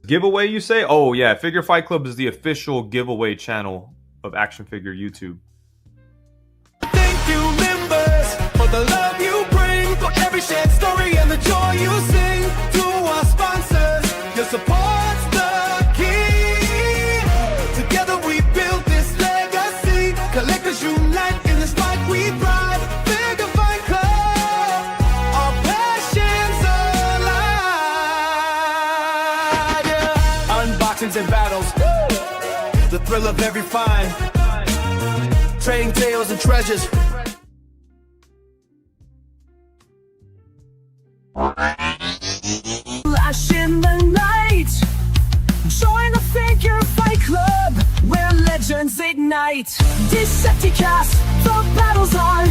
Giveaway, you say? Oh, yeah. Figure Fight Club is the official giveaway channel of Action Figure YouTube. Thank you, members, for the love you bring, for every shared story and the joy you sing. To our sponsors, your support's the key. Together we build this legacy. Collectors unite in this fight we thrive. Figure Fight Club, our passions alive. Yeah. Unboxings and battles, the thrill of every find. Trading tales and treasures. Flash in the night. Join the Figure Fight Club, where legends ignite. Decepticast, the battle's on.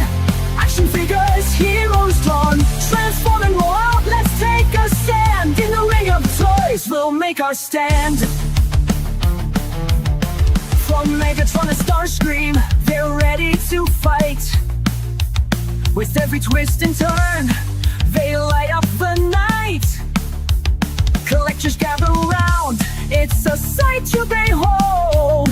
Action figures, heroes drawn. Transform and roll out, let's take a stand. In the ring of toys, we'll make our stand. From Megatron to Starscream, they're ready to fight. With every twist and turn, they light up the night. Collectors gather round, it's a sight to behold.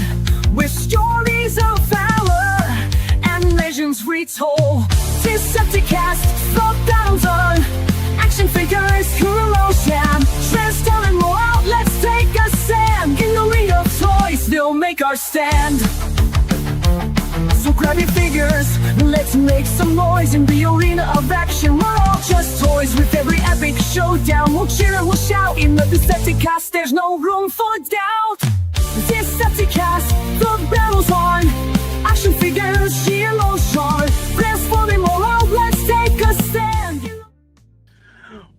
With stories of valor and legends retold. Decepticast, the battle's on. Action figures, heroes jam. Transform and roll out, let's take a stand. In the ring of toys, they'll make our stand. So grab your figures, let's make some noise in the arena of action. We're all just toys with every epic showdown. We'll cheer and we'll shout in the Decepticast, there's no room for doubt. Decepticast, the battle's on. Action figures, heroes drawn. Transforming all out, let's take a stand.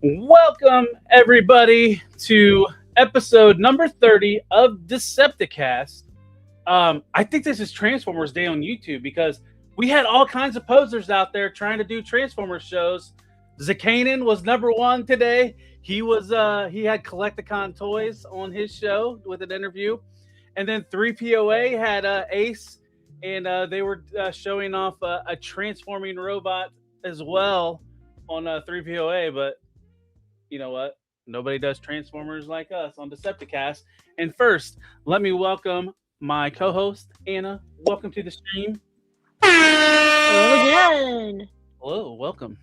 Welcome, everybody, to episode number 30 of Decepticast. I think this is Transformers Day on YouTube because we had all kinds of posers out there trying to do Transformers shows. Zakanin was number one today. He had Collecticon toys on his show with an interview. And then 3POA had Ace, and they were showing off a transforming robot as well on 3POA. But you know what? Nobody does Transformers like us on Decepticast. And first, let me welcome my co-host, Anna. Welcome to the stream. Hello again. Hello, welcome.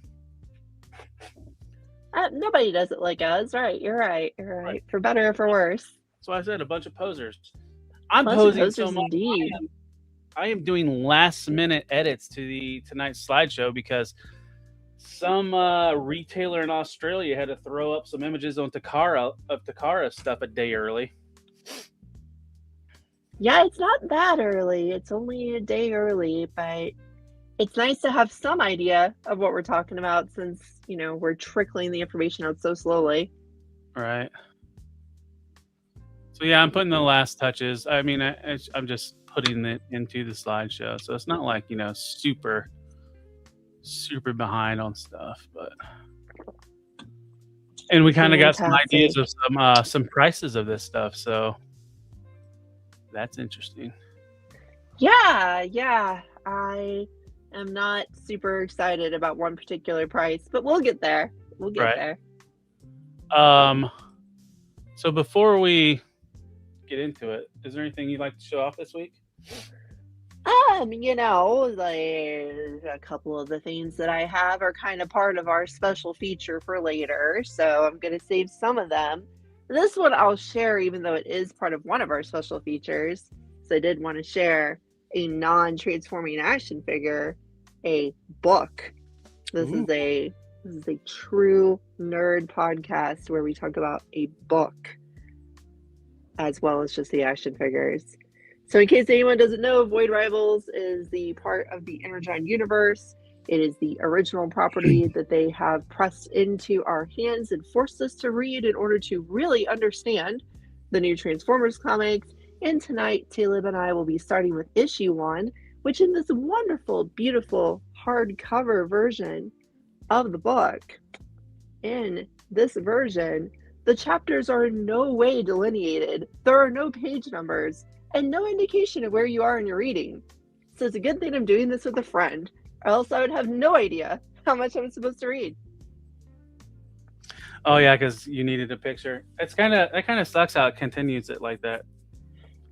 Nobody does it like us, right? You're right. For better or for worse. That's why I said a bunch of posers. I'm Bunch posing of posers so much. indeed. I am doing last-minute edits to tonight's slideshow because some retailer in Australia had to throw up some images on Takara stuff a day early. Yeah, it's not that early. It's only a day early, but it's nice to have some idea of what we're talking about since, we're trickling the information out so slowly. Right. So yeah, I'm putting the last touches. I mean, I'm just putting it into the slideshow, so it's not like super behind on stuff, and we kind of got some ideas of some prices of this stuff, so that's interesting. Yeah. I am not super excited about one particular price, but we'll get there. There. So before we get into it, is there anything you'd like to show off this week? There's a couple of the things that I have are kind of part of our special feature for later, so I'm going to save some of them. This one I'll share even though it is part of one of our special features. So I did want to share a non-transforming action figure, a book. This is a true nerd podcast where we talk about a book as well as just the action figures. So in case anyone doesn't know, Void Rivals is the part of the Energon universe. It is the original property that they have pressed into our hands and forced us to read in order to really understand the new Transformers comics. And tonight, Talib and I will be starting with issue 1, which in this wonderful, beautiful hardcover version of the book. In this version, the chapters are in no way delineated. There are no page numbers and no indication of where you are in your reading. So it's a good thing I'm doing this with a friend, or else I would have no idea how much I'm supposed to read. Oh yeah, because you needed a picture. That kind of sucks how it continues it like that.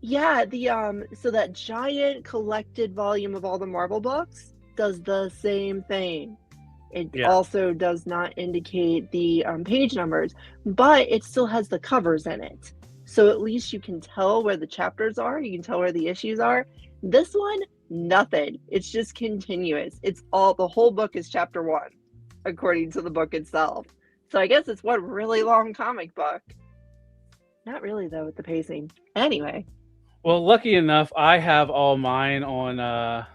Yeah, so that giant collected volume of all the Marvel books does the same thing. It Yeah. also does not indicate the page numbers, but it still has the covers in it. So at least you can tell where the chapters are, you can tell where the issues are. This one, nothing. It's just continuous. The whole book is chapter 1, according to the book itself. So I guess it's one really long comic book. Not really, though, with the pacing. Anyway. Well, lucky enough, I have all mine on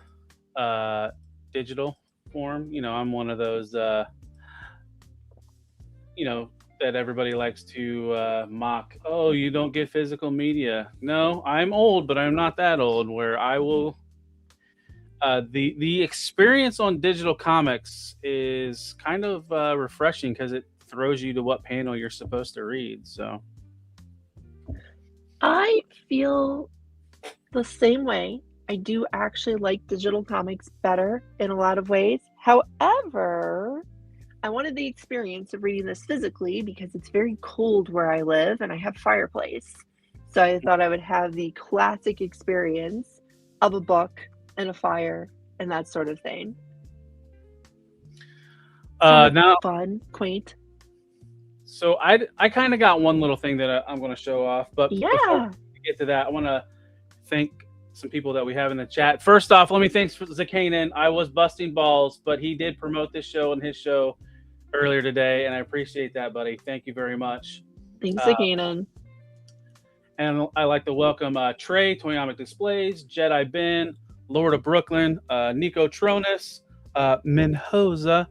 digital form. You know, I'm one of those, that everybody likes to mock. Oh, you don't get physical media. No, I'm old, but I'm not that old. Where I will, the experience on digital comics is kind of refreshing because it throws you to what panel you're supposed to read. So I feel the same way. I do actually like digital comics better in a lot of ways. However, I wanted the experience of reading this physically because it's very cold where I live and I have fireplace. So I thought I would have the classic experience of a book and a fire and that sort of thing. now, Fun, quaint. so I kind of got one little thing that I'm going to show off, but before Yeah. we get to that, I want to thank some people that we have in the chat. First off, let me thank Zakanan. I was busting balls, but he did promote this show and his show earlier today, and I appreciate that, buddy. Thank you very much. Thanks, Zakanan. And I'd like to welcome Trey, Toyomic Displays, Jedi Ben, Lord of Brooklyn, Nico Tronus, Minhoza.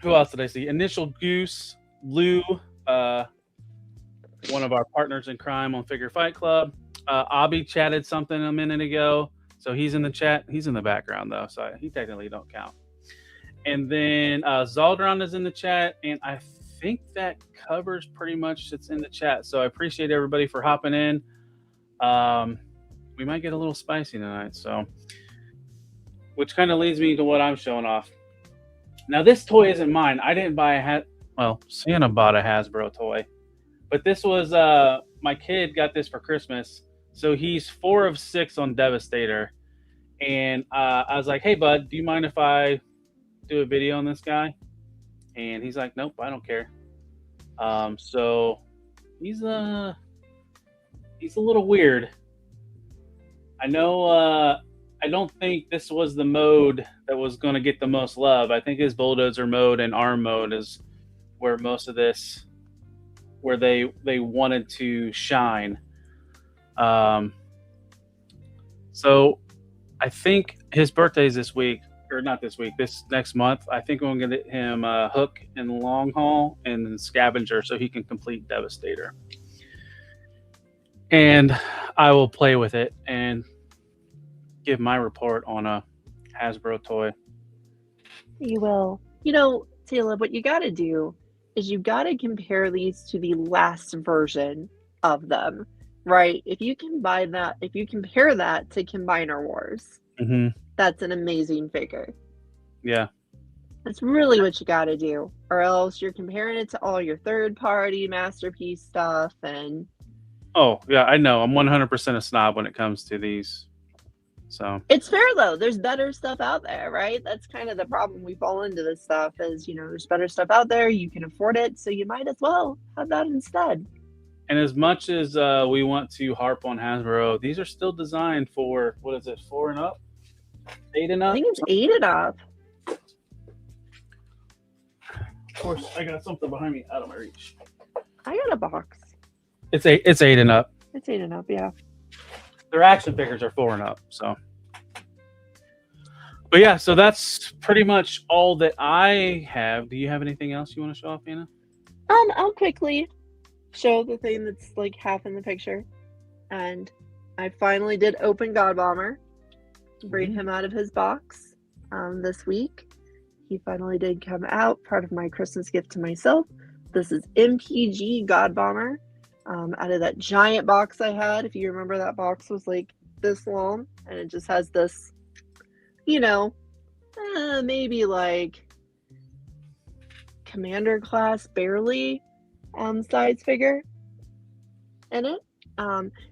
Who else did I see? Initial Goose, Lou, one of our partners in crime on Figure Fight Club. Abby chatted something a minute ago, so he's in the chat. He's in the background though, so he technically don't count. And then Zaldron is in the chat, and I think that covers pretty much it's in the chat. So I appreciate everybody for hopping in. We might get a little spicy tonight, so which kind of leads me to what I'm showing off. Now this toy isn't mine. I didn't buy Santa bought a Hasbro toy, but this was my kid got this for Christmas. So he's 4 of 6 on Devastator, and I was like, "Hey, bud, do you mind if I do a video on this guy?" And he's like, "Nope, I don't care." So he's a little weird. I know. I don't think this was the mode that was going to get the most love. I think his bulldozer mode and arm mode is where most of this, where they wanted to shine. So I think his birthday's this week, or not this week, this next month. I think I'm going to get him Hook and Long Haul and then Scavenger so he can complete Devastator. And I will play with it and give my report on a Hasbro toy. You will. You know, Taylor, what you got to do is you got to compare these to the last version of them, right? If you compare that to Combiner Wars, that's an amazing figure. Yeah. That's really what you got to do, or else you're comparing it to all your third-party Masterpiece stuff. And oh yeah, I know. I'm 100% a snob when it comes to these. So it's fair though. There's better stuff out there, right? That's kind of the problem we fall into this stuff is, there's better stuff out there. You can afford it, so you might as well have that instead. And as much as we want to harp on Hasbro, these are still designed for, what is it, 4 and up? 8 and up? I think it's 8 and up. Of course, I got something behind me out of my reach. I got a box. It's 8 and up. It's 8 and up, yeah. Their action figures are 4 and up, so. But yeah, so that's pretty much all that I have. Do you have anything else you want to show off, Anna? I'll quickly show the thing that's like half in the picture. And I finally did open God Bomber, bring him out of his box this week. He finally did come out, part of my Christmas gift to myself. This is MPG God Bomber. Out of that giant box I had. If you remember, that box was like this long, and it just has this, maybe like commander class barely size figure in it.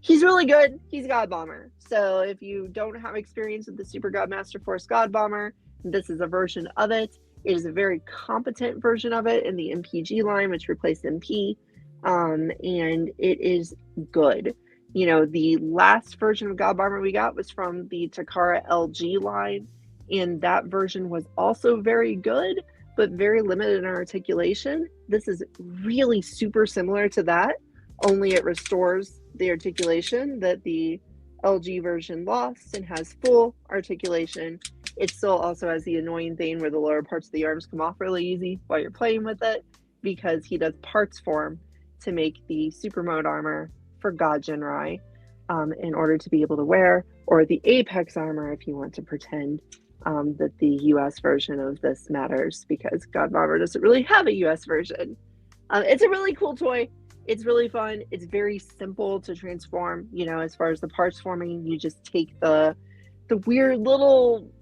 He's really good. He's God Bomber. So if you don't have experience with the Super God Master Force God Bomber, this is a version of it. It is a very competent version of it in the MPG line, which replaced MP. And it is good. You know, the last version of God Bomber we got was from the Takara LG line, and that version was also very good, but very limited in articulation. This is really super similar to that, only it restores the articulation that the LG version lost and has full articulation. It still also has the annoying thing where the lower parts of the arms come off really easy while you're playing with it, because he does parts form to make the super mode armor for God Jinrai in order to be able to wear, or the Apex armor if you want to pretend that the US version of this matters, because God Bomber doesn't really have a US version. It's a really cool toy. It's really fun. It's very simple to transform. You know, as far as the parts forming, you just take the weird little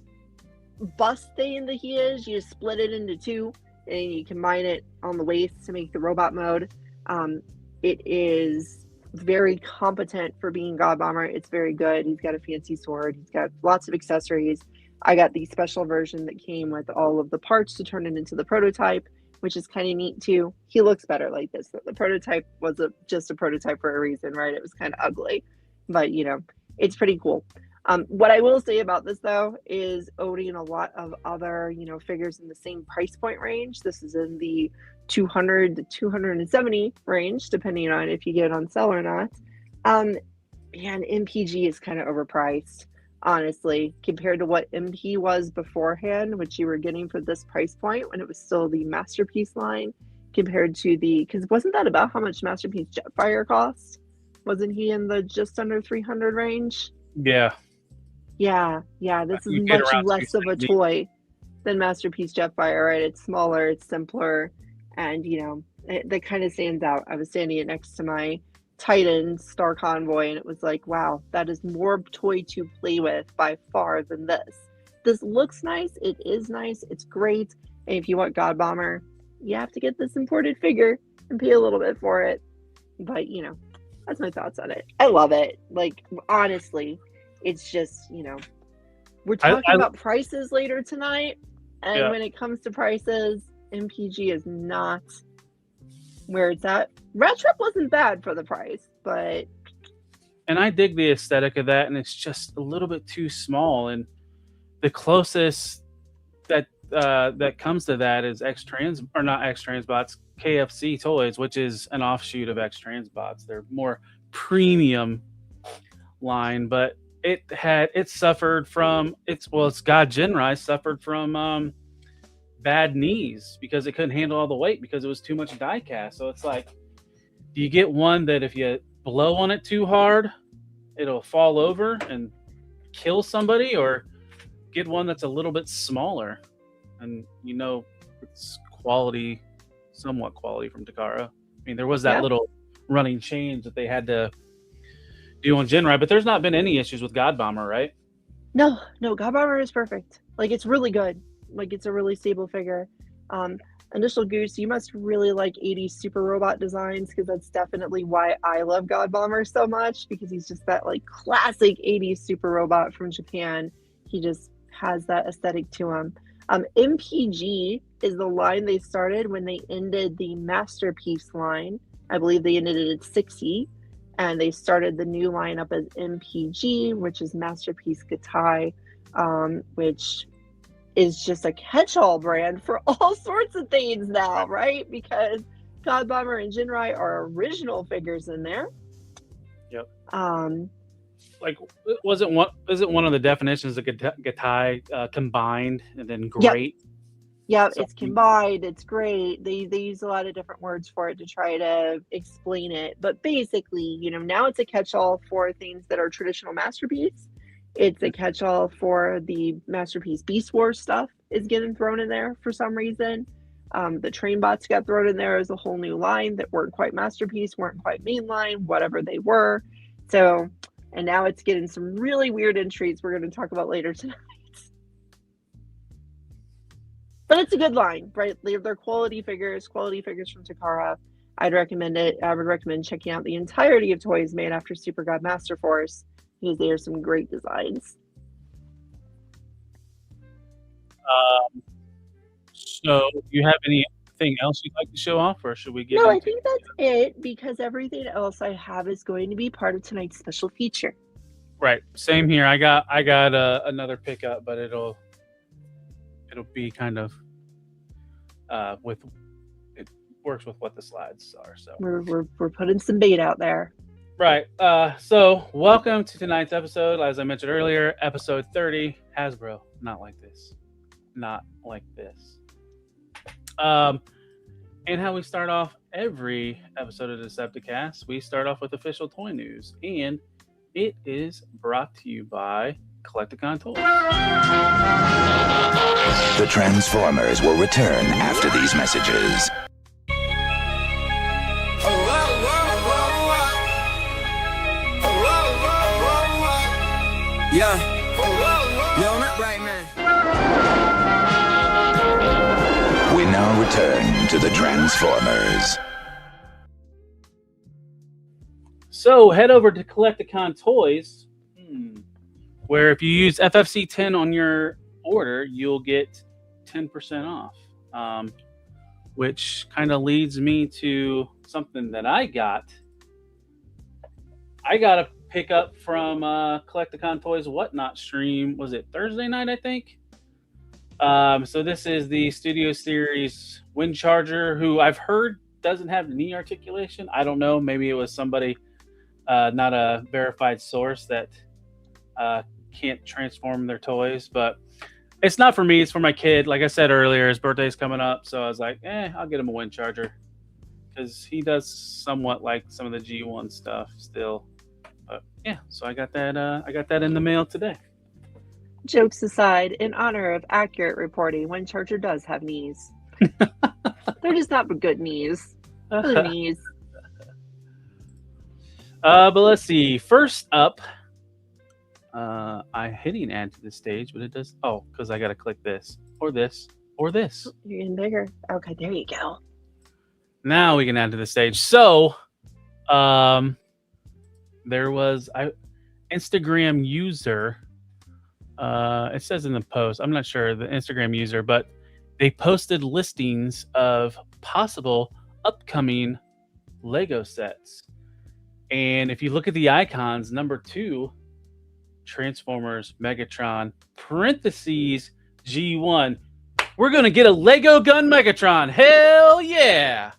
bust thing that he is, you just split it into two, and you combine it on the waist to make the robot mode. It is very competent for being God Bomber. It's very good. He's got a fancy sword. He's got lots of accessories. I got the special version that came with all of the parts to turn it into the prototype, which is kind of neat too. He looks better like this. The prototype was just a prototype for a reason, right? It was kind of ugly, but you know, it's pretty cool. What I will say about this though is owning a lot of other, you know, figures in the same price point range. This is in the 200 to 270 range, depending on if you get it on sale or not. And MPG is kind of overpriced, honestly, compared to what MP was beforehand, which you were getting for this price point when it was still the Masterpiece line, compared to because wasn't that about how much Masterpiece Jetfire cost? Wasn't he in the just under 300 range? Yeah. This is much less of a toy than Masterpiece Jetfire, right? It's smaller, it's simpler, and you know, that kind of stands out. I was standing next to my Titan Star Convoy, and it was like, wow, that is more toy to play with by far than this. This looks nice, it is nice, it's great, and if you want God Bomber, you have to get this imported figure and pay a little bit for it. But you know, that's my thoughts on it. I love it. Like, honestly, it's just, you know, we're talking about prices later tonight, and when it comes to prices, MPG is not where it's at. Rat Trip wasn't bad for the price, but... And I dig the aesthetic of that, and it's just a little bit too small, and the closest that comes to that is X-Transbots, KFC Toys, which is an offshoot of X-Transbots. They're more premium line, but it suffered from it's God Jinrai suffered from bad knees because it couldn't handle all the weight because it was too much die cast. So it's like, do you get one that if you blow on it too hard, it'll fall over and kill somebody, or get one that's a little bit smaller? And you know, it's somewhat quality from Takara. I mean, there was that little running change that they had to do on Jinrai, but there's not been any issues with God Bomber, right? No, God Bomber is perfect. Like, it's really good. Like, it's a really stable figure. Initial Goose, you must really like 80s super robot designs, because that's definitely why I love God Bomber so much, because he's just that like classic 80s super robot from Japan. He just has that aesthetic to him. MPG is the line they started when they ended the Masterpiece line. I believe they ended it at 60, and they started the new lineup as MPG, which is Masterpiece Gatai, which is just a catch-all brand for all sorts of things now, right? Because God Bomber and Jinrai are original figures in there. Yep. Like, isn't one of the definitions of Gatai combined and then great? Yep, so it's combined, it's great. They use a lot of different words for it to try to explain it. But basically, you know, now it's a catch-all for things that are traditional Masterpiece. It's a catch-all for the Masterpiece Beast Wars stuff is getting thrown in there for some reason. The train bots got thrown in there as a whole new line that weren't quite Masterpiece, weren't quite mainline, whatever they were. So, and now it's getting some really weird entries we're going to talk about later tonight. But it's a good line, right? They're quality figures from Takara. I'd recommend it. I would recommend checking out the entirety of toys made after Super God Master Force because they are some great designs. So, do you have anything else you'd like to show off, or should we get No, I into think that's it because everything else I have is going to be part of tonight's special feature. Right. Same here. I got another pickup, but it'll be kind of with it works with what the slides are. So We're putting some bait out there. right. So welcome to tonight's episode. As I mentioned earlier, episode 30. Hasbro, not like this. Not like this. And how we start off every episode of Decepticast, we start off with official toy news, and it is brought to you by Collecticon Toys. The Transformers will return after these messages. Yeah. Yo, not right, man. We now return to the Transformers. So head over to Collecticon Toys, where if you use FFC 10 on your order, you'll get 10% off. Which kind of leads me to something that I got. I got a pickup from Collecticon Toys Whatnot stream. Was it Thursday night, I think? So this is the Studio Series Wind Charger, who I've heard doesn't have knee articulation. I don't know. Maybe it was somebody, not a verified source, that can't transform their toys. But it's not for me. It's for my kid. Like I said earlier, his birthday's coming up. So I was like, I'll get him a Wind Charger. Because he does somewhat like some of the G1 stuff still. But yeah, so I got that in the mail today. Jokes aside, in honor of accurate reporting, Wind Charger does have knees. They're just not good knees. Good knees. But let's see. First up, I'm hitting add to the stage, but it does. Oh, because I got to click this or this or this. You're getting bigger. Okay, there you go. Now we can add to the stage. So, there was Instagram user. It says in the post, I'm not sure the Instagram user, but they posted listings of possible upcoming Lego sets. And if you look at the icons, number 2, Transformers, Megatron, parentheses, G1. We're going to get a Lego gun Megatron. Hell yeah.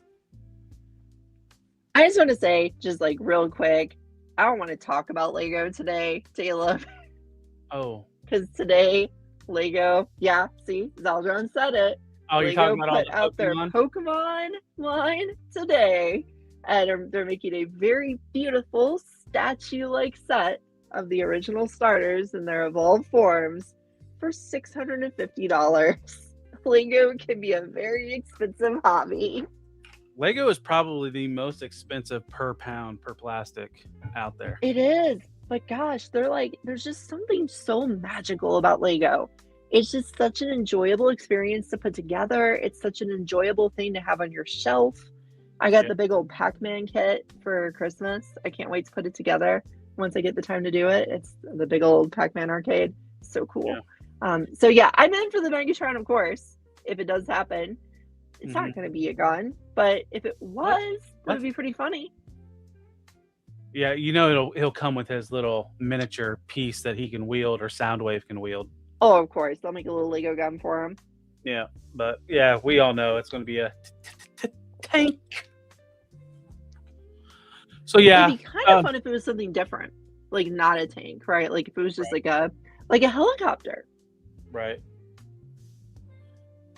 I just want to say, just like real quick, I don't want to talk about Lego today, Taylor. Oh. Because today, Lego, yeah, see, Zaldron said it. Oh, you're talking about all put the out their Pokemon line today, and they're making a very beautiful statue-like set of the original starters in their evolved forms for $650. Lego can be a very expensive hobby. Lego is probably the most expensive per pound per plastic out there. It is. But gosh, there's just something so magical about Lego. It's just such an enjoyable experience to put together. It's such an enjoyable thing to have on your shelf. I got the big old Pac-Man kit for Christmas. I can't wait to put it together once I get the time to do it. It's the big old Pac-Man arcade. So cool. Yeah. So yeah, I'm in for the Megatron, of course, if it does happen. It's not going to be a gun, but if it was, it would be pretty funny. Yeah, you know he'll come with his little miniature piece that he can wield or Soundwave can wield. Oh, of course. They'll make a little Lego gun for him. Yeah, but yeah, we all know it's going to be a tank. So yeah. It'd be kind of fun if it was something different. Like not a tank, right? Like if it was just like a helicopter. Right.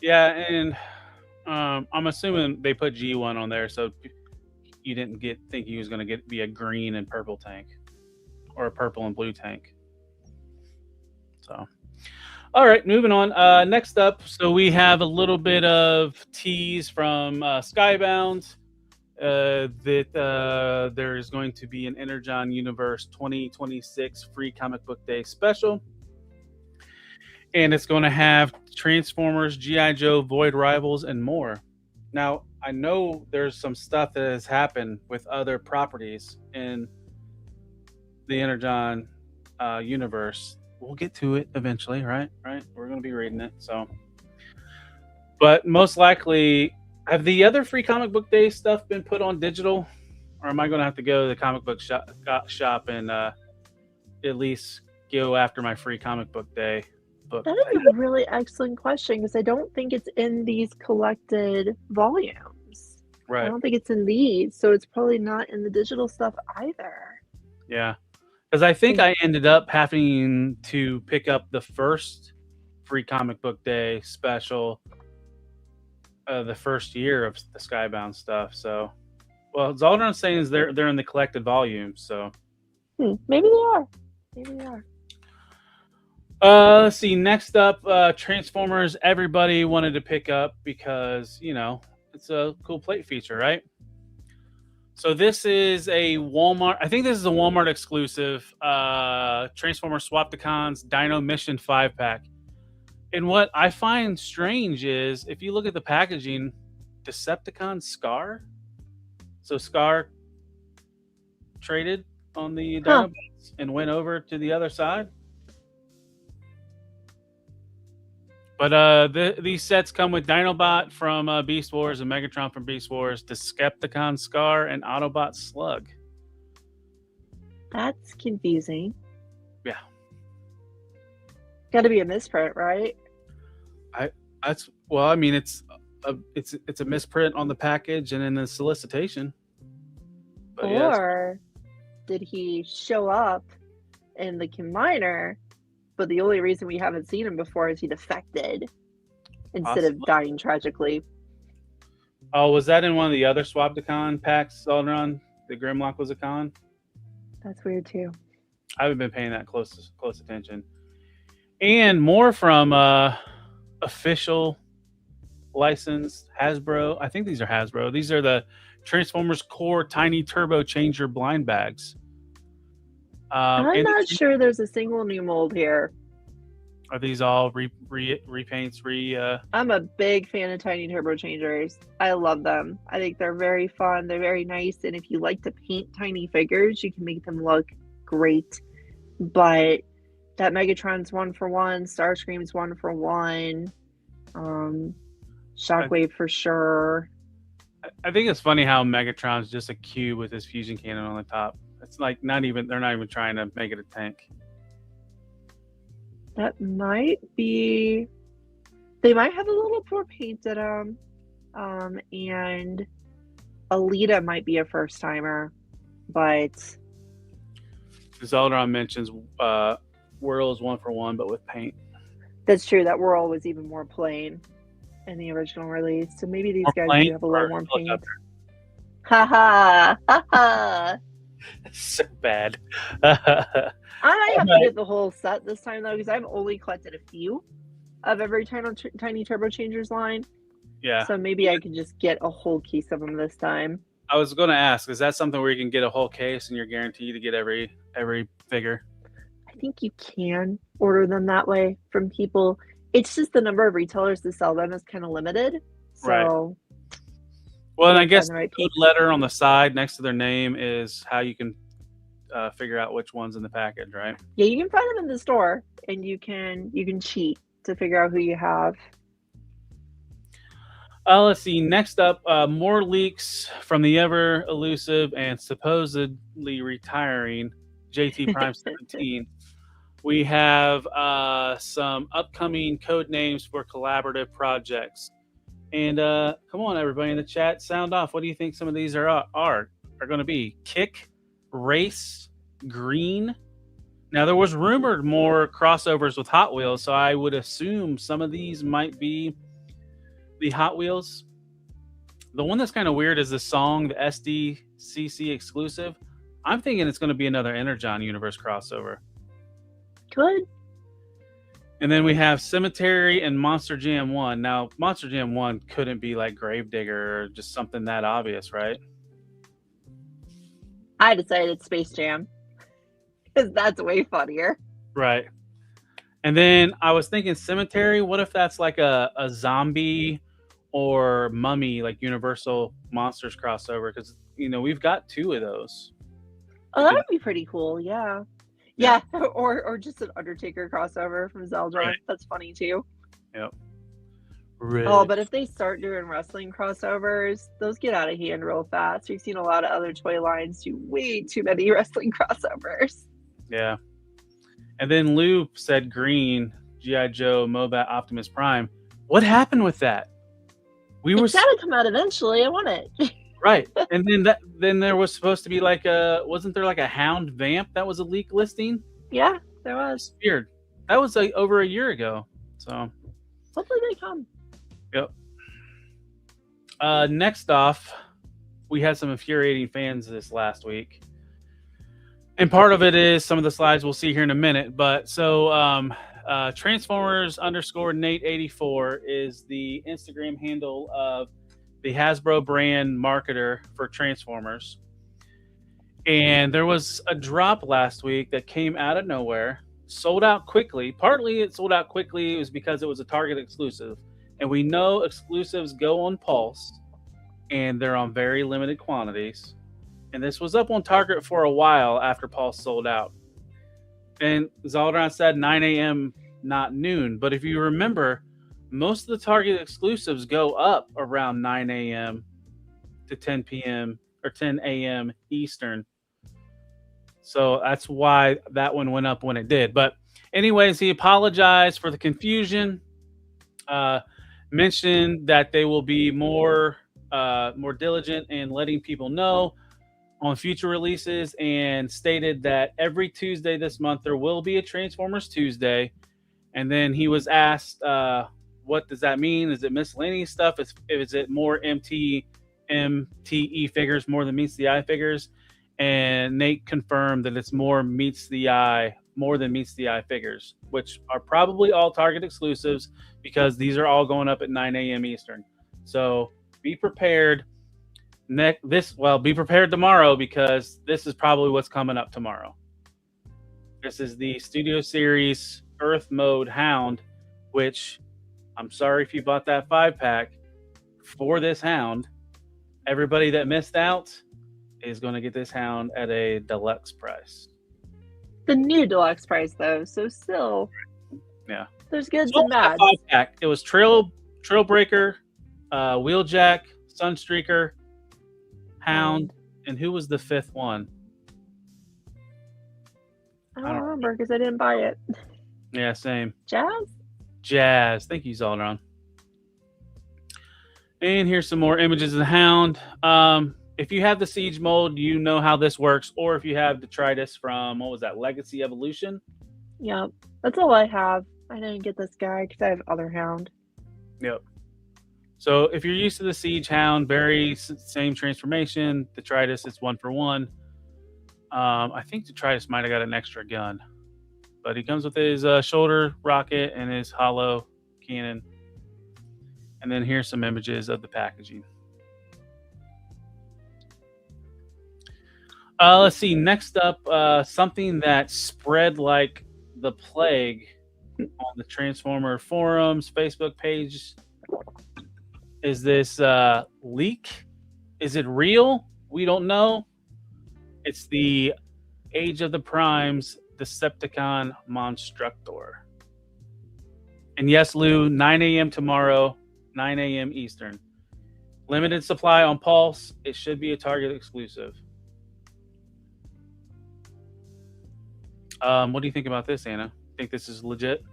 Yeah, and I'm assuming they put G1 on there, so you didn't think he was going to be a green and purple tank or a purple and blue tank. So, all right, moving on. Next up, so we have a little bit of tease from Skybound that there is going to be an Energon Universe 2026 free comic book day special. And it's going to have Transformers, G.I. Joe, Void Rivals, and more. Now, I know there's some stuff that has happened with other properties in the Energon universe. We'll get to it eventually, right? We're going to be reading it. So, but most likely, have the other free comic book day stuff been put on digital, or am I going to have to go to the comic book shop and at least go after my free comic book day book? That is a really excellent question because I don't think it's in these collected volumes. Right. I don't think it's in these, so it's probably not in the digital stuff either. Yeah. Because I think I ended up having to pick up the first free comic book day special the first year of the Skybound stuff. So, well, all I'm saying is they're in the collected volumes. So, maybe they are. Maybe they are. Let's see. Next up, Transformers. Everybody wanted to pick up because it's a cool plate feature, right? So this is a Walmart. I think this is a Walmart exclusive. Transformers Swapticons Dino Mission 5-pack. And what I find strange is if you look at the packaging, Decepticon Scar. So Scar traded on the Dinobots and went over to the other side. But these sets come with Dinobot from Beast Wars and Megatron from Beast Wars, Decepticon Scar, and Autobot Slug. That's confusing. Yeah. Got to be a misprint, right? It's a misprint on the package and in the solicitation. But or did he show up in the combiner, but the only reason we haven't seen him before is he defected instead of dying tragically? Oh, was that in one of the other Swapticon packs, Zaldron? The Grimlock was a con? That's weird too. I haven't been paying that close attention. And more from official licensed Hasbro. I think these are Hasbro. These are the Transformers Core Tiny Turbo Changer blind bags. I'm not sure there's a single new mold here. Are these all repaints? I'm a big fan of Tiny Turbo Changers. I love them. I think they're very fun. They're very nice. And if you like to paint tiny figures, you can make them look great. But that Megatron's 1-for-1, Starscream's 1-for-1, Shockwave for sure. I think it's funny how Megatron's just a cube with his fusion cannon on the top. It's like they're not even trying to make it a tank. That might be. They might have a little more paint at them. And Alita might be a first timer, but Zeldron mentions Whirl is 1-for-1, but with paint. That's true. That Whirl was even more plain in the original release. So maybe these guys do have a little more paint. Ha ha ha ha. So bad. I might have to get the whole set this time though, because I've only collected a few of every Tiny Turbo Changers line. Yeah. So maybe I can just get a whole case of them this time. I was going to ask, is that something where you can get a whole case and you're guaranteed to get every figure? I think you can order them that way from people. It's just the number of retailers to sell them is kind of limited. So, right. Well, and I guess the code letter on the side next to their name is how you can figure out which one's in the package, right? Yeah, you can find them in the store, and you can cheat to figure out who you have. Let's see. Next up, more leaks from the ever elusive and supposedly retiring JT Prime 17. We have some upcoming code names for collaborative projects. And come on, everybody in the chat, sound off. What do you think some of these are going to be? Kick, Race, Green. Now, there was rumored more crossovers with Hot Wheels, so I would assume some of these might be the Hot Wheels. The one that's kind of weird is the song, the SDCC exclusive. I'm thinking it's going to be another Energon universe crossover. Good. And then we have Cemetery and Monster Jam 1. Now, Monster Jam 1 couldn't be like Gravedigger or just something that obvious, right? I decided Space Jam because that's way funnier. Right. And then I was thinking cemetery. What if that's like a zombie or mummy, like Universal Monsters crossover? Because we've got 2 of those. Oh, that would be pretty cool. Yeah. Yeah. Or just an Undertaker crossover from Zeldron. Right. That's funny too. Yep. Oh, but if they start doing wrestling crossovers, those get out of hand real fast. We've seen a lot of other toy lines do way too many wrestling crossovers. Yeah. And then Lou said green, G.I. Joe, Mobat, Optimus Prime. What happened with that? It's gotta come out eventually. I want it. Right. And then there was supposed to be wasn't there like a Hound Vamp that was a leak listing? Yeah, there was. Weird. That was like over a year ago. So hopefully they come. Yep. Next off, we had some infuriating fans this last week. And part of it is some of the slides we'll see here in a minute. But so Transformers _Nate84 is the Instagram handle of the Hasbro brand marketer for Transformers. And there was a drop last week that came out of nowhere, sold out quickly. Partly it sold out quickly. It was because it was a Target exclusive. And we know exclusives go on Pulse, and they're on very limited quantities. And this was up on Target for a while after Pulse sold out. And Zaldron said 9 a.m., not noon. But if you remember, most of the Target exclusives go up around 9 a.m. to 10 p.m. or 10 a.m. Eastern. So that's why that one went up when it did. But anyways, he apologized for the confusion. Mentioned that they will be more diligent in letting people know on future releases, and stated that every Tuesday this month there will be a Transformers Tuesday. And then he was asked, what does that mean? Is it miscellaneous stuff? Is it more MTE figures more than meets the eye figures? And Nate confirmed that it's more than meets the eye figures, which are probably all Target exclusives, because these are all going up at 9 a.m. Eastern. So be prepared. Be prepared tomorrow, because this is probably what's coming up tomorrow. This is the Studio Series Earth Mode Hound, which I'm sorry if you bought that 5-pack for this Hound. Everybody that missed out is going to get this Hound at a deluxe price. The new deluxe price, though, so still, yeah, there's goods and bads. 5-pack. It was Trailbreaker, Wheeljack, Sunstreaker, Hound, and who was the 5th one? I don't remember because I didn't buy it. Yeah, same. Jazz. Thank you, Zaldron. And here's some more images of the Hound. If you have the Siege mold, you know how this works. Or if you have Detritus from, what was that, Legacy Evolution? Yep. That's all I have. I didn't get this guy because I have other Hound. Yep. So if you're used to the Siege Hound, very same transformation. Detritus, it's 1-for-1. I think Detritus might have got an extra gun. But he comes with his shoulder rocket and his hollow cannon. And then here's some images of the packaging. Let's see. Next up, something that spread like the plague on the Transformer forums, Facebook page. Is this leak? Is it real? We don't know. It's the Age of the Primes Decepticon Monstructor. And yes, Lou, 9 a.m. tomorrow, 9 a.m. Eastern. Limited supply on Pulse. It should be a Target exclusive. What do you think about this, Anna? Think this is legit?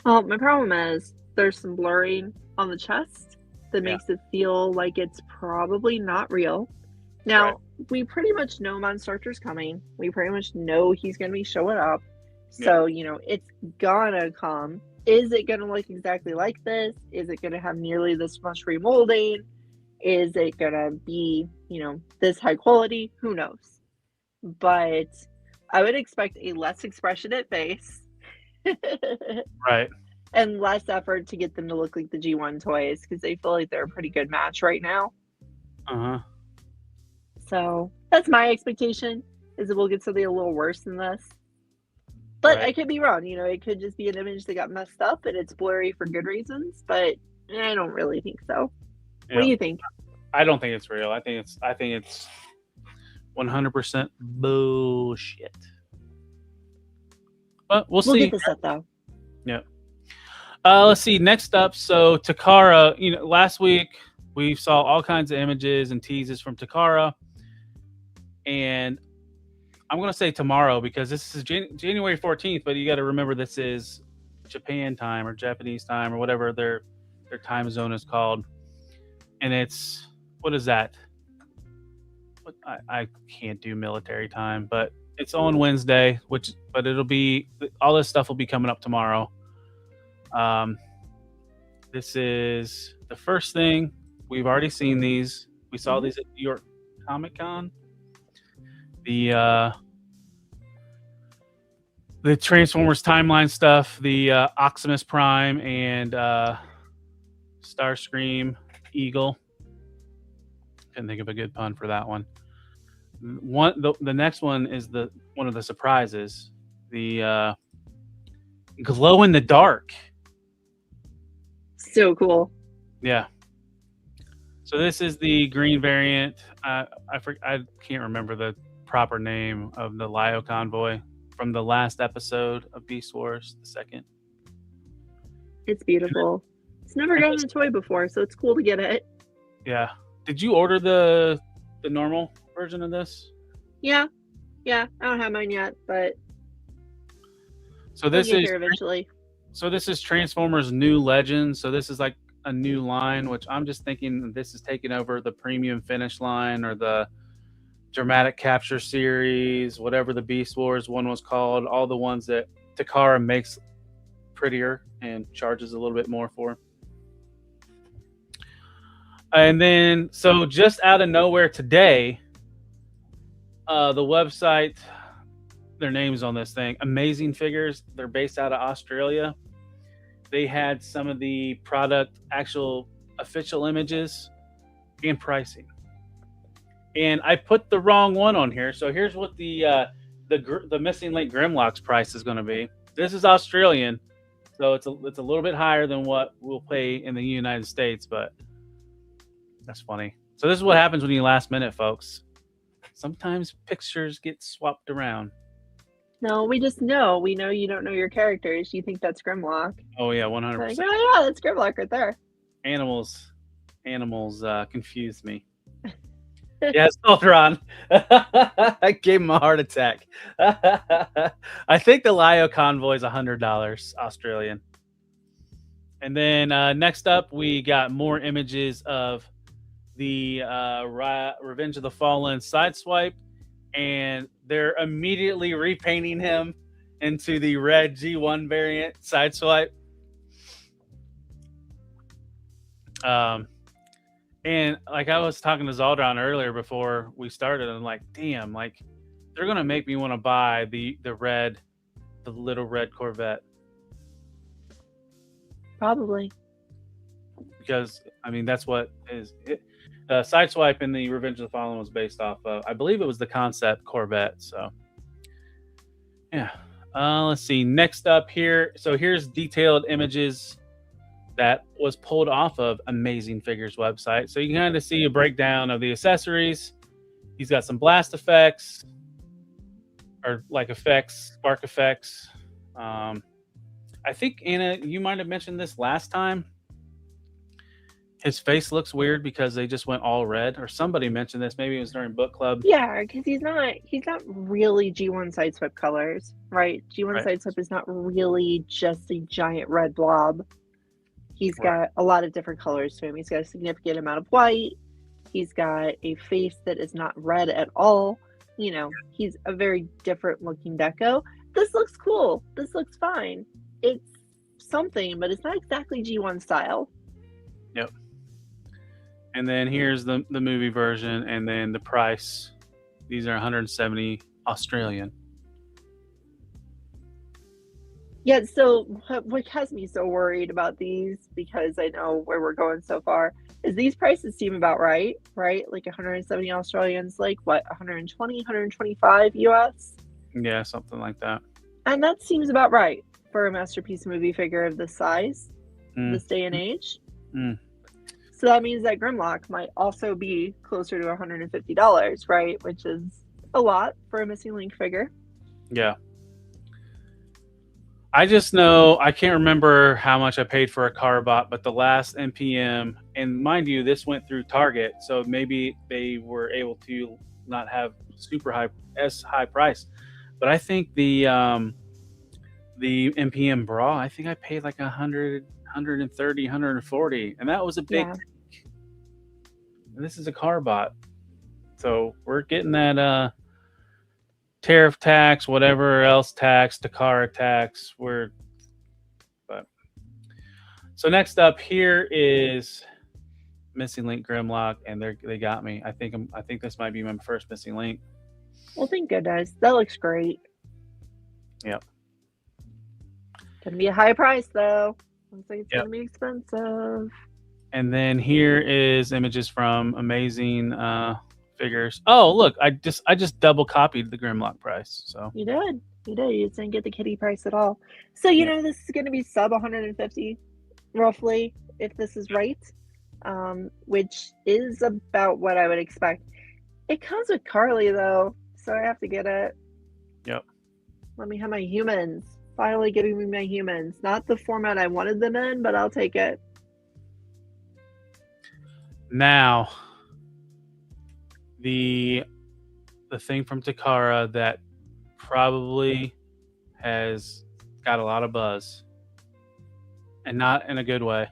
Well, my problem is there's some blurring on the chest that makes it feel like it's probably not real. Now, we pretty much know Monstructor's coming. We pretty much know he's going to be showing up. So, it's gonna come. Is it going to look exactly like this? Is it going to have nearly this much remolding? Is it going to be, this high quality? Who knows? But I would expect a less expressionate face. Right. And less effort to get them to look like the G1 toys, because they feel like they're a pretty good match right now. Uh-huh. So that's my expectation, is that we'll get something a little worse than this. But Right. I could be wrong. It could just be an image that got messed up and it's blurry for good reasons. But I don't really think so. What do Yeah. you think? I don't think it's real. I think it's 100% bullshit. But we'll We'll see. get the set though. Yeah. Let's see. Next up, so Takara. Last week we saw all kinds of images and teases from Takara, and I'm gonna say tomorrow because this is January 14th. But you got to remember this is Japan time or Japanese time or whatever their time zone is called, and it's what is that? I can't do military time, but it's on Wednesday, but it'll be all this stuff will be coming up tomorrow. This is the first thing. We've already seen these. We saw these at New York Comic Con. The Transformers timeline stuff, the Optimus Prime and Starscream Eagle. Couldn't think of a good pun for that one. The next one is one of the surprises, the glow in the dark. So cool. Yeah. So this is the green variant. I can't remember the proper name of the Lio convoy from the last episode of Beast Wars, the second. It's beautiful. It's never gotten a toy before, so it's cool to get it. Yeah. Did you order the normal version of this? Yeah. I don't have mine yet, but so this we'll get is here eventually. So this is Transformers New Legends. So this is like a new line, which I'm just thinking this is taking over the Premium Finish line or the Dramatic Capture series, whatever the Beast Wars one was called, all the ones that Takara makes prettier and charges a little bit more for. And then, so just out of nowhere today, the website, their name's on this thing, Amazing Figures. They're based out of Australia. They had some of the product actual official images and pricing. And I put the wrong one on here. So here's what the Missing Link Grimlock's price is going to be. This is Australian, so it's a little bit higher than what we'll pay in the United States, but that's funny. So this is what happens when you last minute, folks. Sometimes pictures get swapped around. No, we just know. We know you don't know your characters. You think that's Grimlock. Oh yeah, 100%. Like, oh yeah, that's Grimlock right there. Animals confuse me. Yes, Ultron. I gave him a heart attack. I think the Lio convoy is $100 Australian. And then next up, we got more images of the Revenge of the Fallen Sideswipe, and they're immediately repainting him into the red G1 variant Sideswipe. And like I was talking to Zaldron earlier before we started, I'm like, damn, like they're gonna make me want to buy the little red Corvette. Probably. Because I mean that's what is it. Sideswipe in the Revenge of the Fallen was based off of, I believe it was the concept Corvette. So yeah. Let's see. Next up here. So here's detailed images that was pulled off of Amazing Figures website. So you can kind of see a breakdown of the accessories. He's got some blast effects, or like effects, spark effects. I think, Anna, you might have mentioned this last time. His face looks weird because they just went all red, or somebody mentioned this. Maybe it was during book club. Yeah, because he's not really G1 Sideswipe colors, right? G1 Right. Sideswipe is not really just a giant red blob. He's got a lot of different colors to him. He's got a significant amount of white. He's got a face that is not red at all. You know, he's a very different looking deco. This looks cool. This looks fine. It's something, but it's not exactly G1 style. Yep. And then here's the movie version, and then the price. These are 170 Australian. Yeah, so what has me so worried about these, because I know where we're going so far, is these prices seem about right? Like 170 Australians, like what, 120, 125 US? Yeah, something like that. And that seems about right for a masterpiece movie figure of this size, this day and age. So that means that Grimlock might also be closer to $150, right? Which is a lot for a Missing Link figure. Yeah. I just know, I can't remember how much I paid for a Carbot, but the last NPM, and mind you, this went through Target, so maybe they were able to not have super high price. But I think the NPM bra, I think I paid like 100, 130, 140, and that was a big tank. And this is a Carbot. So we're getting that tariff tax, whatever else tax, Takara tax. So next up here is Missing Link Grimlock, and they got me. I think this might be my first Missing Link. Well, thank goodness. That looks great. Yep. Gonna be a high price though. Looks like it's gonna be expensive. And then here is images from Amazing Figures. Oh, look, I just double copied the Grimlock price. So you did. You just didn't get the kitty price at all. So you know this is gonna be sub 150, roughly, if this is right. Which is about what I would expect. It comes with Carly though, so I have to get it. Yep. Let me have my humans. Finally giving me my humans. Not the format I wanted them in, but I'll take it. Now, the thing from Takara that probably has got a lot of buzz, and not in a good way.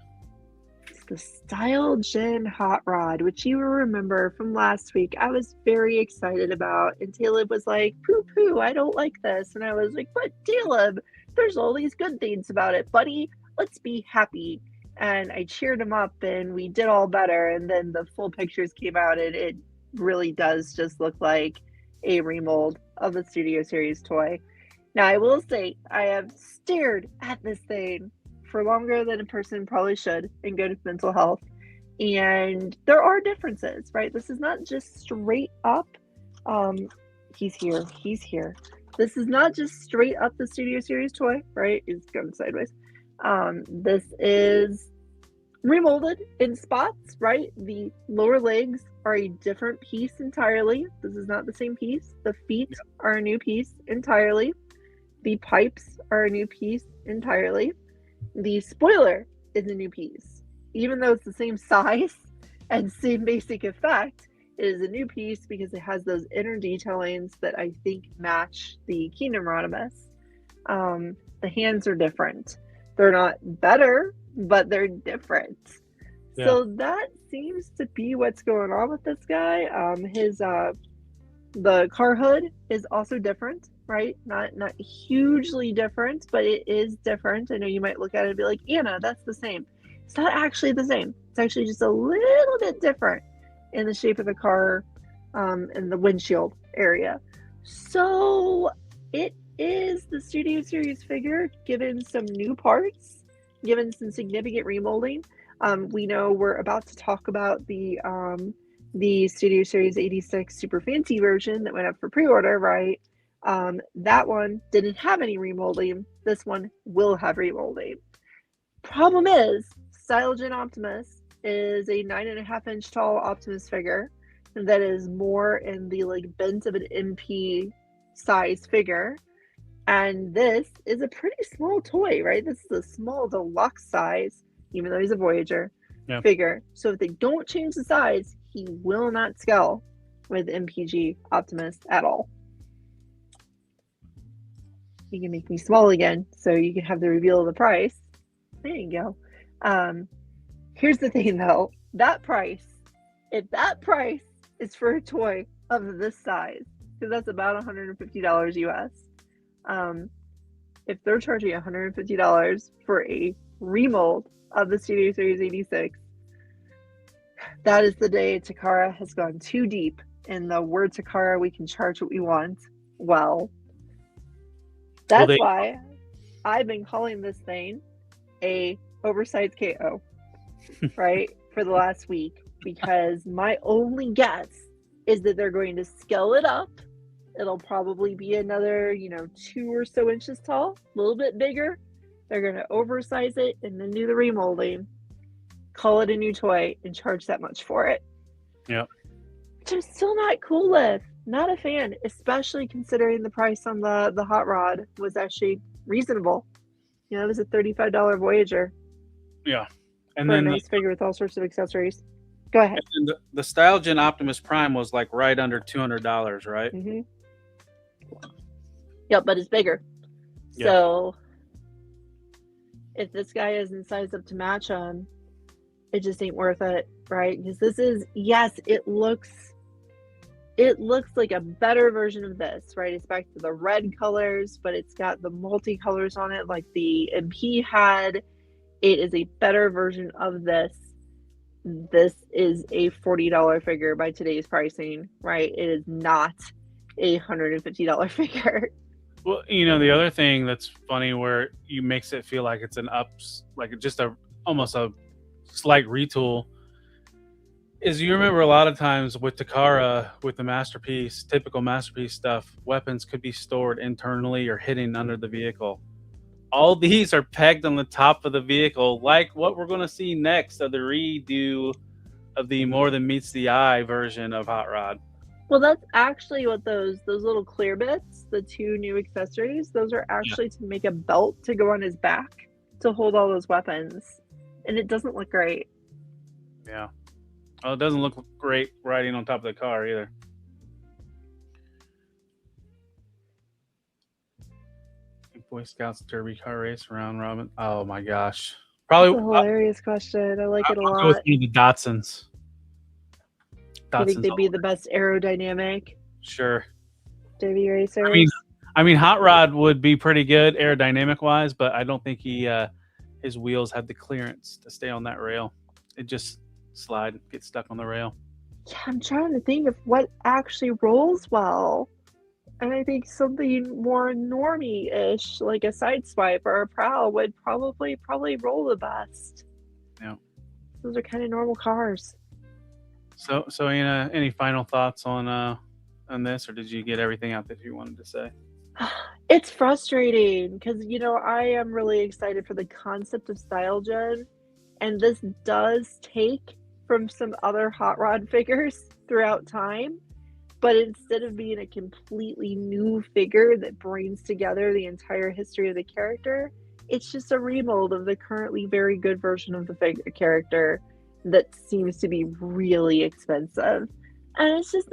It's the Style Gen Hot Rod, which you will remember from last week. I was very excited about, and Caleb was like, "Poo, I don't like this," and I was like, "But Caleb, there's all these good things about it, buddy. Let's be happy." And I cheered him up, and we did all better. And then the full pictures came out, and it really does just look like a remold of the Studio Series toy. Now, I will say, I have stared at this thing for longer than a person probably should in good mental health. And there are differences, right? This is not just straight up, he's here. This is not just straight up the Studio Series toy, right? It's going sideways. This is remolded in spots, right? The lower legs are a different piece entirely. This is not the same piece. The feet are a new piece entirely. The pipes are a new piece entirely. The spoiler is a new piece. Even though it's the same size and same basic effect, it is a new piece because it has those inner detailings that I think match the Kingdom Rodimus. The hands are different. They're not better, but they're different. Yeah. So that seems to be what's going on with this guy. The car hood is also different, right? Not hugely different, but it is different. I know you might look at it and be like, Anna, that's the same. It's not actually the same. It's actually just a little bit different in the shape of the car and the windshield area. So it is the Studio Series figure given some new parts, given some significant remolding. We know we're about to talk about the Studio Series 86 Super Fancy version that went up for pre-order, right? That one didn't have any remolding. This one will have remolding. Problem is, Style Gen Optimus is a 9.5-inch tall Optimus figure that is more in the like bent of an MP size figure. And this is a pretty small toy, right? This is a small deluxe size, even though he's a Voyager figure. So if they don't change the size, he will not scale with MPG Optimus at all. You can make me small again so you can have the reveal of the price. There you go. Here's the thing though, if that price is for a toy of this size, because that's about $150 US. If they're charging $150 for a remold of the Studio Series 86, that is the day Takara has gone too deep in the word Takara, we can charge what we want. Well, that's why I've been calling this thing a oversized KO, right, for the last week, because my only guess is that they're going to scale it up It'll probably be another, 2 or so inches tall, a little bit bigger. They're going to oversize it and then do the remolding, call it a new toy, and charge that much for it. Yep. Which I'm still not cool with. Not a fan, especially considering the price on the hot rod was actually reasonable. It was a $35 Voyager. Yeah. And for then a nice figure with all sorts of accessories. Go ahead. And the Stylogen Optimus Prime was like right under $200, right? Mm-hmm. Yep, but it's bigger. Yeah. So if this guy isn't sized up to match him, it just ain't worth it, right? Because this is, yes, it looks like a better version of this, right? It's back to the red colors, but it's got the multicolors on it like the MP had. It is a better version of this. This is a $40 figure by today's pricing, right? It is not a $150 figure. Well, the other thing that's funny where you makes it feel like it's an ups, like just almost a slight retool, is you remember a lot of times with Takara, with the Masterpiece, typical Masterpiece stuff, weapons could be stored internally or hidden under the vehicle. All these are pegged on the top of the vehicle, like what we're going to see next of the redo of the More Than Meets the Eye version of Hot Rod. Well, that's actually what those little clear bits, the 2 new accessories, those are actually to make a belt to go on his back to hold all those weapons. And it doesn't look great. Yeah. Well, it doesn't look great riding on top of the car either. Boy Scouts Derby car race around Robin. Oh my gosh. Probably That's a hilarious question. I like it a I'll lot. go with the Datsuns. I think they'd be the best aerodynamic Sure. derby racers. I mean, Hot Rod would be pretty good aerodynamic wise, but I don't think his wheels had the clearance to stay on that rail. It just get stuck on the rail. Yeah, I'm trying to think of what actually rolls well. And I think something more normie-ish, like a side swipe or a prowl, would probably roll the best. Yeah. Those are kind of normal cars. So Anna, any final thoughts on this, or did you get everything out that you wanted to say? It's frustrating because, I am really excited for the concept of Stylogen, and this does take from some other Hot Rod figures throughout time. But instead of being a completely new figure that brings together the entire history of the character, it's just a remold of the currently very good version of the character that seems to be really expensive. And it's just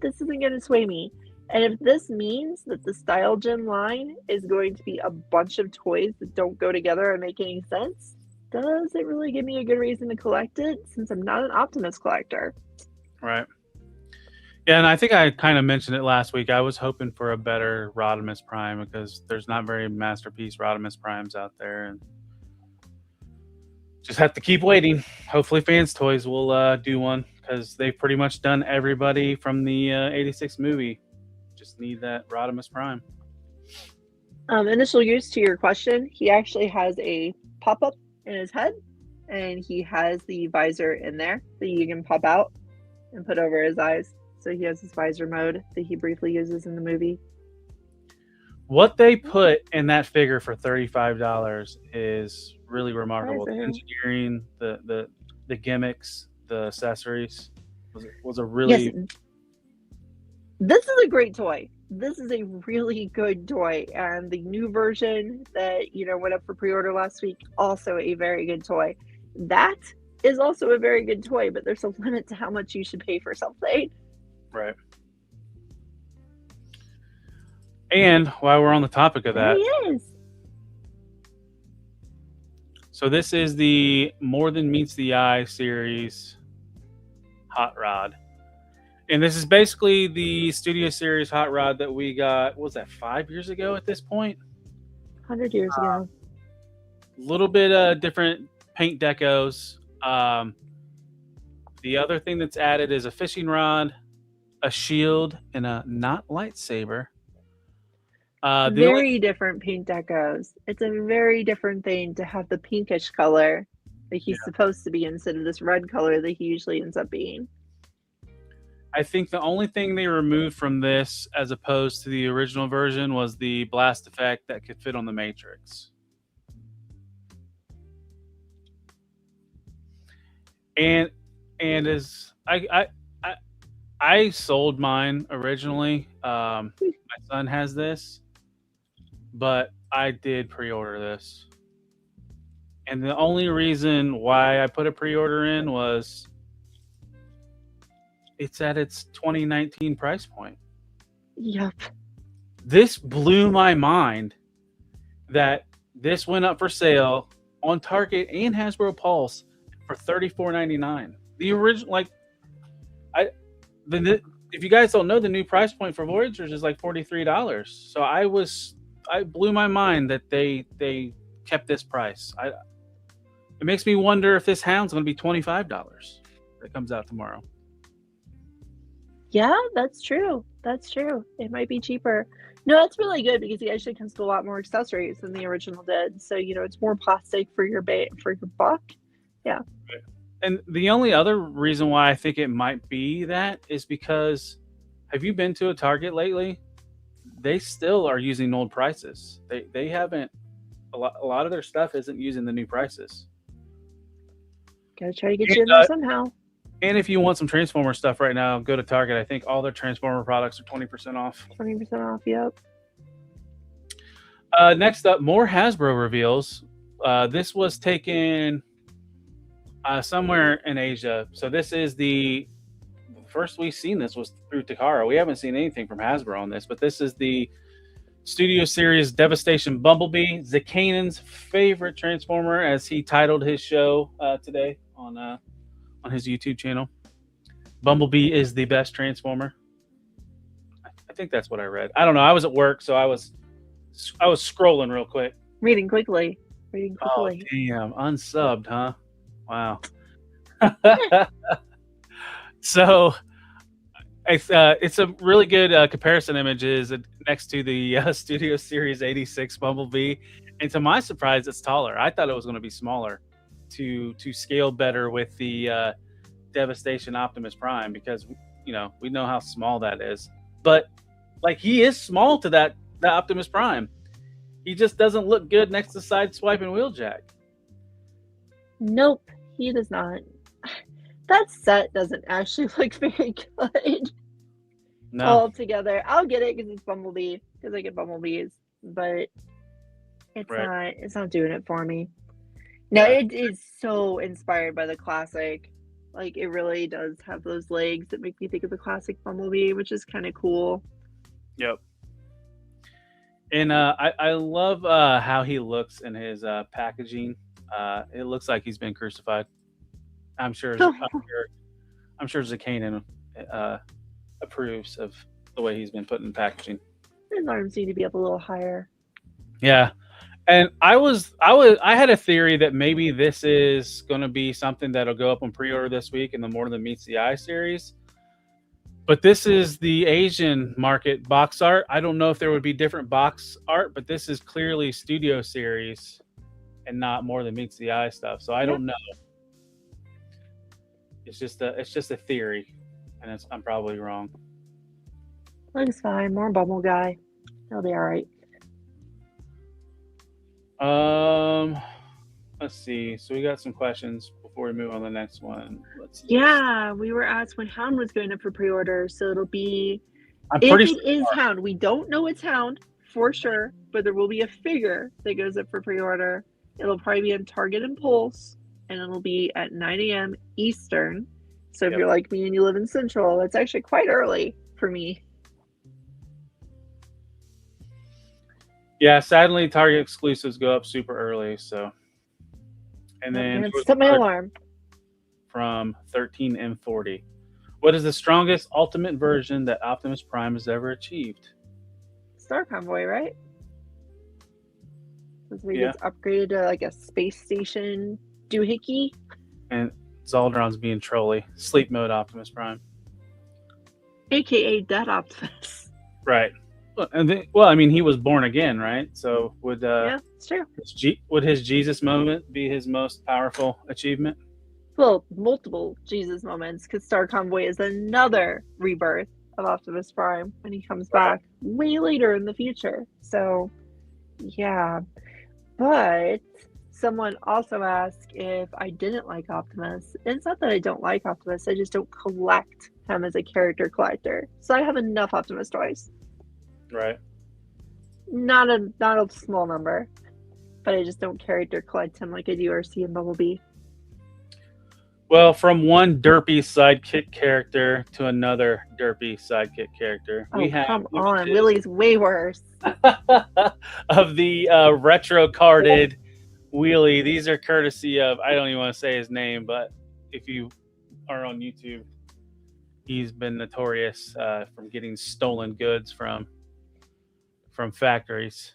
this isn't gonna sway me. And if this means that the Stylogen line is going to be a bunch of toys that don't go together and make any sense, does it really give me a good reason to collect it since I'm not an Optimus collector? Right. Yeah, and I think I kind of mentioned it last week. I was hoping for a better Rodimus Prime because there's not very Masterpiece Rodimus Primes out there, and just have to keep waiting. Hopefully, Fans Toys will do one because they've pretty much done everybody from the '86 movie. Just need that Rodimus Prime. Initial use to your question, he actually has a pop-up in his head, and he has the visor in there that you can pop out and put over his eyes. So he has his visor mode that he briefly uses in the movie. What they put in that figure for $35 is really remarkable. The engineering, the gimmicks, the accessories was a really... Yes. This is a great toy. This is a really good toy. And the new version that, went up for pre-order last week, also a very good toy. That is also a very good toy, but there's a limit to how much you should pay for something. Right. And while we're on the topic of that, He is. So this is the More Than Meets the Eye series Hot Rod. And this is basically the Studio Series Hot Rod that we got, what was that, 5 years ago at this point? 100 years ago. A little bit different paint decos. The other thing that's added is a fishing rod, a shield, and a not lightsaber. Very different paint decos. It's a very different thing to have the pinkish color that he's supposed to be instead of this red color that he usually ends up being. I think the only thing they removed from this, as opposed to the original version, was the blast effect that could fit on the Matrix. And as I sold mine originally. My son has this, but I did pre-order this. And the only reason why I put a pre-order in was it's at its 2019 price point. Yep. This blew my mind that this went up for sale on Target and Hasbro Pulse for $34.99. The original, like, if you guys don't know, the new price point for Voyagers is like $43. So I blew my mind that they kept this price. It makes me wonder if this Hound's going to be $25 that comes out tomorrow. Yeah, that's true. That's true. It might be cheaper. No, that's really good because it actually comes with a lot more accessories than the original did. So, it's more plastic for your buck. Yeah. And the only other reason why I think it might be that is because, have you been to a Target lately? They still are using old prices. They haven't, a lot of their stuff isn't using the new prices. Gotta try to get you in there somehow. And if you want some Transformer stuff right now, go to Target. I think all their Transformer products are 20% off. 20% off, yep. Next up, more Hasbro reveals. This was taken somewhere in Asia. So this is the first we've seen. This was through Takara. We haven't seen anything from Hasbro on this, but this is the Studio Series Devastation Bumblebee, Zakanan's favorite Transformer, as he titled his show today on his YouTube channel. Bumblebee is the best Transformer. I think that's what I read. I don't know. I was at work, so I was scrolling real quick. Reading quickly. Oh, damn. Unsubbed, huh? Wow. So it's a really good comparison image is next to the Studio Series 86 Bumblebee. And to my surprise, it's taller. I thought it was going to be smaller to scale better with the Devastation Optimus Prime because, we know how small that is. But, he is small to that Optimus Prime. He just doesn't look good next to Sideswipe and Wheeljack. Nope, he does not. That set doesn't actually look very good. No. All together. I'll get it because it's Bumblebee, because I get Bumblebees, but it's not doing it for me. No, it is so inspired by the classic. It really does have those legs that make me think of the classic Bumblebee, which is kind of cool. Yep. And I love how he looks in his packaging. It looks like he's been crucified. I'm sure Zakanan approves of the way he's been put in packaging. His arms need to be up a little higher. Yeah. And I had a theory that maybe this is going to be something that'll go up on pre-order this week in the More Than Meets the Eye series. But this is the Asian market box art. I don't know if there would be different box art, but this is clearly Studio Series and not More Than Meets the Eye stuff. So I don't know. It's just a theory, and I'm probably wrong. Looks fine. More Bumble guy. He'll be all right. Let's see. So we got some questions before we move on to the next one. Let's see. Yeah, we were asked when Hound was going up for pre-order, so it'll be I'm if pretty it is Hound. We don't know it's Hound for sure, but there will be a figure that goes up for pre-order. It'll probably be on Target and Pulse, and it'll be at 9 a.m. Eastern. So if you're like me and you live in Central, it's actually quite early for me. Yeah, sadly, Target exclusives go up super early. So, and then set my alarm from 13M40. What is the strongest ultimate version that Optimus Prime has ever achieved? Star Convoy, right? That's where he gets upgraded to a space station doohickey. And Zaldron's being trolly. Sleep mode Optimus Prime. AKA Dead Optimus. Right. And then, he was born again, right? So yeah, it's true. Would his Jesus moment be his most powerful achievement? Well, multiple Jesus moments, because Star Convoy is another rebirth of Optimus Prime when he comes back way later in the future. So, yeah. But someone also asked if I didn't like Optimus. It's not that I don't like Optimus, I just don't collect him as a character collector. So I have enough Optimus toys. Right. Not a small number, but I just don't character collect him like I do RC and Bumblebee. Well, from one derpy sidekick character to another derpy sidekick character, we have come on, Willie's way worse. of the retro carded Wheelie. These are courtesy of, I don't even want to say his name, but if you are on YouTube, he's been notorious from getting stolen goods from factories.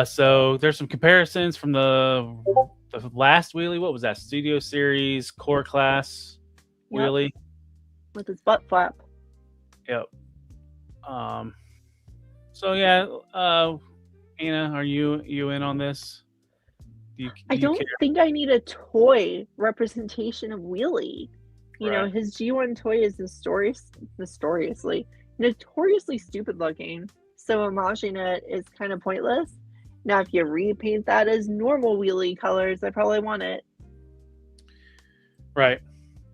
So there's some comparisons from the last Wheelie. What was that? Studio Series Core Class Wheelie with his butt flap. Yep. So yeah, Anna, are you in on this? I don't think I need a toy representation of Wheelie. You know, his G1 toy is notoriously stupid looking. So homaging it is kind of pointless. Now, if you repaint that as normal Wheelie colors, I probably want it. Right.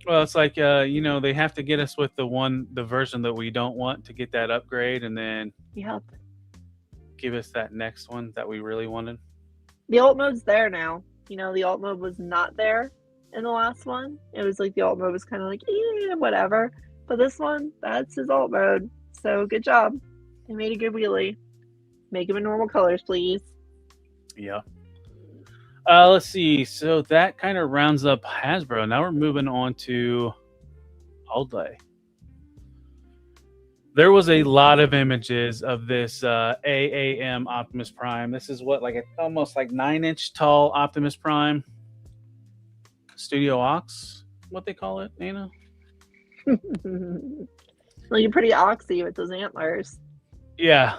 Well, it's like, they have to get us with the version that we don't want to get that upgrade, and then give us that next one that we really wanted. The alt mode's there now. You know, the alt mode was not there in the last one. It was like the alt mode was kind of like, whatever. But this one, that's his alt mode. So good job. They made a good Wheelie. Make him in normal colors, please. Yeah. Let's see. So that kind of rounds up Hasbro. Now we're moving on to Oldie. There was a lot of images of this AAM Optimus Prime. This is almost like 9-inch tall Optimus Prime. Studio Ox, what they call it, Nina? Well, you're pretty oxy with those antlers. Yeah.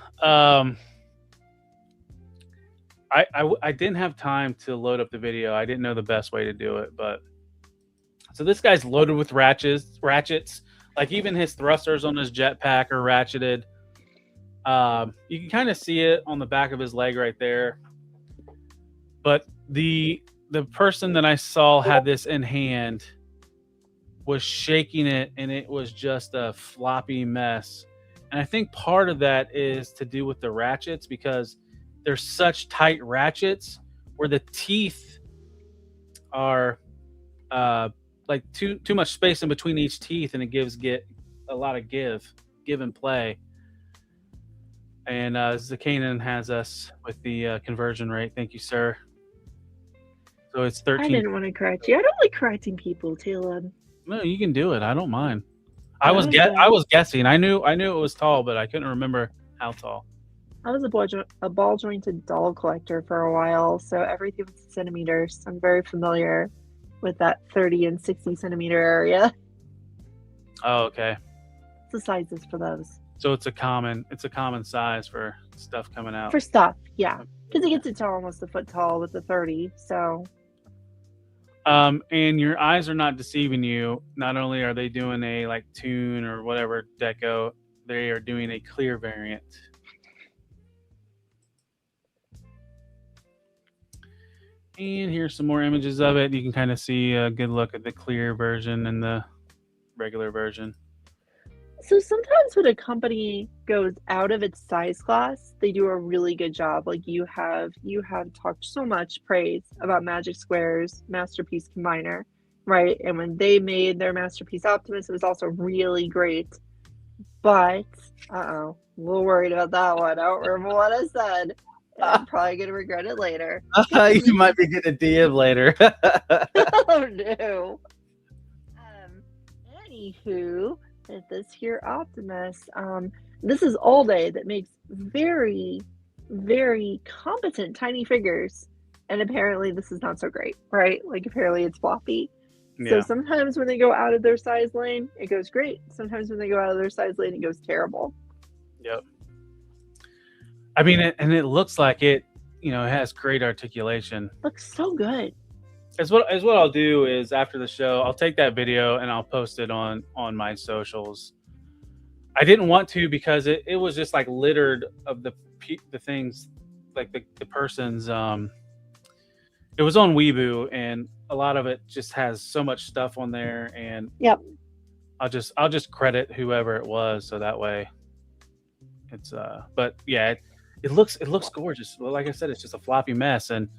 I didn't have time to load up the video. I didn't know the best way to do it, but so this guy's loaded with ratchets. Like even his thrusters on his jetpack are ratcheted. You can kind of see it on the back of his leg right there. But the person that I saw had this in hand was shaking it, and it was just a floppy mess. And I think part of that is to do with the ratchets, because they're such tight ratchets where the teeth are like too much space in between each teeth, and it get a lot of give and play. And Zakanan has us with the conversion rate. Thank you, sir. So it's 13. I didn't want to correct you. I don't like correcting people, Talon. No, you can do it. I don't mind. I was guessing. I knew it was tall, but I couldn't remember how tall. I was a ball jointed doll collector for a while, so everything was centimeters. I'm very familiar with that 30 and 60 centimeter area. Oh, okay. It's the sizes for those. So it's a common size for stuff coming out. For stuff, yeah. Because it gets it to almost a foot tall with the 30, so. And your eyes are not deceiving you. Not only are they doing a like Toon or whatever deco, they are doing a clear variant. And here's some more images of it. You can kind of see a good look at the clear version and the regular version. So sometimes when a company goes out of its size class, they do a really good job. Like you have talked so much praise about Magic Square's Masterpiece Combiner, right? And when they made their Masterpiece Optimus, it was also really great. But, a little worried about that one. I don't remember what I said. I'm probably going to regret it later. You might be getting a DM later. Oh, no. Anywho, this here Optimus, this is All Day that makes very, very competent tiny figures. And apparently this is not so great, right? Like apparently it's floppy. Yeah. So sometimes when they go out of their size lane, it goes great. Sometimes when they go out of their size lane, it goes terrible. Yep. I mean, it looks like it has great articulation. Looks so good. As what I'll do is after the show, I'll take that video and I'll post it on my socials. I didn't want to because it was just like littered of the things, like the person's. It was on Weibo, and a lot of it just has so much stuff on there, and Yep. I'll just credit whoever it was, so that way it's But yeah, it looks gorgeous. Like I said, it's just a floppy mess, and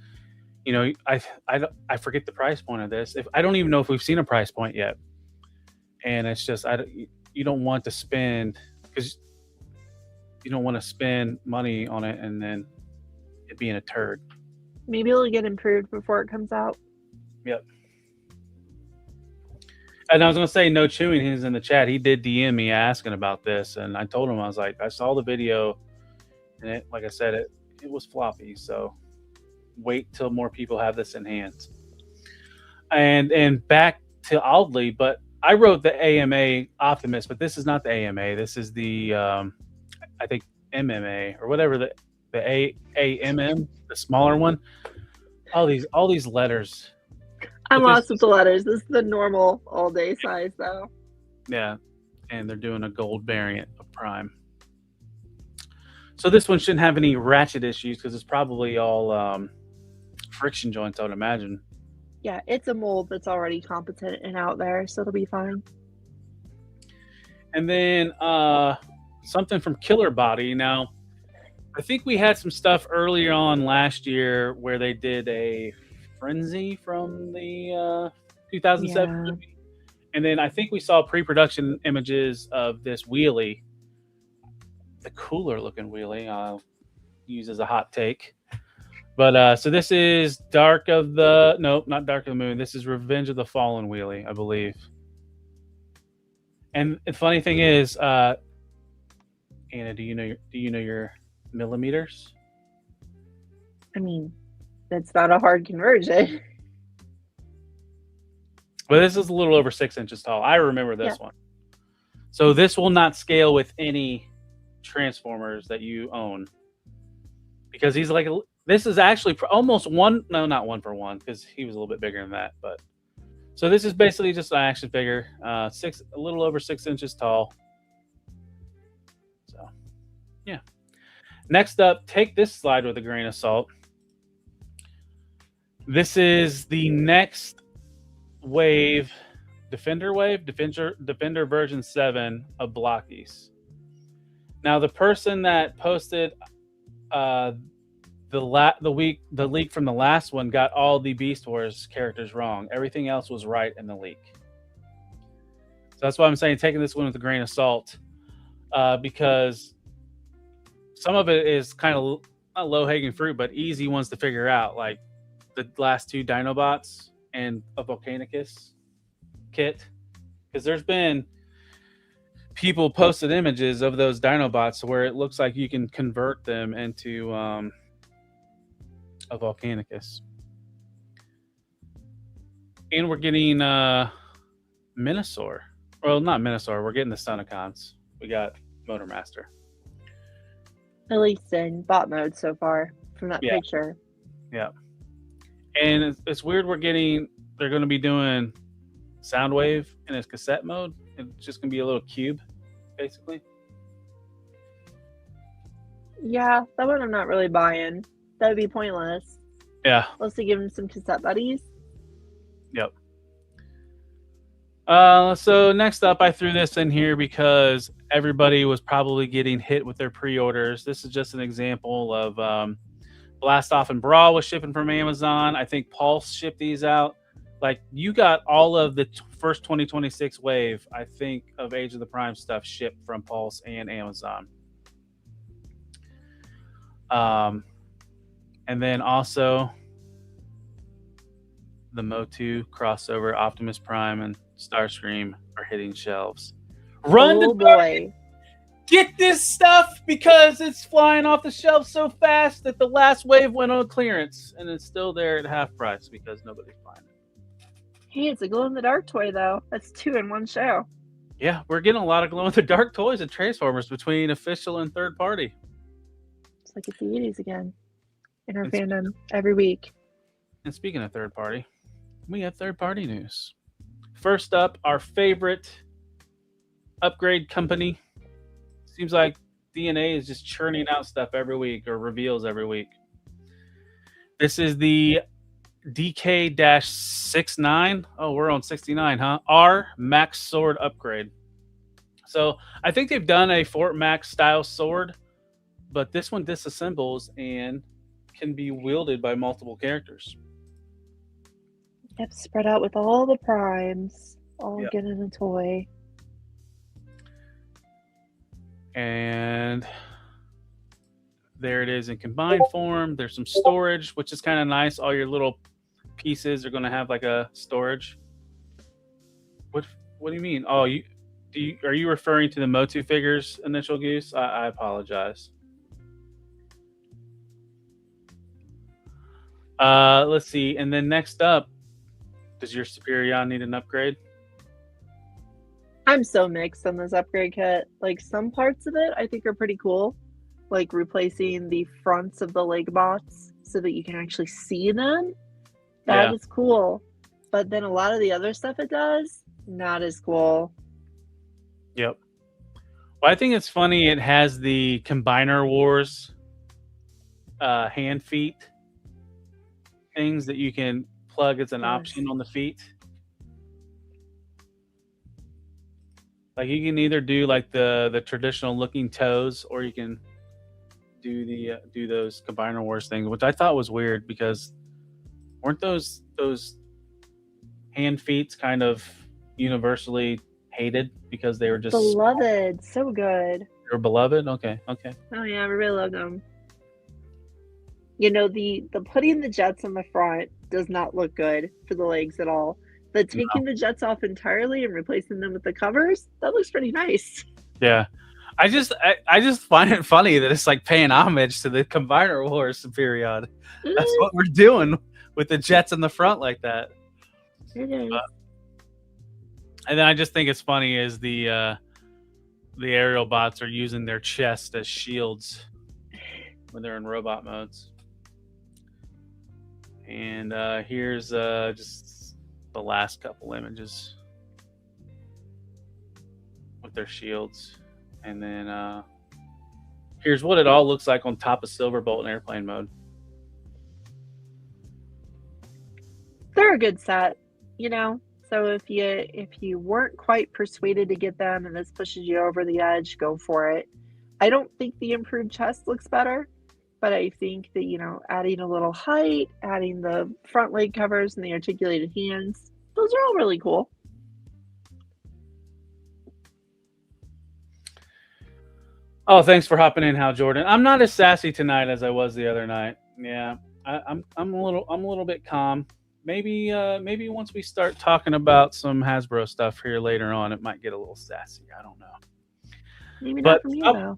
you know, I forget the price point of this. I don't even know if we've seen a price point yet, and it's just you don't want to spend, because you don't want to spend money on it and then it being a turd. Maybe it'll get improved before it comes out. Yep. And I was gonna say, No Chewing, he's in the chat. He did DM me asking about this, and I told him, I was like, I saw the video, and it, like I said, it was floppy. So wait till more people have this in hands. And back to Audley, but I wrote the AMA Optimus, but this is not the AMA. This is the I think MMA or whatever the AMM, the smaller one. All these letters. I'm lost with the letters. This is the normal all-day size, though. Yeah, and they're doing a gold variant of Prime. So this one shouldn't have any ratchet issues because it's probably all friction joints, I would imagine. Yeah, it's a mold that's already competent and out there, so it'll be fine. And then something from Killer Body. Now, I think we had some stuff earlier on last year where they did a Frenzy from the 2007 movie. And then I think we saw pre-production images of this wheelie, the cooler looking wheelie. I'll use as a hot take. But so this is not Dark of the Moon. This is Revenge of the Fallen wheelie, I believe. And the funny thing is, Anna, do you know your millimeters? I mean, that's not a hard conversion. But this is a little over 6 inches tall. I remember this one. So this will not scale with any Transformers that you own, because he's like, this is actually almost not 1 for 1, because he was a little bit bigger than that. But so this is basically just an action figure, a little over 6 inches tall. So yeah. Next up, take this slide with a grain of salt. This is the next wave, Defender version 7 of Blockies. Now, the person that posted the leak from the last one got all the Beast Wars characters wrong. Everything else was right in the leak. So that's why I'm saying taking this one with a grain of salt, because some of it is kind of not low-hanging fruit, but easy ones to figure out, like the last 2 Dinobots and a Volcanicus kit. Because there's been people posted images of those Dinobots where it looks like you can convert them into a Volcanicus. And we're getting Minosaur. Well, not Minosaur. We're getting the Sonicons. We got Motormaster. At least in bot mode so far from that picture. Yeah. And it's weird they're going to be doing Soundwave in its cassette mode. It's just going to be a little cube, basically. Yeah, that one I'm not really buying. That would be pointless. Yeah. Let's give him some cassette buddies. Yep. So next up, I threw this in here because everybody was probably getting hit with their pre-orders. This is just an example of Blast Off and Brawl was shipping from Amazon. I think Pulse shipped these out. Like, you got all of the first 2026 wave, I think, of Age of the Prime stuff shipped from Pulse and Amazon. And then also the Motu crossover, Optimus Prime and Starscream are hitting shelves. Run to boy. Get this stuff because it's flying off the shelf so fast that the last wave went on clearance and it's still there at half price because nobody's buying it. Hey, it's a glow-in-the-dark toy, though. That's 2 in one show. Yeah, we're getting a lot of glow-in-the-dark toys and Transformers between official and third party. It's like it's the 80s again in our fandom every week. And speaking of third party, we have third-party news. First up, our favorite upgrade company. Seems like DNA is just churning out stuff every week or reveals every week. This is the DK-69. Oh, we're on 69, huh? R Max Sword upgrade. So I think they've done a Fort Max style sword, but this one disassembles and can be wielded by multiple characters. Yep, spread out with all the primes, all Yep. getting a toy. And there it is in combined form. There's some storage, which is kind of nice. All your little pieces are going to have like a storage. What do you mean? Oh, are you referring to the Motu figures, Initial Goose? I apologize. Let's see. And then next up, does your Superion need an upgrade? I'm so mixed on this upgrade kit. Like, some parts of it I think are pretty cool. Like replacing the fronts of the leg bots so that you can actually see them. That is cool. But then a lot of the other stuff it does, not as cool. Yep. Well, I think it's funny it has the Combiner Wars hand feet things that you can plug as an option on the feet. Like you can either do like the traditional looking toes, or you can do those Combiner Wars things, which I thought was weird because weren't those hand feet kind of universally hated because they were just beloved, so good. They were beloved. Okay. Oh yeah, I really love them. You know, the putting the jets on the front does not look good for the legs at all. But taking the jets off entirely and replacing them with the covers, that looks pretty nice. Yeah. I just find it funny that it's like paying homage to the Combiner Wars period. That's what we're doing with the jets in the front like that. It is. And then I just think it's funny is the aerial bots are using their chest as shields when they're in robot modes. And here's just the last couple images with their shields. And then here's what it all looks like on top of Silverbolt in airplane mode. They're a good set, you know. So if you weren't quite persuaded to get them and this pushes you over the edge, go for it. I don't think the improved chest looks better, but I think that, you know, adding a little height, adding the front leg covers and the articulated hands, those are all really cool. Oh, thanks for hopping in, Hal Jordan. I'm not as sassy tonight as I was the other night. Yeah, I'm a little bit calm. Maybe once we start talking about some Hasbro stuff here later on, it might get a little sassy. I don't know. Maybe not for me though.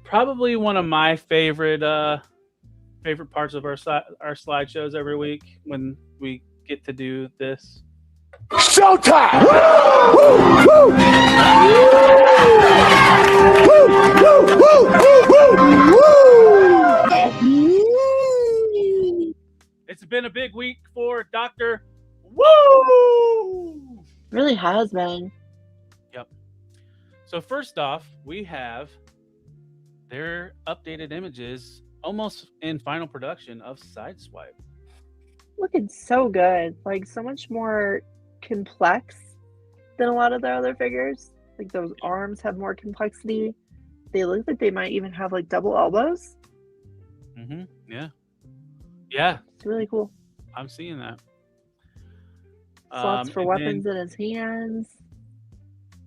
Probably one of my favorite parts of our slideshows every week when we get to do this. Showtime! It's been a big week for Dr. Woo! Really has been. Yep. So first off, we have their updated images almost in final production of Sideswipe. Looking so good. Like so much more complex than a lot of their other figures. Like those arms have more complexity. They look like they might even have like double elbows. Yeah. Yeah. It's really cool. I'm seeing that. Slots for weapons in his hands.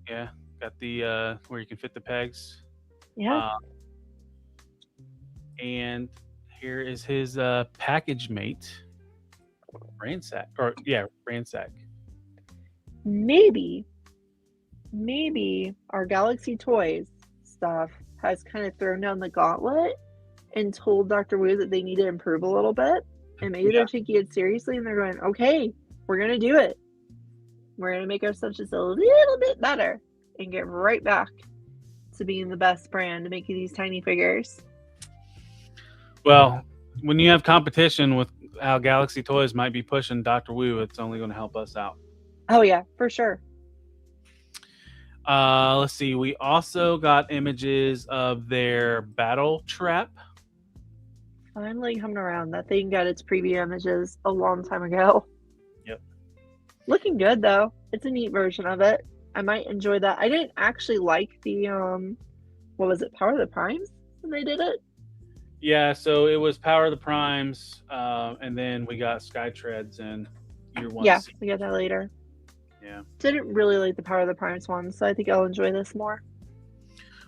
Yeah. Got the where you can fit the pegs. Yeah. And here is his package mate, Ransack. Ransack. Maybe our Galaxy Toys stuff has kind of thrown down the gauntlet and told Dr. Wu that they need to improve a little bit. And maybe they're taking it seriously and they're going, okay, we're going to do it. We're going to make ourselves just a little bit better and get right back to being the best brand to making these tiny figures. Well, when you have competition with how Galaxy Toys might be pushing Dr. Wu, it's only going to help us out. Oh yeah, for sure. Let's see. We also got images of their battle trap. Finally coming around. That thing got its preview images a long time ago. Yep. Looking good though. It's a neat version of it. I might enjoy that. I didn't actually like the what was it, Power of the Primes when they did it? Yeah, so it was Power of the Primes, and then we got Skytreads in year one. Yeah, we got that later. Yeah. Didn't really like the Power of the Primes one, so I think I'll enjoy this more.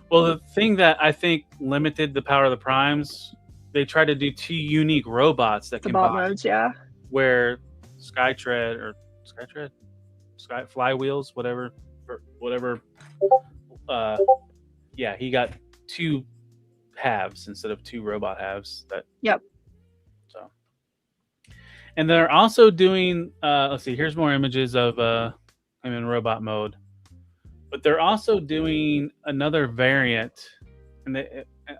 Well, the thing that I think limited the Power of the Primes, they tried to do 2 unique robots that The can bot buy, modes, yeah. where Skytread, flywheels, whatever, yeah, he got 2 halves instead of 2 robot halves. Yep. So, and they're also doing. Let's see. Here's more images of him in robot mode, but they're also doing another variant, and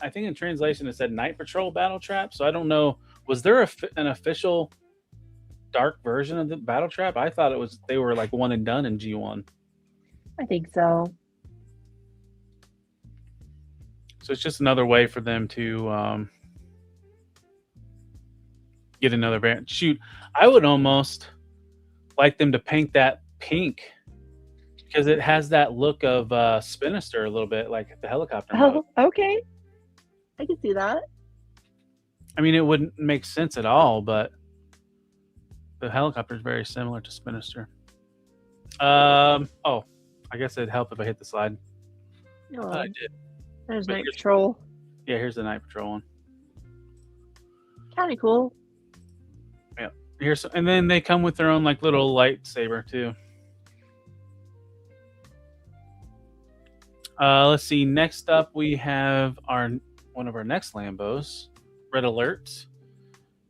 I think in translation it said Night Patrol Battle Trap. So I don't know. Was there an official dark version of the Battle Trap? I thought they were like one and done in G1. I think so. So it's just another way for them to get another variant. Shoot, I would almost like them to paint that pink because it has that look of Spinister a little bit, like the helicopter mode. Oh, okay. I can see that. I mean, it wouldn't make sense at all, but the helicopter is very similar to Spinister. Oh, I guess it'd help if I hit the slide. Oh, I did. there's But Night Patrol. Yeah, here's the Night Patrol one. Kind of cool. And then they come with their own like little lightsaber too. Let's see. Next up, we have one of our next Lambos, Red Alert,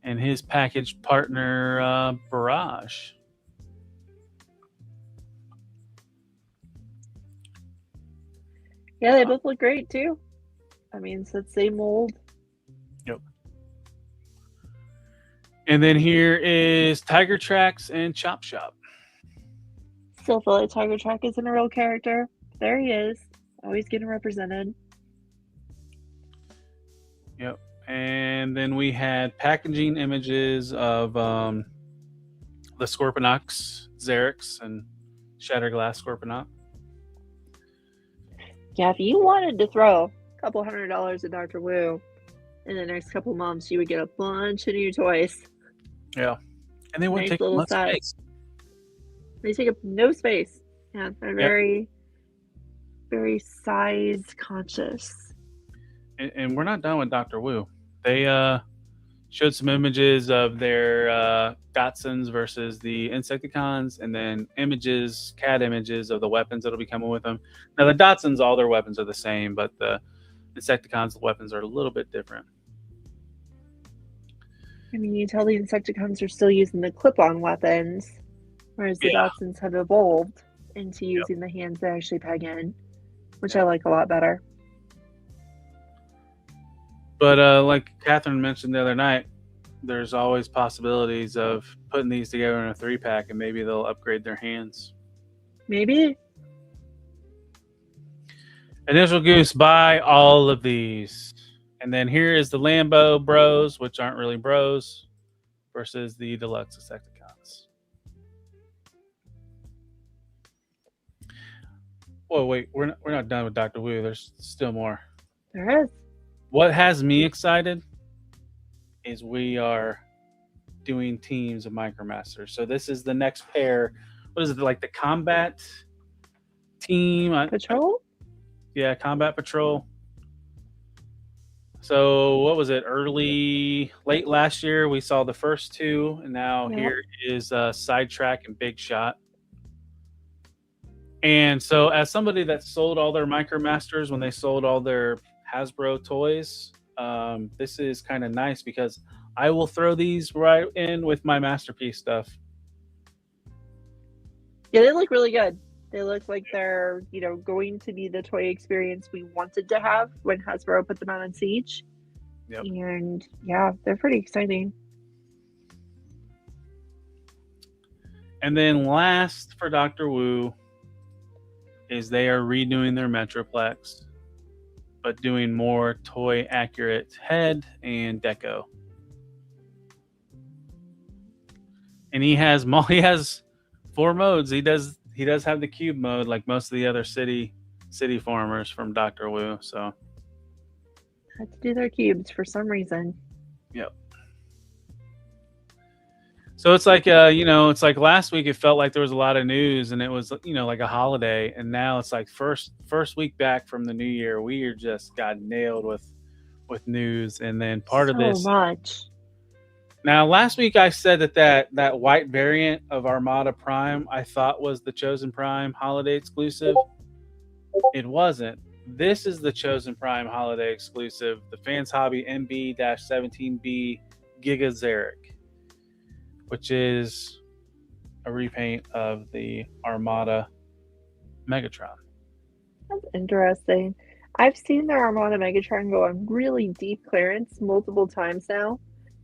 and his packaged partner Barrage. Yeah, they both look great too. I mean, it's the same mold. Yep. And then here is Tiger Tracks and Chop Shop. Still feel like Tiger Track isn't a real character. There he is. Always getting represented. Yep. And then we had packaging images of the Scorponok, Xerix, and Shatterglass Scorponok. Yeah, if you wanted to throw a couple $100 at Dr. Wu in the next couple months, you would get a bunch of new toys. Yeah. And they wouldn't Nice take little much set. space. They take up no space. Yeah, they're very, very size conscious. And we're not done with Dr. Wu. They showed some images of their Datsuns versus the Insecticons, and then CAD images of the weapons that'll be coming with them. Now, the Datsuns, all their weapons are the same, but the Insecticons' weapons are a little bit different. I mean, you tell the Insecticons are still using the clip-on weapons, whereas the Datsuns have evolved into using the hands they actually peg in, which I like a lot better. But like Catherine mentioned the other night, there's always possibilities of putting these together in a 3-pack, and maybe they'll upgrade their hands. Maybe. Initial Goose, buy all of these. And then here is the Lambo Bros, which aren't really bros, versus the Deluxe Insecticons. Whoa, wait, we're not done with Dr. Wu. There's still more. There is. What has me excited is we are doing teams of Micromasters. So this is the next pair. What is it, like the combat team? Patrol? Yeah, Combat Patrol. So what was it? Late last year, we saw the first 2, and now here is Sidetrack and Big Shot. And so as somebody that sold all their Micromasters when they sold all their Hasbro toys, this is kind of nice because I will throw these right in with my Masterpiece stuff. Yeah, they look really good. They look like they're, going to be the toy experience we wanted to have when Hasbro put them out on Siege. Yep. And yeah, they're pretty exciting. And then last for Dr. Wu is they are redoing their Metroplex, but doing more toy accurate head and deco. And he has 4 modes. He does have the cube mode like most of the other city farmers from Dr. Wu. So Had to do their cubes for some reason. yep. So it's like it's like last week it felt like there was a lot of news and it was like a holiday, and now it's like first week back from the new year, we are just got nailed with news. And then part of this much. Now, last week I said that white variant of Armada Prime I thought was the Chosen Prime holiday exclusive. It wasn't. This is the Chosen Prime holiday exclusive, the Fans Hobby MB-17B Giga Zarek, which is a repaint of the Armada Megatron. That's interesting. I've seen their Armada Megatron go on really deep clearance multiple times now.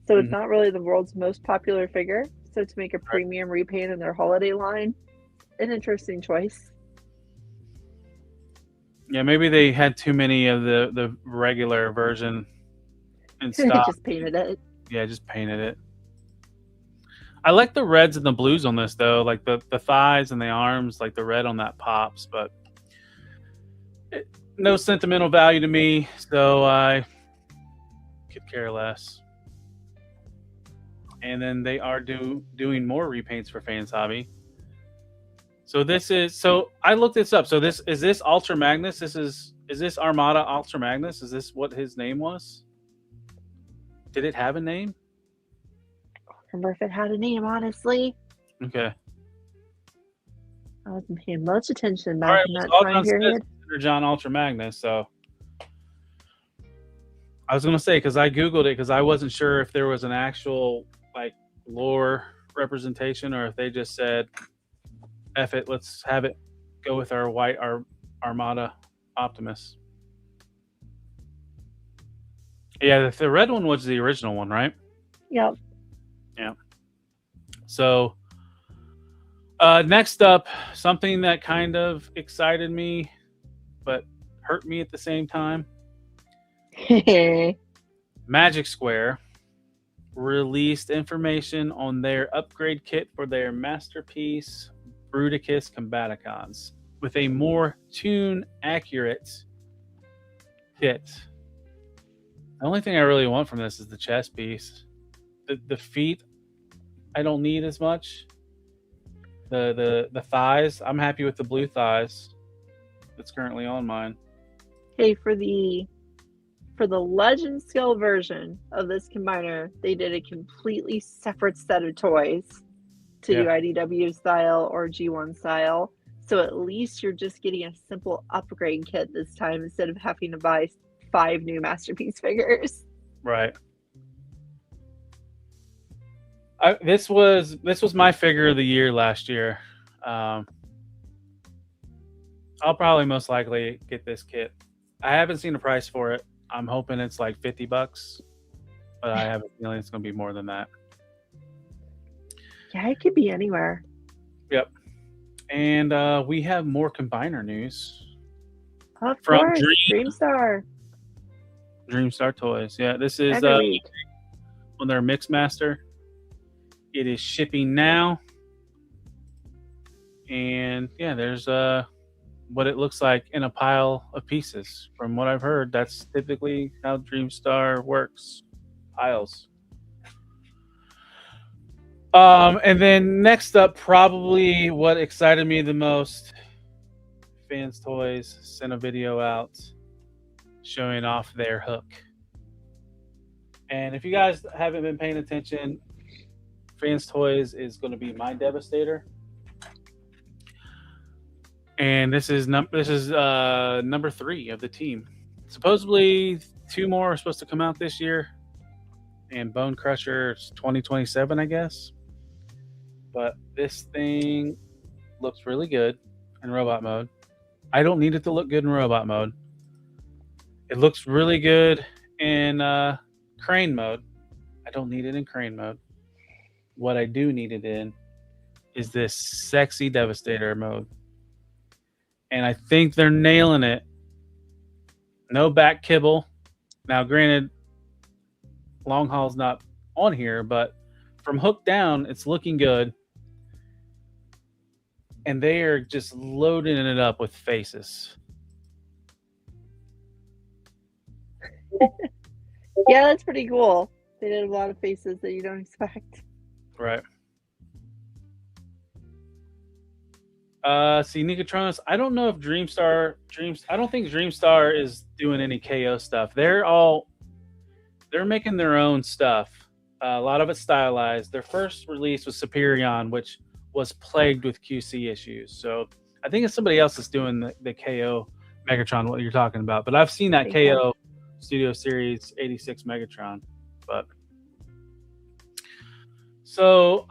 So it's not really the world's most popular figure. So to make a premium repaint in their holiday line, an interesting choice. Yeah, maybe they had too many of the regular version in stock. Just painted it. Yeah, just painted it. I like the reds and the blues on this though, like the thighs and the arms, like the red on that pops, but no sentimental value to me, so I could care less. And then they are doing more repaints for Fans Hobby. So I looked this up. So is this Ultra Magnus? Is this Armada Ultra Magnus? Is this what his name was? Did it have a name? I don't remember if it had a name, honestly. Okay. I wasn't paying much attention back in that time period. John Ultra Magnus, so I was gonna say, because I googled it because I wasn't sure if there was an actual like lore representation or if they just said, "F it, let's have it go with our Armada Optimus." Yeah, the red one was the original one, right? Yep. Yeah. So next up, something that kind of excited me but hurt me at the same time. Magic Square released information on their upgrade kit for their Masterpiece Bruticus Combaticons with a more tune accurate kit. The only thing I really want from this is the chest piece. The feet I don't need as much. The thighs, I'm happy with the blue thighs that's currently on mine. Hey, for the Legend Scale version of this combiner, they did a completely separate set of toys to do IDW style or G1 style. So at least you're just getting a simple upgrade kit this time instead of having to buy 5 new Masterpiece figures. Right. This was my figure of the year last year. I'll probably most likely get this kit. I haven't seen a price for it. I'm hoping it's like $50, but I have a feeling it's going to be more than that. Yeah, it could be anywhere. Yep. And we have more combiner news. Of from course, Dreamstar. Dreamstar Toys. Yeah, this is on their Mixmaster. It is shipping now. And yeah, there's what it looks like in a pile of pieces. From what I've heard, that's typically how Dreamstar works. Piles. And then next up, probably what excited me the most, Fans Toys sent a video out showing off their hook. And if you guys haven't been paying attention, Fans Toys is going to be my Devastator. And this is number 3 of the team. Supposedly 2 more are supposed to come out this year, and Bone Crusher is 2027, I guess. But this thing looks really good in robot mode. I don't need it to look good in robot mode. It looks really good in crane mode. I don't need it in crane mode. What I do need it in is this sexy Devastator mode. And I think they're nailing it. No back kibble. Now, granted, Long Haul's not on here, but from hook down, it's looking good. And they are just loading it up with faces. Yeah, that's pretty cool. They did a lot of faces that you don't expect. Right. See, Nicotronis, I don't know if I don't think Dreamstar is doing any KO stuff. They're making their own stuff. A lot of it stylized. Their first release was Superion, which was plagued with QC issues. So I think it's somebody else that's doing the KO Megatron, what you're talking about. But I've seen that KO Studio Series 86 Megatron. But so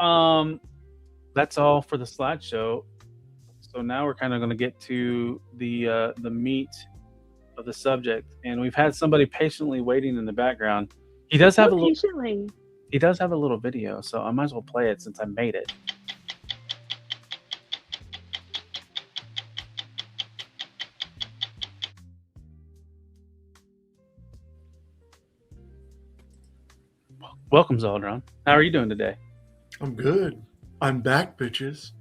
that's all for the slideshow. So now we're kind of going to get to the meat of the subject, and we've had somebody patiently waiting in the background. He does have a little video, so I might as well play it since I made it. Welcome, Zaldron. How are you doing today? I'm good. I'm back, bitches.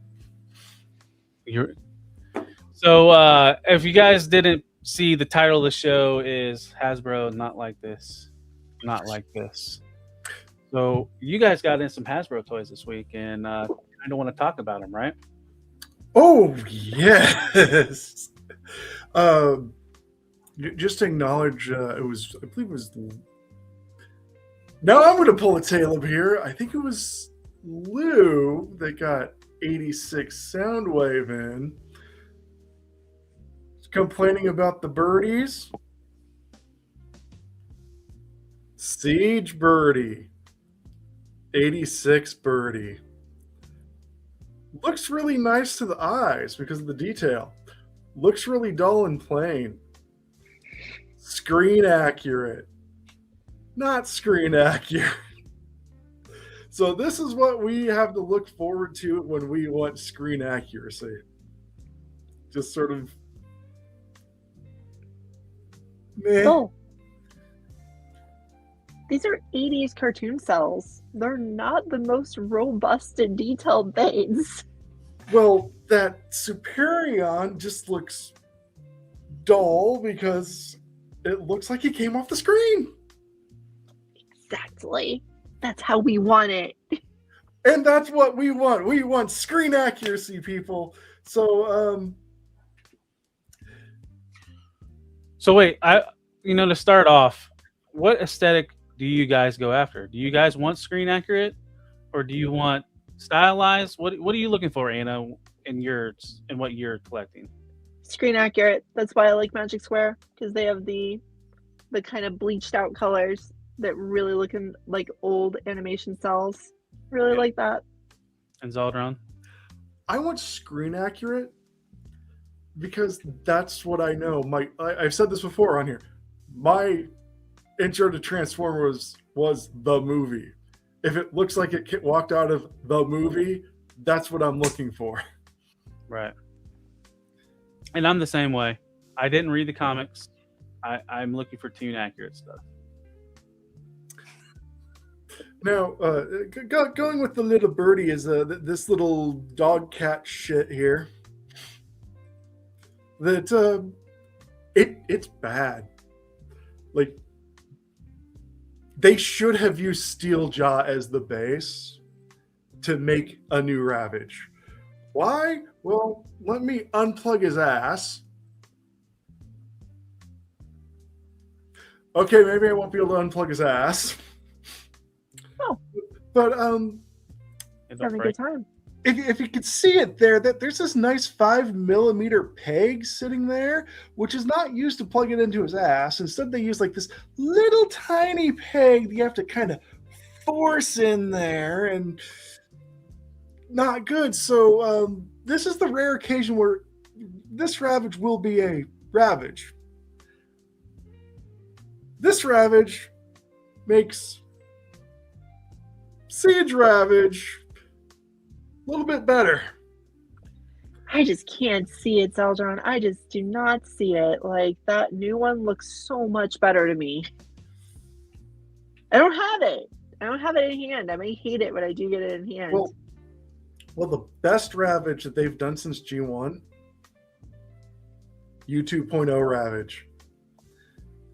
So if you guys didn't see, the title of the show is Hasbro Not Like This, Not Like This. So you guys got in some Hasbro toys this week, and I don't want to talk about them, right? Oh, yes. Just to acknowledge, I believe it was. Now I'm going to pull a Caleb here. I think it was Lou that got 86 Soundwave in. He's complaining about the birdies. Siege Birdie. 86 Birdie. Looks really nice to the eyes because of the detail. Looks really dull and plain. Screen accurate. Not screen accurate. So this is what we have to look forward to when we want screen accuracy. Just sort of meh. Oh. These are 80s cartoon cells. They're not the most robust and detailed things. Well, that Superion just looks dull because it looks like it came off the screen. Exactly. That's how we want it. And that's what we want. We want screen accuracy, people. So, So wait, to start off, what aesthetic do you guys go after? Do you guys want screen accurate, or do you want stylized? What are you looking for, Anna, in what you're collecting? Screen accurate. That's why I like Magic Square, because they have the kind of bleached out colors that really looking like old animation cells. Really like that. And Zaldron? I want screen accurate because that's what I know. I've said this before on here. My intro to Transformers was the movie. If it looks like it walked out of the movie, that's what I'm looking for. Right. And I'm the same way. I didn't read the comics. I'm looking for tune accurate stuff. Now, going with the little birdie is this little dog cat shit here. That it's bad. Like, they should have used Steeljaw as the base to make a new Ravage. Why? Well, let me unplug his ass. Okay, maybe I won't be able to unplug his ass. Oh. But having a good time. If you could see it there, that there's this nice 5mm peg sitting there, which is not used to plug it into his ass. Instead, they use like this little tiny peg that you have to kind of force in there, and not good. So this is the rare occasion where this Ravage will be a Ravage. This Ravage makes Siege Ravage little bit better. I just can't see it, Zeldron. I just do not see it. Like, that new one looks so much better to me. I don't have it. I don't have it in hand. I may hate it, but I do get it in hand. Well, the best Ravage that they've done since G1, U2.0 Ravage.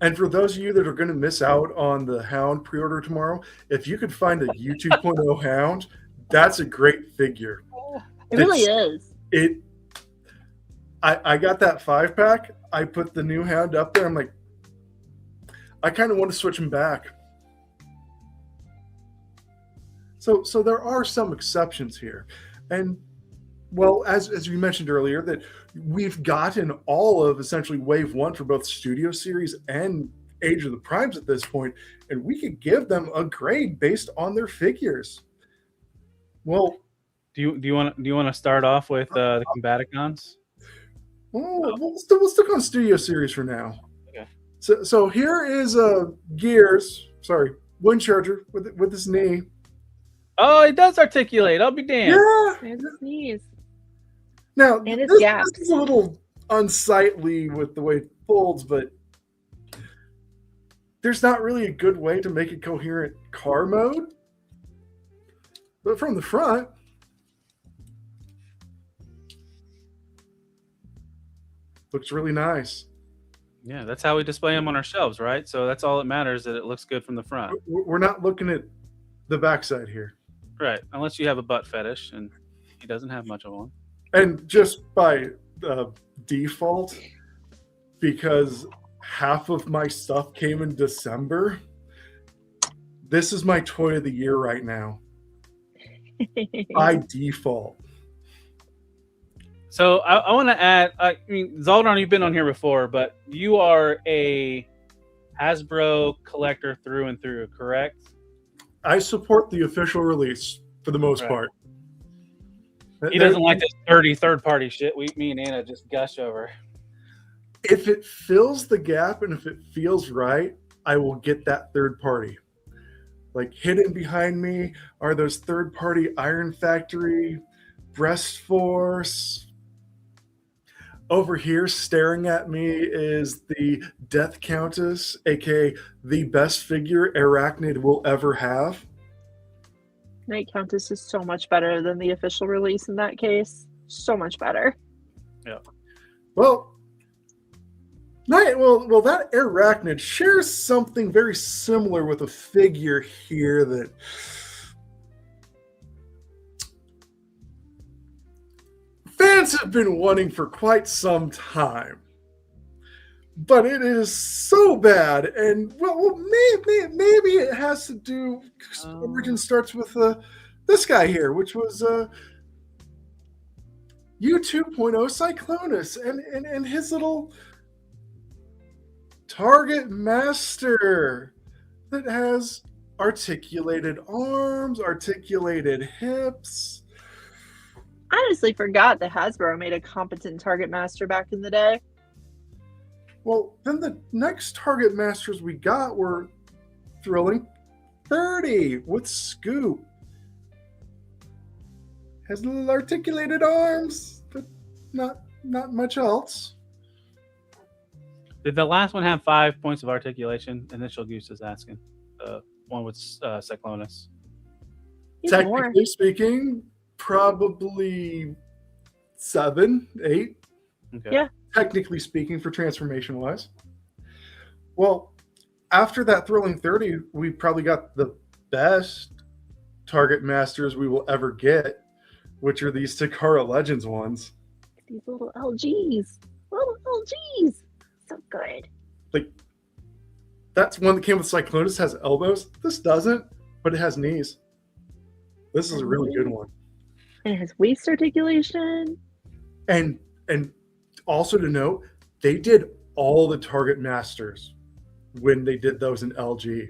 And for those of you that are going to miss out on the Hound pre-order tomorrow, if you could find a U2.0 Hound, that's a great figure. It really is. I got that 5-pack. I put the new Hound up there. I'm like, I kind of want to switch him back. So there are some exceptions here. And, well, as we mentioned earlier, that we've gotten all of essentially Wave 1 for both Studio Series and Age of the Primes at this point, and we could give them a grade based on their figures. Well, Do you want to start off with the Combaticons? we'll stick on Studio Series for now. Okay. So here is Windcharger with his knee. Oh, he does articulate. I'll be damned. Yeah. And his knees. Now And his this gaps. is a little unsightly with the way it folds, but there's not really a good way to make it coherent car mode. But from the front, looks really nice. Yeah, that's how we display them on our shelves, right? So that's all that matters, that it looks good from the front. We're not looking at the backside here. Right, unless you have a butt fetish, and he doesn't have much of one. And just by default, because half of my stuff came in December, this is my toy of the year right now. By default. So I want to add, I mean, Zeldron, you've been on here before, but you are a Hasbro collector through and through, correct? I support the official release for the most part. He doesn't like this dirty third-party shit me and Anna just gush over. If it fills the gap and if it feels right, I will get that third party. Like, hidden behind me are those third-party Iron Factory, Breast Force. Over here, staring at me, is the Death Countess, aka the best figure Arachnid will ever have. Night Countess is so much better than the official release in that case. So much better. Yeah. Well, that Arachnid shares something very similar with a figure here that fans have been wanting for quite some time. But it is so bad, and maybe it has to do. Origin starts with this guy here, which was U2.0 Cyclonus, and his little Target Master that has articulated arms, articulated hips. I honestly forgot that Hasbro made a competent Target Master back in the day. Well, then the next Target Masters we got were Thrilling 30 with Scoop. Has little articulated arms, but not much else. Did the last one have 5 points of articulation? Initial Goose is asking. The one with Cyclonus. Technically speaking, probably 7, 8. Okay. Yeah. Technically speaking, for transformation wise. Well, after that Thrilling 30, we probably got the best Target Masters we will ever get, which are these Takara Legends ones. These little LGs. Little LGs. So good. Like, that's one that came with Cyclonus, has elbows. This doesn't, but it has knees. This is a really good one. And it has waist articulation. And also to note, they did all the Target Masters when they did those in LG.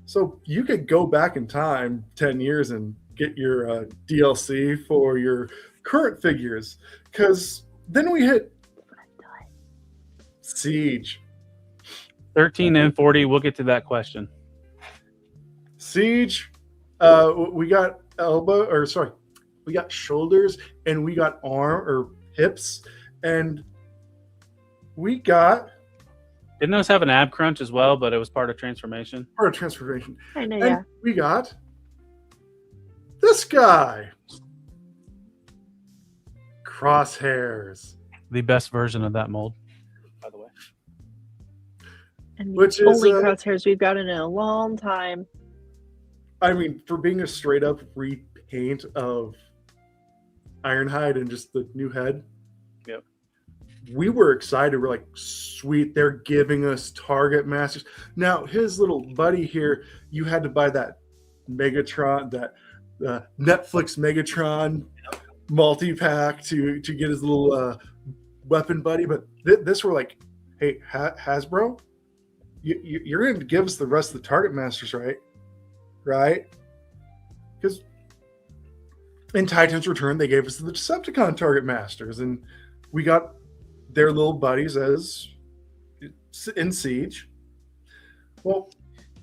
So you could go back in time 10 years and get your DLC for your current figures. Because then we hit Siege. 13 and 40, we'll get to that question. Siege, we got we got shoulders, and we got arm or hips, and we got Didn't those have an ab crunch as well, but it was part of transformation? part of transformation. I know, And yeah. we got this guy. Crosshairs. The best version of that mold, by the way. And the Which is, only crosshairs we've got in a long time. I mean, for being a straight up repaint of Ironhide and just the new head. Yep. We were excited. We're like, sweet, they're giving us Target Masters. Now, his little buddy here, you had to buy that Megatron, that Netflix Megatron multi-pack to get his little weapon buddy. But this, we're like, hey, Hasbro, you're going to give us the rest of the Target Masters, right? Right? Because in Titan's Return, they gave us the Decepticon Target Masters, and we got their little buddies as in Siege. Well,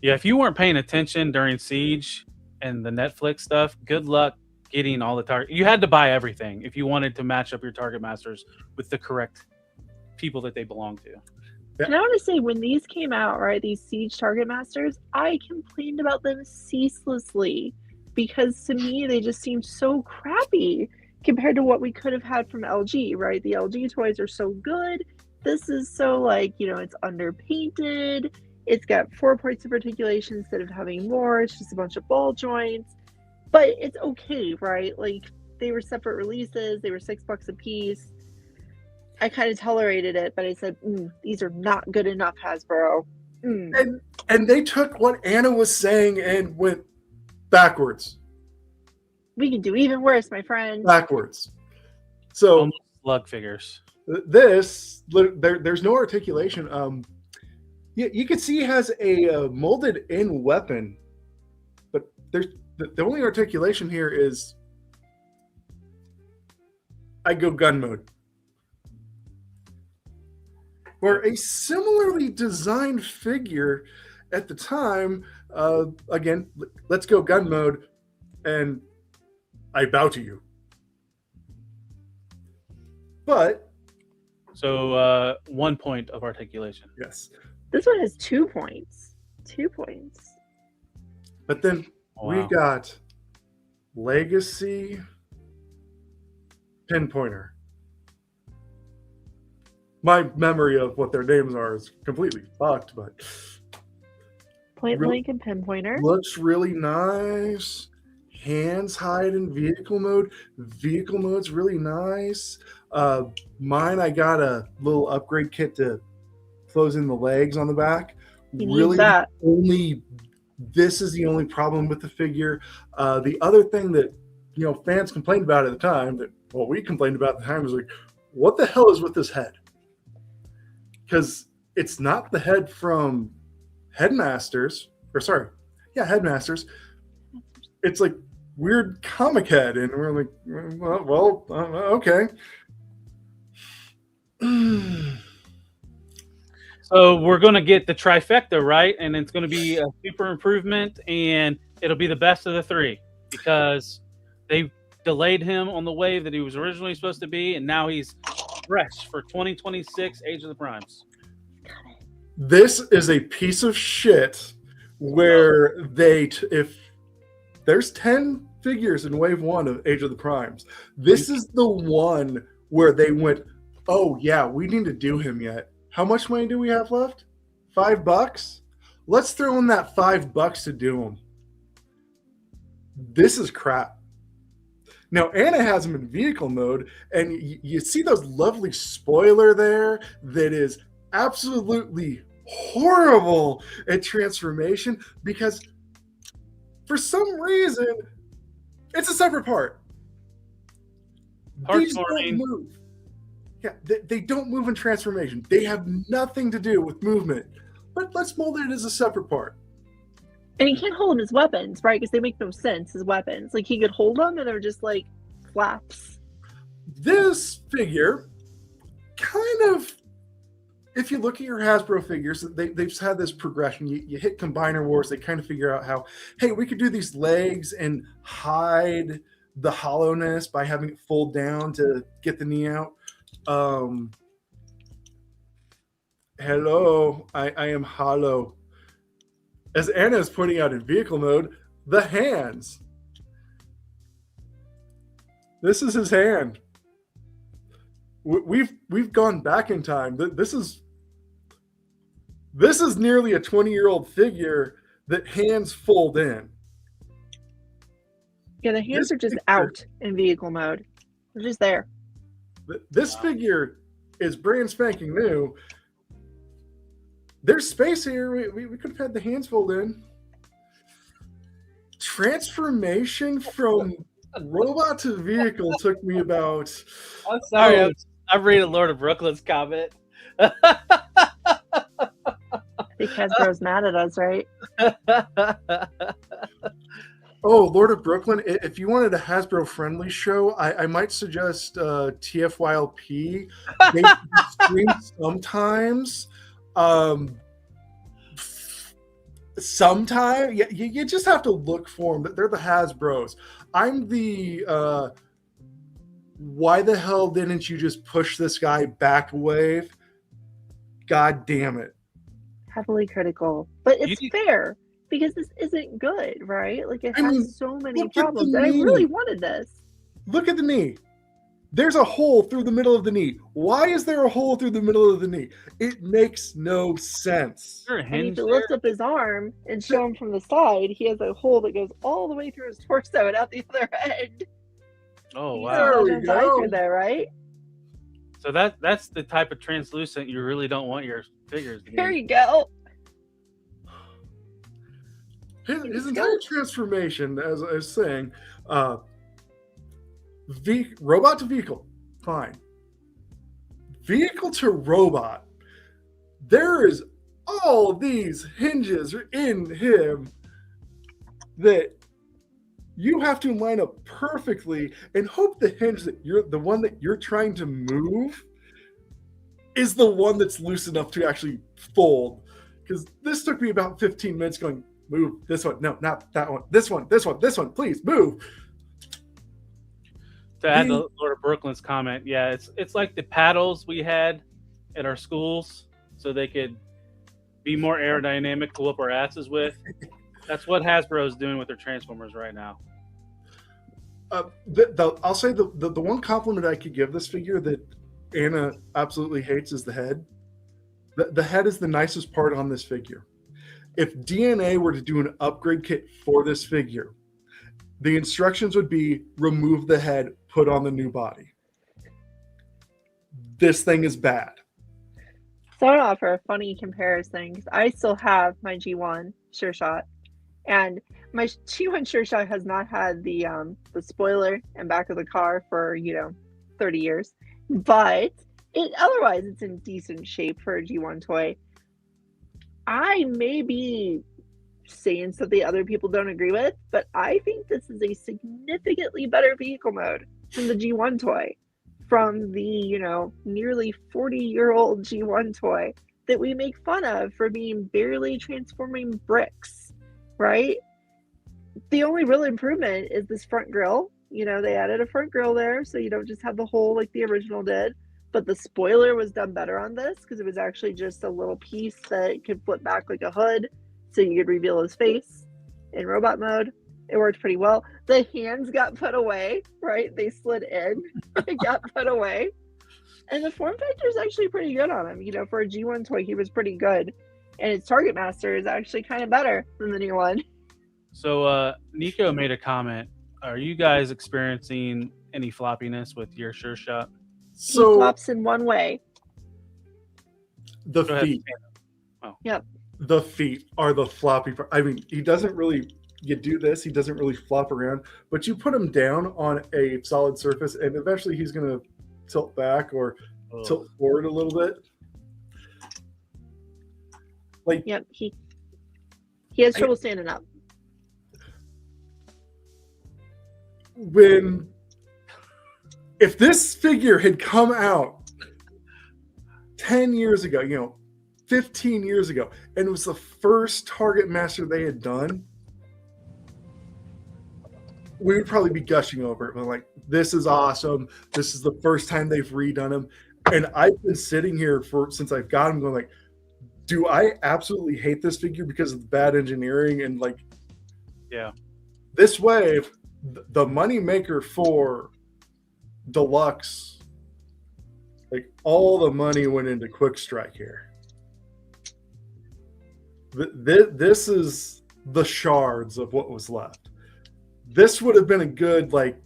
Yeah, if you weren't paying attention during Siege and the Netflix stuff, good luck getting all the target. You had to buy everything if you wanted to match up your Target Masters with the correct people that they belong to. And I want to say, when these came out, right, these Siege Target Masters, I complained about them ceaselessly because to me they just seemed so crappy compared to what we could have had from LG, right? The LG toys are so good. This is so, like, you know, it's underpainted. It's got 4 points of articulation instead of having more. It's just a bunch of ball joints. But it's okay, right? Like, they were separate releases. They were $6 a piece. I kind of tolerated it, but I said, these are not good enough, Hasbro. and they took what Anna was saying and went backwards. We can do even worse, my friend. Backwards. So Almost slug figures. this, there's no articulation. You can see he has a molded in weapon, but there's the only articulation here is I go gun mode. Where a similarly designed figure at the time, again, let's go gun mode, and I bow to you. But So 1 point of articulation. yes, This one has 2 points. 2 points. but then we Wow. got Legacy Pinpointer. My memory of what their names are is completely fucked, but Point Really? blank and pinpointer. looks really nice. Hands hide in vehicle mode. Vehicle mode's really nice. Mine, I got a little upgrade kit to close in the legs on the back. You need Really, that. this is the only problem with the figure. The other thing that fans complained about at the time, we complained about at the time, was like, what the hell is with this head? Because it's not the head from Headmasters. It's like weird comic head, and we're like, okay. So we're going to get the trifecta, right? And it's going to be a super improvement, and it'll be the best of the 3 because they delayed him on the wave that he was originally supposed to be, and now he's fresh for 2026 Age of the Primes. This is a piece of shit where if there's 10 figures in wave 1 of Age of the Primes, this is the one where they went, oh yeah, we need to do him yet. How much money do we have left? $5? Let's throw in that $5 to do him. This is crap. Now, Anna has him in vehicle mode, and you see those lovely spoiler there that is absolutely horrible at transformation because for some reason it's a separate part. These don't move. Yeah, they don't move in transformation. They have nothing to do with movement. But let's mold it as a separate part. And he can't hold them as weapons, right? Because they make no sense as weapons. Like, he could hold them and they're just like flaps. This figure kind of, if you look at your Hasbro figures, they've had this progression. You hit Combiner Wars, they kind of figure out how, hey, we could do these legs and hide the hollowness by having it fold down to get the knee out. Hello, I am hollow. As Anna is pointing out in vehicle mode, the hands. This is his hand. We've gone back in time. This is nearly a 20-year-old figure that hands fold in. Yeah, the hands are just out in vehicle mode. They're just there. This figure is brand spanking new. There's space here. We could have had the hands fold in. Transformation from robot to vehicle took me about... I'm sorry. I'm reading Lord of Brooklyn's comment. I think Hasbro's mad at us, right? Oh, Lord of Brooklyn, if you wanted a Hasbro-friendly show, I might suggest TFYLP. They stream sometimes. Sometimes. You just have to look for them. They're the Hasbros. I'm the why the hell didn't you just push this guy back a wave? God damn it. Heavily critical. But it's fair. Because this isn't good, right? Like, it has so many problems. And I really wanted this. Look at the knee. There's a hole through the middle of the knee. Why is there a hole through the middle of the knee? It makes no sense. And if you lift up his arm and show him from the side, he has a hole that goes all the way through his torso and out the other end. Oh, wow. There we go. There, right? So that's the type of translucent you really don't want your figures to be. There you go. His entire transformation, as I was saying, robot to vehicle, fine. Vehicle to robot, there is all these hinges in him that you have to line up perfectly and hope the hinge that the one that you're trying to move is the one that's loose enough to actually fold. Because this took me about 15 minutes going, move this one. No, not that one. This one. Please move. To add to Lord of Brooklyn's comment, yeah, it's like the paddles we had at our schools so they could be more aerodynamic to whoop our asses with. That's what Hasbro is doing with their Transformers right now. I'll say the one compliment I could give this figure that Anna absolutely hates is the head. The head is the nicest part on this figure. If DNA were to do an upgrade kit for this figure, the instructions would be remove the head, put on the new body. This thing is bad. So I want to offer a funny comparison because I still have my G1 Sure Shot, and my G1 Sure Shot has not had the spoiler in back of the car for 30 years, but otherwise it's in decent shape for a G1 toy. I may be saying something other people don't agree with, but I think this is a significantly better vehicle mode than the G1 toy from the, nearly 40-year-old G1 toy that we make fun of for being barely transforming bricks, right? The only real improvement is this front grille. They added a front grille there, so you don't just have the hole like the original did. But the spoiler was done better on this because it was actually just a little piece that could flip back like a hood so you could reveal his face in robot mode. It worked pretty well. The hands got put away, right? They slid in. It got put away. And the form factor is actually pretty good on him. For a G1 toy, he was pretty good. And its Target Master is actually kind of better than the new one. So Nico made a comment. Are you guys experiencing any floppiness with your Sure Shot? So he flops in one way. The feet. Oh. Yep. The feet are the floppy part. I mean, he doesn't really, you do this, he doesn't really flop around, but you put him down on a solid surface and eventually he's going to tilt back or tilt forward a little bit. Yep, he has trouble standing up. If this figure had come out 10 years ago, 15 years ago, and it was the first Target Master they had done, we would probably be gushing over it. But like, this is awesome. This is the first time they've redone them. And I've been sitting here since I've got them going like, do I absolutely hate this figure because of the bad engineering? And like, Yeah. this wave, the money maker for Deluxe, like all the money went into Quick Strike here. This is the shards of what was left. This would have been a good, like,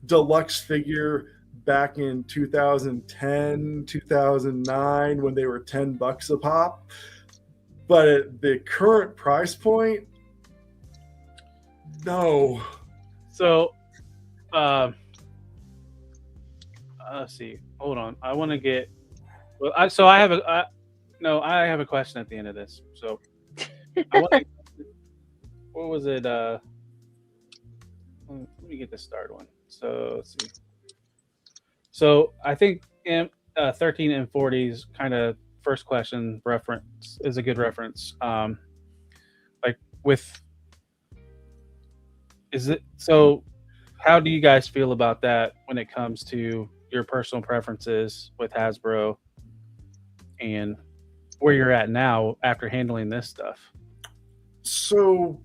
Deluxe figure back in 2010, 2009 when they were $10 a pop. But at the current price point, no. So, let's see. Hold on. I want to get. Well, I have a question at the end of this. So, what was it? Let me get the start one. So let's see. So I think 13 and 40's kind of first question reference is a good reference. Like with. Is it so? How do you guys feel about that when it comes to your personal preferences with Hasbro and where you're at now after handling this stuff? So,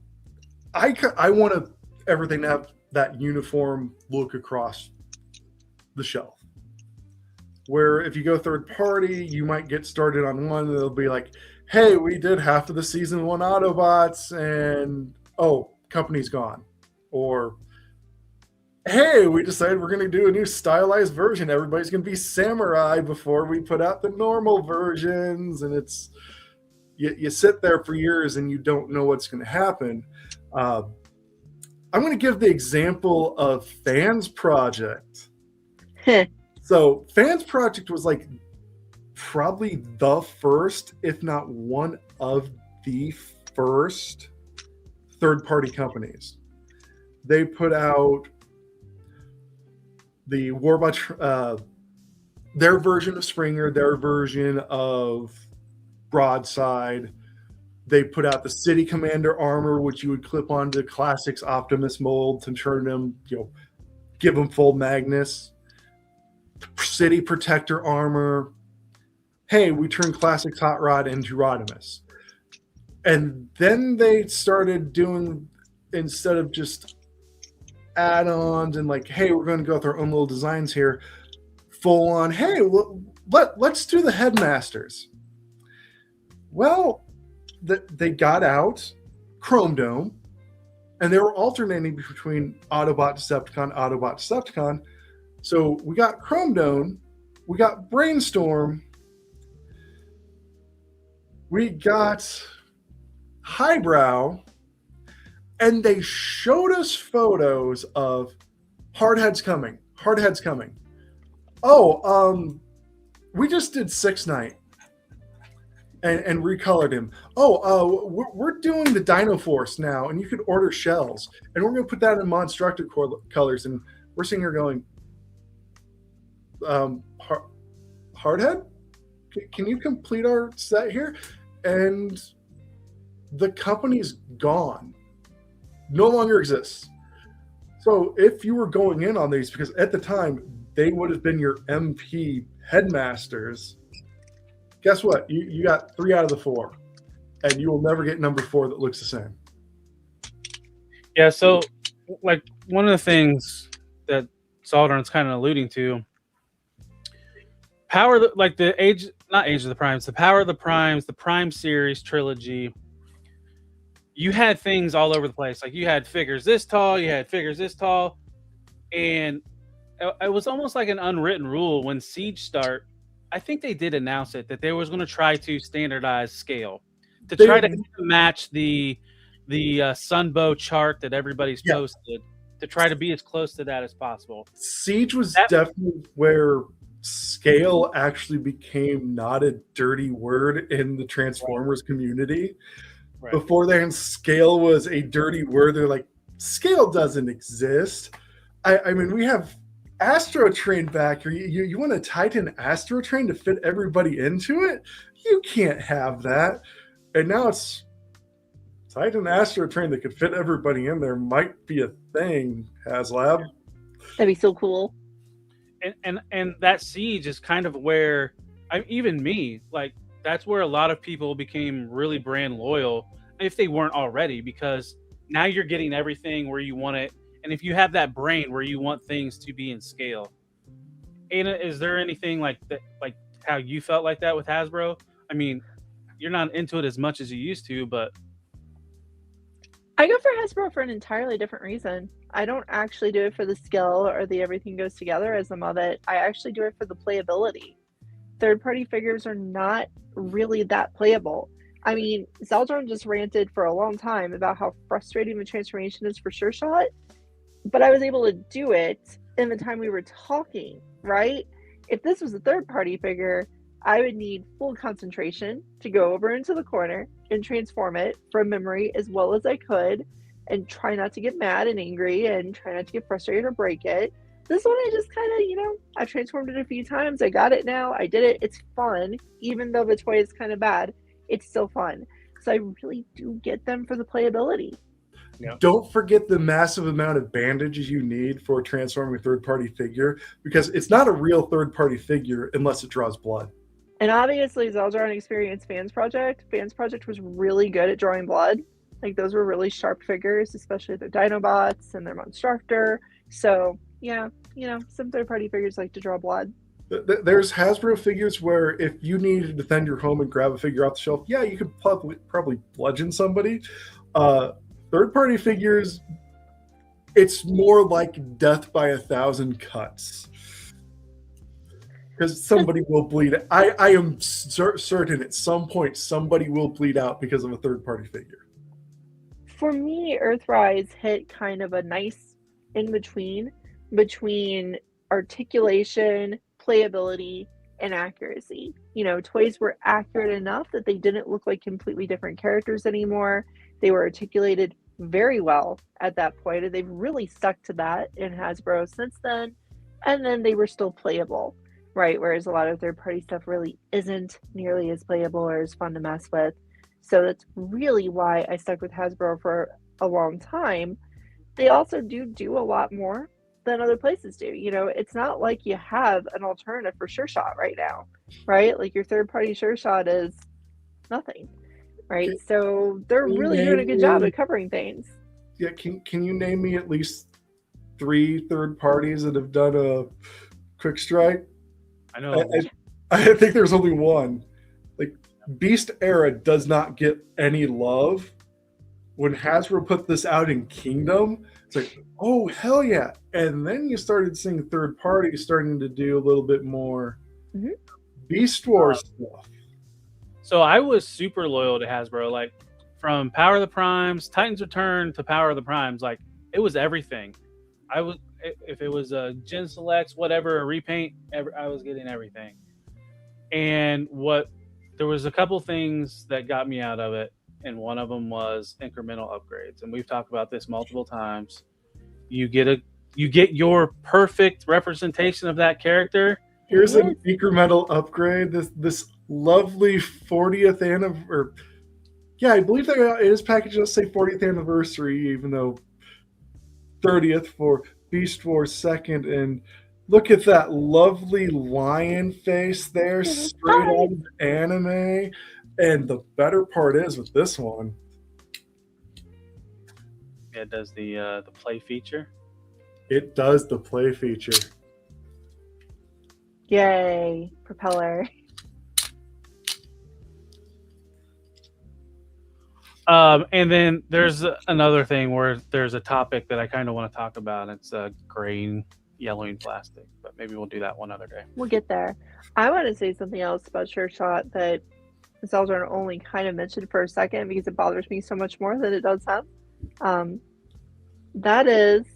I want everything to have that uniform look across the shelf. Where if you go third party, you might get started on one, and they'll be like, "Hey, we did half of the season 1 Autobots, and company's gone." Or, hey, we decided we're going to do a new stylized version. Everybody's going to be samurai before we put out the normal versions. And it's, you sit there for years and you don't know what's going to happen. I'm going to give the example of Fans Project. So Fans Project was like probably the first, if not one of the first third-party companies. They put out the Warbot, their version of Springer, their version of Broadside. They put out the City Commander armor, which you would clip onto Classics Optimus mold to turn them, give them full Magnus. City Protector armor. Hey, we turned Classics Hot Rod into Rodimus. And then they started doing, instead of just add-ons and like, hey, we're going to go with our own little designs here, full on, hey, let's do the Headmasters. Well, they got out Chrome Dome, and they were alternating between Autobot Decepticon. So we got Chrome Dome, we got Brainstorm, we got Highbrow, and they showed us photos of Hardhead's coming. We just did 6-Night and recolored him. We're doing the Dino Force now, and you could order shells, and we're going to put that in Monstructed colors. And we're sitting here going, Hardhead, can you complete our set here? And the company's gone. No longer exists. So if you were going in on these, because at the time they would have been your MP Headmasters, guess what? You got 3 out of the 4, and you will never get number 4 that looks the same. Yeah, so like one of the things that Soldern's kind of alluding to, Power of the Primes, the Power of the Primes, the Prime series trilogy. You had things all over the place. Like you had figures this tall, you had figures this tall, and it was almost like an unwritten rule when Siege start. I think they did announce it that they was going to try to standardize scale to try to match the Sunbow chart that everybody's posted, to try to be as close to that as possible. Siege was definitely where scale actually became not a dirty word in the Transformers community. Right. Before then, scale was a dirty word. They're like, scale doesn't exist. I mean, we have Astrotrain back here. You want a Titan Astrotrain to fit everybody into it? You can't have that. And now it's Titan Astrotrain that could fit everybody in there might be a thing, HasLab. That'd be so cool. And that siege is kind of where even me, like, that's where a lot of people became really brand loyal if they weren't already, because now you're getting everything where you want it. And if you have that brain where you want things to be in scale. Ada, is there anything like that, like how you felt like that with Hasbro? I mean, you're not into it as much as you used to, but I go for Hasbro for an entirely different reason. I don't actually do it for the skill or the everything goes together ism of it. I actually do it for the playability. Third-party figures are not really that playable. I mean, Zeldron just ranted for a long time about how frustrating the transformation is for Sure Shot, but I was able to do it in the time we were talking, right? If this was a third-party figure, I would need full concentration to go over into the corner and transform it from memory as well as I could, and try not to get mad and angry and try not to get frustrated or break it. This one, I just kind of, I've transformed it a few times. I got it now. I did it. It's fun. Even though the toy is kind of bad, it's still fun. So I really do get them for the playability. Yeah. Don't forget the massive amount of bandages you need for transforming a third-party figure, because it's not a real third-party figure unless it draws blood. And obviously, Zeldron Experience Fans Project was really good at drawing blood. Like, those were really sharp figures, especially their Dinobots and their Monstractor. So, yeah, some third-party figures like to draw blood. There's Hasbro figures where if you need to defend your home and grab a figure off the shelf, yeah, you could probably bludgeon somebody. Third-party figures, it's more like death by 1,000 cuts. Because somebody will bleed. I am certain at some point somebody will bleed out because of a third-party figure. For me, Earthrise hit kind of a nice in-between between articulation, playability, and accuracy. Toys were accurate enough that they didn't look like completely different characters anymore. They were articulated very well at that point, and they've really stuck to that in Hasbro since then. And then they were still playable, right? Whereas a lot of third-party stuff really isn't nearly as playable or as fun to mess with. So that's really why I stuck with Hasbro for a long time. They also do a lot more than other places do. It's not like you have an alternative for Sure Shot right now, right? Like, your third-party Sure Shot is nothing, right? So they're really doing a good job at covering things. Yeah, can you name me at least 3 third parties that have done a quick strike? I know. I think there's only one. Like, Beast Era does not get any love. When Hasbro put this out in Kingdom, it's like, oh, hell yeah. And then you started seeing third parties starting to do a little bit more Beast Wars stuff. So I was super loyal to Hasbro. Like, from Power of the Primes, Titans Return to Power of the Primes, like, it was everything. If it was a Gen Selects, whatever, a repaint, I was getting everything. And there was a couple things that got me out of it, and one of them was incremental upgrades. And we've talked about this multiple times. You get your perfect representation of that character. Here's an incremental upgrade. This lovely 40th anniversary. Yeah, I believe that it is packaged. Let's say 40th anniversary, even though 30th for Beast Wars 2nd. And look at that lovely lion face there, straight out of anime. And the better part is with this one, it does the play feature. It does the play feature. Yay, propeller. And then there's another thing where there's a topic that I kind of want to talk about. It's graying, yellowing plastic, but maybe we'll do that one other day. We'll get there. I want to say something else about Sure Shot that Zeldron only kind of mentioned for a second because it bothers me so much more than it does him. That is,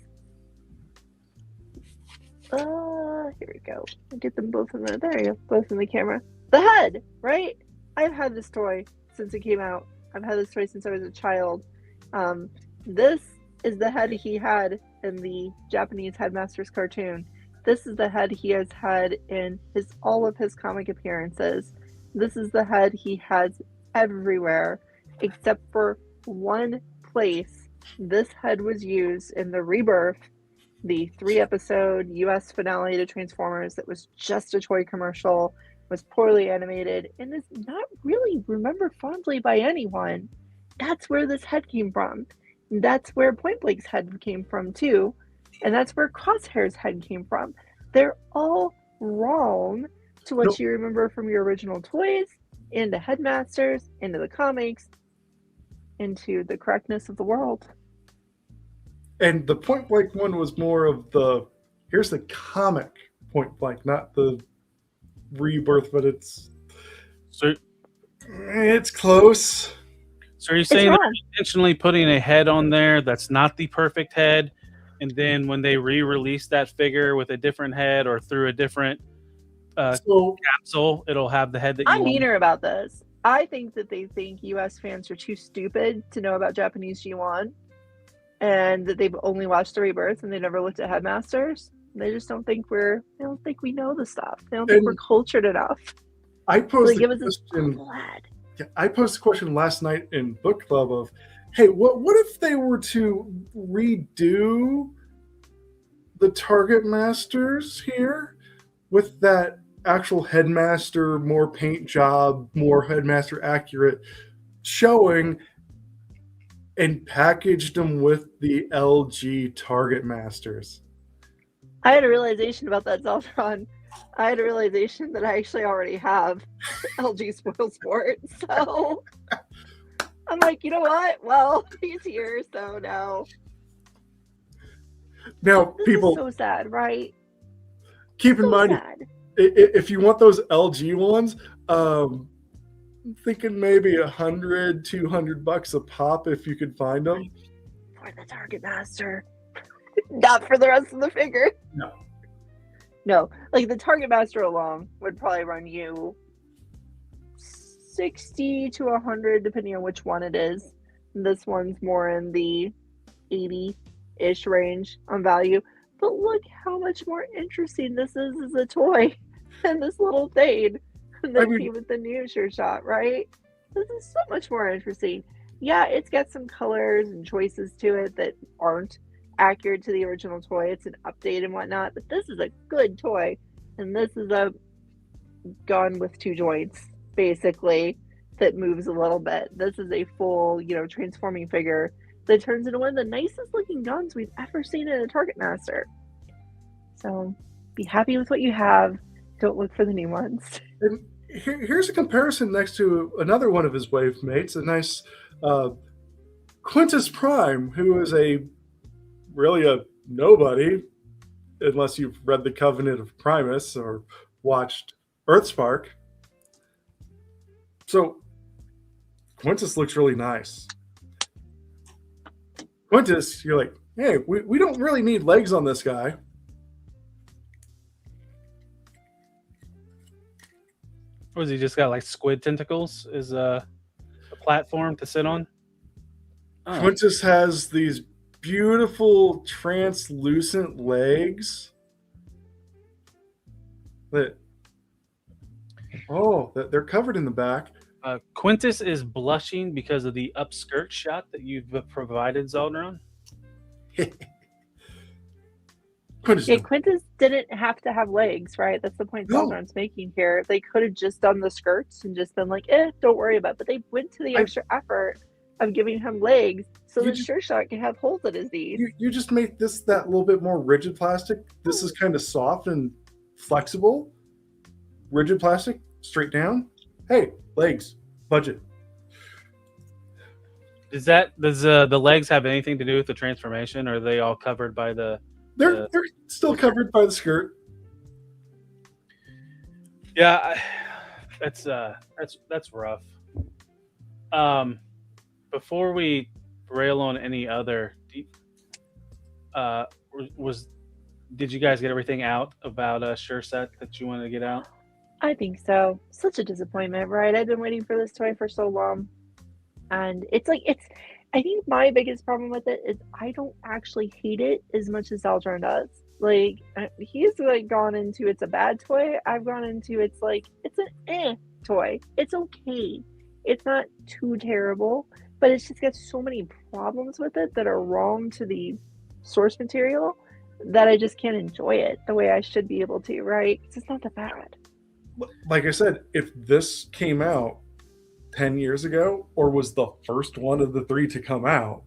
here we go. I'll get them both in there. There you go, both in the camera. The head, right? I've had this toy since it came out. I've had this toy since I was a child. This is the head he had in the Japanese Headmasters cartoon. This is the head he has had in all of his comic appearances. This is the head he has everywhere, except for one place this head was used in the Rebirth, the 3-episode US finale to Transformers that was just a toy commercial, was poorly animated, and is not really remembered fondly by anyone. That's where this head came from. That's where Point Blank's head came from too. And that's where Crosshair's head came from. They're all wrong to what you remember from your original toys, into Headmasters, into the comics, into the correctness of the world. And the Point Blank one was more of the, here's the comic Point Blank, not the Rebirth, but it's close. So are you saying they're intentionally putting a head on there that's not the perfect head, and then when they re-release that figure with a different head or through a different capsule, it'll have the head that you I'm want? meaner about this. I think that they think US fans are too stupid to know about Japanese G1, and that they've only watched the Rebirth and they never looked at Headmasters. They just don't think we know the stuff. They don't think we're cultured enough. I posed give us this lad. Yeah, I posed a question last night in book club of, hey, what if they were to redo the Target Masters here with that actual Headmaster, more paint job, more Headmaster accurate showing, and packaged them with the LG Target Masters? I had a realization about that, Cybertron. I had a realization that I actually already have LG Spoil Sport. So I'm like, you know what? Well, he's here, so no. Now, This people, is so sad, right? keep in mind, if you want those LG ones, I'm thinking maybe $100-$200 a pop if you could find them. For the Target Master. Not for the rest of the figure. No, like the Target Master alone would probably run you $60 to $100, depending on which one it is. This one's more in the 80-ish range on value. But look how much more interesting this is as a toy than this little thing that came with the new Sure Shot, right? This is so much more interesting. Yeah, it's got some colors and choices to it that aren't accurate to the original toy. It's an update and whatnot, but this is a good toy, and this is a gun with 2 joints basically that moves a little bit. This is a full, transforming figure that turns into one of the nicest looking guns we've ever seen in a Target Master. So be happy with what you have. Don't look for the new ones. And here's a comparison next to another one of his wave mates, a nice Quintus Prime, who is really a nobody, unless you've read The Covenant of Primus or watched Earthspark. So Quintus looks really nice. Quintus, you're like, hey, we don't really need legs on this guy. Was he just got like squid tentacles as a platform to sit on? Oh. Quintus has these beautiful translucent legs that they're covered in the back. Quintus is blushing because of the upskirt shot that you've provided, Zaldron. Quintus didn't have to have legs, right? That's the point Zaldron's making here. They could have just done the skirts and just been like, don't worry about it. But they went to the extra effort of giving him legs so the Sure Shot can have holes at his knees. You just make this that little bit more rigid plastic. This is kind of soft and flexible. Rigid plastic, straight down. Hey, legs, budget. Does the legs have anything to do with the transformation, or are they all covered by the? They're still covered by the skirt. Yeah, that's rough. Before we rail on any other, did you guys get everything out about Sure Set that you wanted to get out? I think so. Such a disappointment, right? I've been waiting for this toy for so long, and I think my biggest problem with it is I don't actually hate it as much as Zaldron does. Like, he's gone into it's a bad toy. I've gone into it's an toy. It's okay. It's not too terrible. but it's just got so many problems with it that are wrong to the source material that I just can't enjoy it the way I should be able to, right? It's just not that bad. Like I said, if this came out 10 years ago or was the first one of the 3 to come out,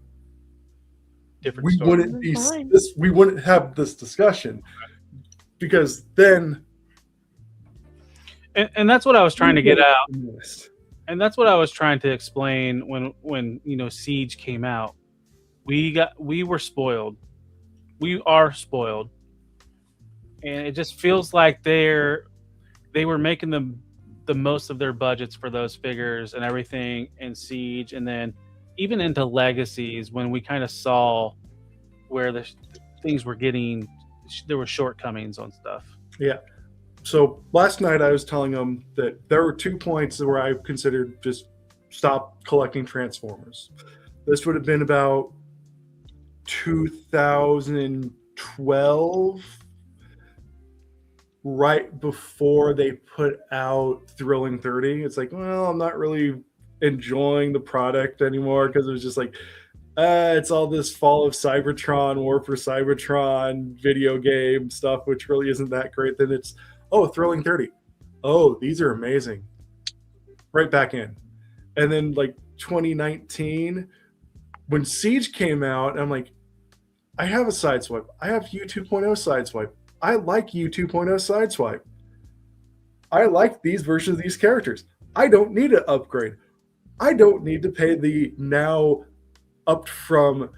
Different we story. wouldn't be Fine. this. We wouldn't have this discussion because then. And that's what I was trying to get out. Yes. And that's what I was trying to explain when Siege came out. We were spoiled. We are spoiled. And it just feels like they were making the most of their budgets for those figures and everything in Siege, and then even into Legacies when we kind of saw where the things were getting, there were shortcomings on stuff. Yeah. So last night I was telling them that there were 2 points where I considered just stop collecting Transformers. This would have been about 2012, right before they put out Thrilling 30. It's like, well, I'm not really enjoying the product anymore because it was just like, it's all this Fall of Cybertron, War for Cybertron video game stuff, which really isn't that great. Then it's, oh, Thrilling 30. Oh, these are amazing. Right back in. And then like 2019, when Siege came out, I'm like, I have a Sideswipe. I have U 2.0 Sideswipe. I like U 2.0 Sideswipe. I like these versions of these characters. I don't need an upgrade. I don't need to pay the now up from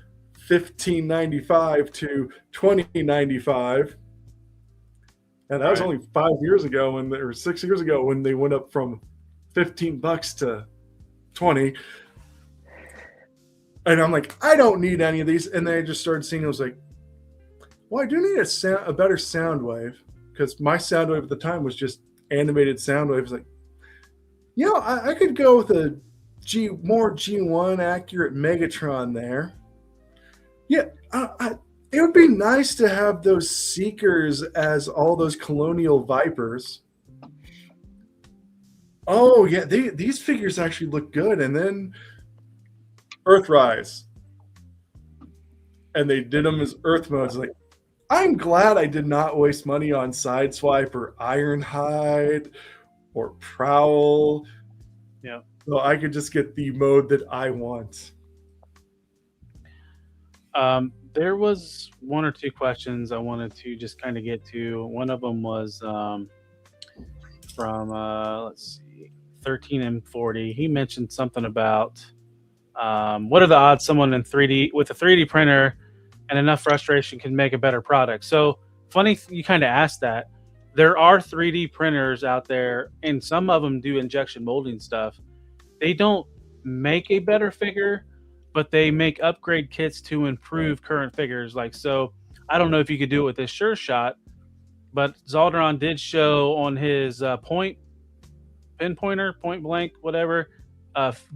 $15.95 to $20.95. And that was only 5 years ago, or 6 years ago, when they went up from $15 to $20. And I'm like, I don't need any of these. And then I just started seeing, I was like, well, I do need a better sound wave, because my sound wave at the time was just animated sound wave. It's like, I could go with a more G1 accurate Megatron there. Yeah, it would be nice to have those Seekers as all those Colonial Vipers. Oh, yeah, these figures actually look good. And then Earthrise. And they did them as Earth modes. Like, I'm glad I did not waste money on Sideswipe or Ironhide or Prowl. Yeah. So I could just get the mode that I want. There was 1 or 2 questions I wanted to just kind of get to. One of them was from let's see, 13 and 40. He mentioned something about what are the odds someone in 3D with a 3D printer and enough frustration can make a better product. So funny you kind of asked that. There are 3D printers out there, and some of them do injection molding stuff. They don't make a better figure, but they make upgrade kits to improve current figures. Like, so I don't know if you could do it with this Sure Shot, but Zaldron did show on his point blank, whatever,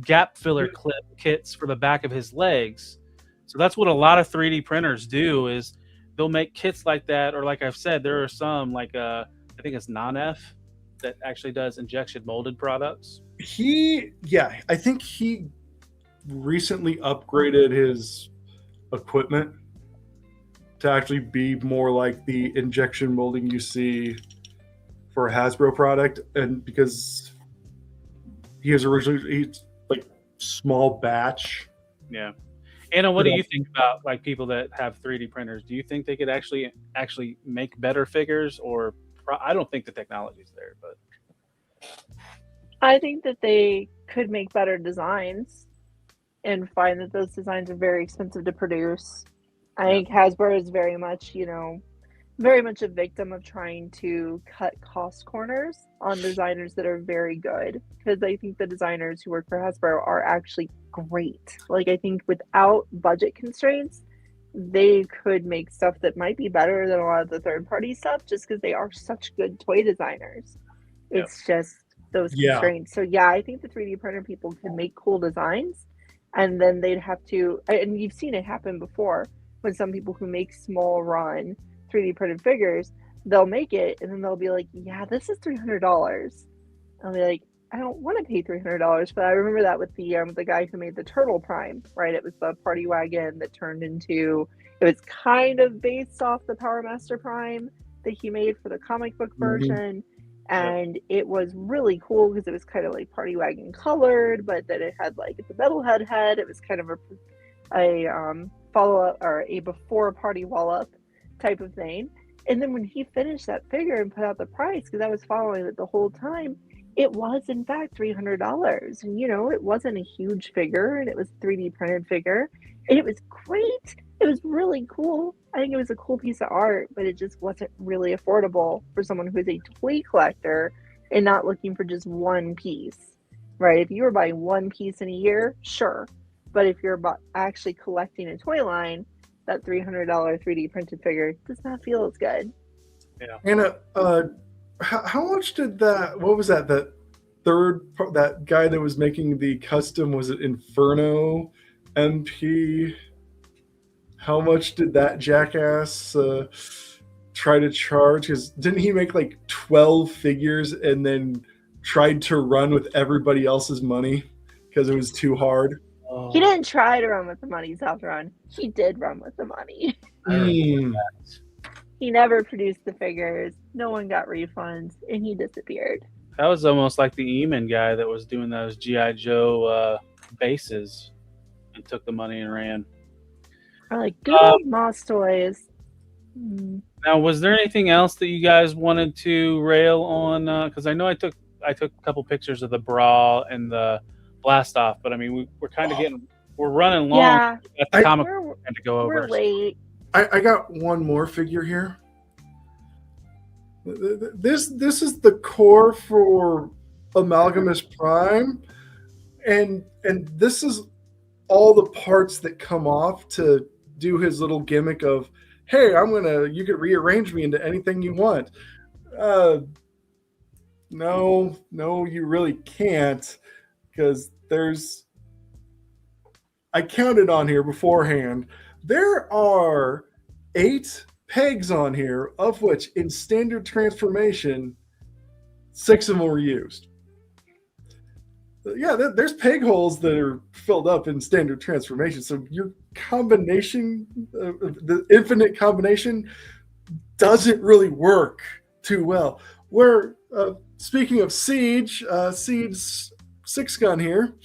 gap filler clip kits for the back of his legs. So that's what a lot of 3D printers do, is they'll make kits like that. Or like I've said, there are some like I think it's Non-F that actually does injection molded products. I think he recently upgraded his equipment to actually be more like the injection molding you see for a Hasbro product. And because he's like small batch. Yeah. Anna, what do you think about like people that have 3D printers? Do you think they could actually make better figures, or I don't think the technology's there, but I think that they could make better designs and find that those designs are very expensive to produce. I think Hasbro is very much a victim of trying to cut cost corners on designers that are very good, because I think the designers who work for Hasbro are actually great. Like, I think without budget constraints, they could make stuff that might be better than a lot of the third-party stuff, just because they are such good toy designers. It's just those constraints. So yeah, I think the 3D printer people can make cool designs, and then they'd have to, and you've seen it happen before, when some people who make small run 3D printed figures, they'll make it and then they'll be like, yeah, this is $300. I'll be like, I don't want to pay $300, but I remember that with the guy who made the Turtle Prime, right? It was the party wagon that turned into. It was kind of based off the Power Master Prime that he made for the comic book version, and it was really cool because it was kind of like party wagon colored, but then it had like the metalhead head. It was kind of a follow up or a before party wall up type of thing. And then when he finished that figure and put out the price, because I was following it the whole time, it was in fact $300. And you know, it wasn't a huge figure, and it was 3D printed figure, and it was great. It was really cool. I think it was a cool piece of art, but it just wasn't really affordable for someone who's a toy collector and not looking for just one piece, right? If you were buying one piece in a year, sure. But if you're actually collecting a toy line, that $300 3D printed figure does not feel as good. Yeah. Anna, how much did that? What was that? That that guy that was making the custom, was it Inferno MP? How much did that jackass try to charge? Because didn't he make like 12 figures and then tried to run with everybody else's money because it was too hard? He didn't try to run with the money, Southron. He did run with the money. He never produced the figures. No one got refunds, and he disappeared. That was almost like the Eamon guy that was doing those G.I. Joe bases and took the money and ran. Or like good old Moss Toys. Now, was there anything else that you guys wanted to rail on? Because I know I took a couple pictures of the bra and the blast off, but I mean we're kind of we're running long. Yeah, at the comic to go over. We're late. I got one more figure here. This is the core for Amalgamus Prime, and this is all the parts that come off to do his little gimmick of, hey, you could rearrange me into anything you want. No, you really can't, because I counted on here beforehand. There are 8 pegs on here, of which in standard transformation, 6 of them were used. Yeah, there's peg holes that are filled up in standard transformation. So your combination, the infinite combination, doesn't really work too well. Where, speaking of Siege, Siege's 6-gun here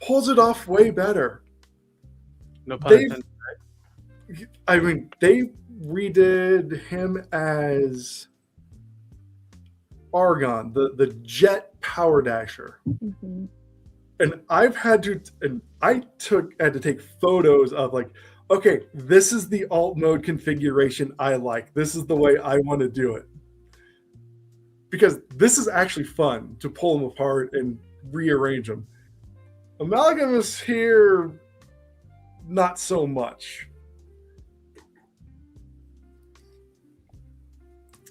pulls it off way better. No pun intended. I mean, they redid him as Argon, the jet power dasher. Mm-hmm. And I had to take photos of like, okay, this is the alt mode configuration I like. This is the way I want to do it. Because this is actually fun to pull them apart and rearrange them. Amalgamus here, not so much.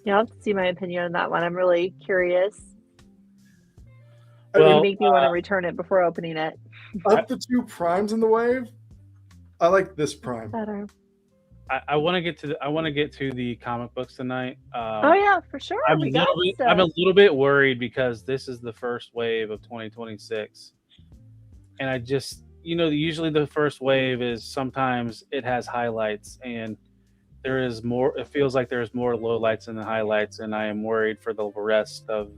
Yeah, I'll have to see my opinion on that one. I'm really curious. Well, It would make me want to return it before opening it. Of the 2 primes in the wave, I like this prime. Better. I want to get to the comic books tonight. Oh yeah, for sure. I'm a little bit worried because this is the first wave of 2026, and I just, usually the first wave is sometimes it has highlights, and there is more. It feels like there's more lowlights than the highlights, and I am worried for the rest of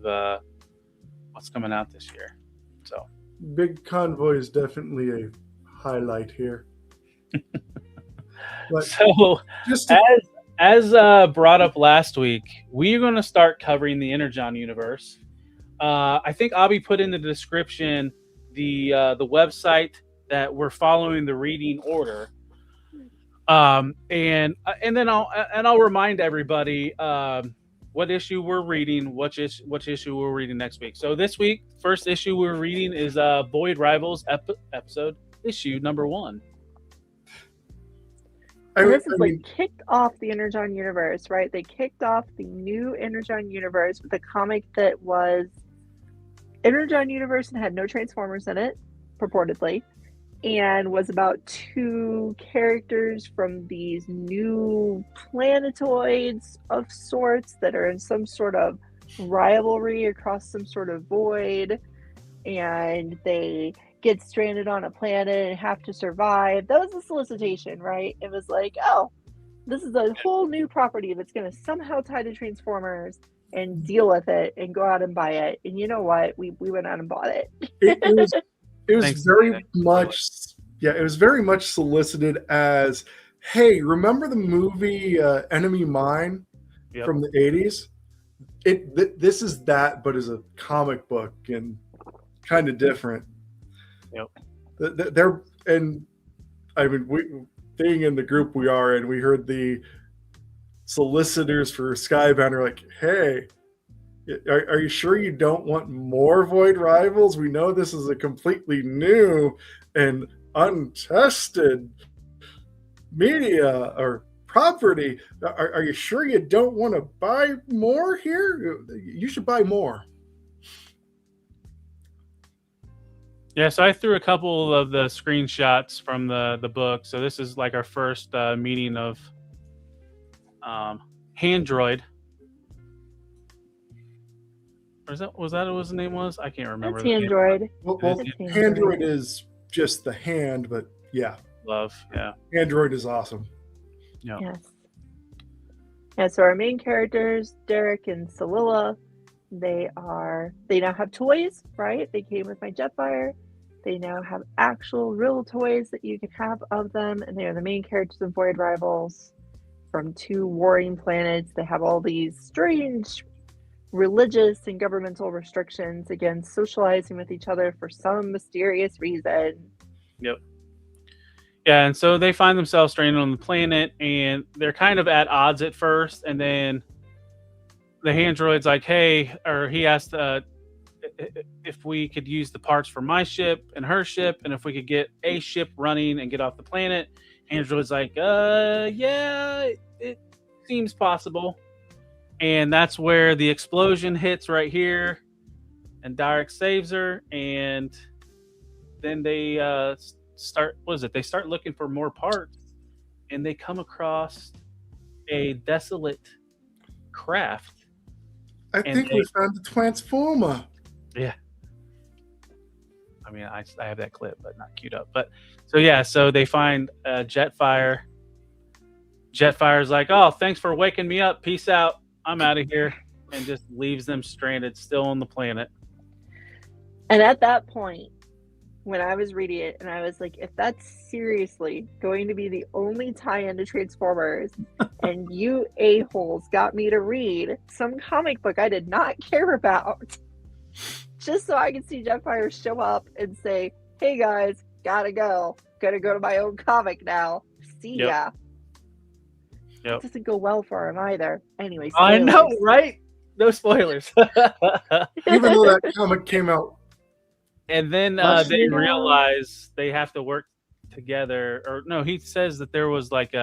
what's coming out this year. So, Big Convoy is definitely a highlight here. But so just as brought up last week, we're going to start covering the Energon universe. I think Abby put in the description the website that we're following the reading order. And then I'll remind everybody what issue we're reading, which issue we're reading next week. So this week, first issue we're reading is Void Rivals episode issue number 1. And this is like kicked off the Energon universe, right? They kicked off the new Energon universe with a comic that was Energon universe and had no Transformers in it, purportedly, and was about 2 characters from these new planetoids of sorts that are in some sort of rivalry across some sort of void, and they get stranded on a planet and have to survive. That was the solicitation, right? It was like, oh, this is a whole new property that's going to somehow tie to Transformers, and deal with it and go out and buy it. And you know what? We went out and bought it. It was very much, yeah, it was very much solicited as, hey, remember the movie Enemy Mine from the 80s? This is that, but as a comic book and kind of different. Yep. They're, and I mean, being in the group we are in, we heard the solicitors for Skybound are like, hey, are you sure you don't want more Void Rivals? We know this is a completely new and untested media or property. Are you sure you don't want to buy more here? You should buy more. Yeah, so I threw a couple of the screenshots from the book. So this is like our first meeting of Handroid. Or was that what his name was? I can't remember. That's Handroid. Well, Handroid is just the hand, but yeah. Love, yeah. Handroid is awesome. Yeah. Yes. Yeah, so our main characters, Derek and Solilla, they now have toys, right? They came with my Jetfire. They now have actual real toys that you can have of them, and they are the main characters of Void Rivals from two warring planets. They have all these strange religious and governmental restrictions against socializing with each other for some mysterious reason. Yep. Yeah, and so they find themselves stranded on the planet, and they're kind of at odds at first, and then the Handroid's like, hey, or he asked if we could use the parts for my ship and her ship, and if we could get a ship running and get off the planet. Handroid's like, yeah, it seems possible. And that's where the explosion hits right here, and Derek saves her, and then they start looking for more parts, and they come across a desolate craft. I think we found the Transformer. Yeah. I mean, I have that clip, but not queued up. But so they find Jetfire. Jetfire's like, oh, thanks for waking me up. Peace out. I'm out of here. And just leaves them stranded, still on the planet. And at that point, when I was reading it, and I was like, if that's seriously going to be the only tie-in to Transformers, and you a-holes got me to read some comic book I did not care about, just so I could see Jetfire show up and say, hey guys, gotta go to my own comic now. See ya. It doesn't go well for him either. Anyway, spoilers. I know, right? No spoilers. Even though that comic came out. And then they realize they have to work together. Or no, he says that there was like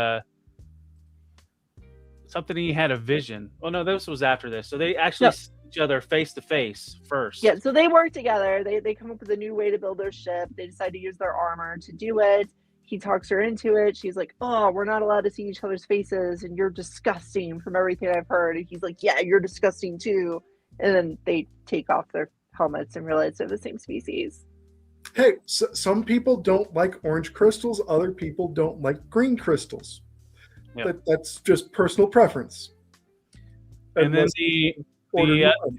something, he had a vision. Oh no, this was after this. So they actually see each other face to face first. Yeah, so they work together. They come up with a new way to build their ship. They decide to use their armor to do it. He talks her into it. She's like, oh, we're not allowed to see each other's faces, and you're disgusting from everything I've heard. And he's like, yeah, you're disgusting too. And then they take off their helmets and realize they're the same species. Hey, some people don't like orange crystals. Other people don't like green crystals. Yep. That's just personal preference. And then the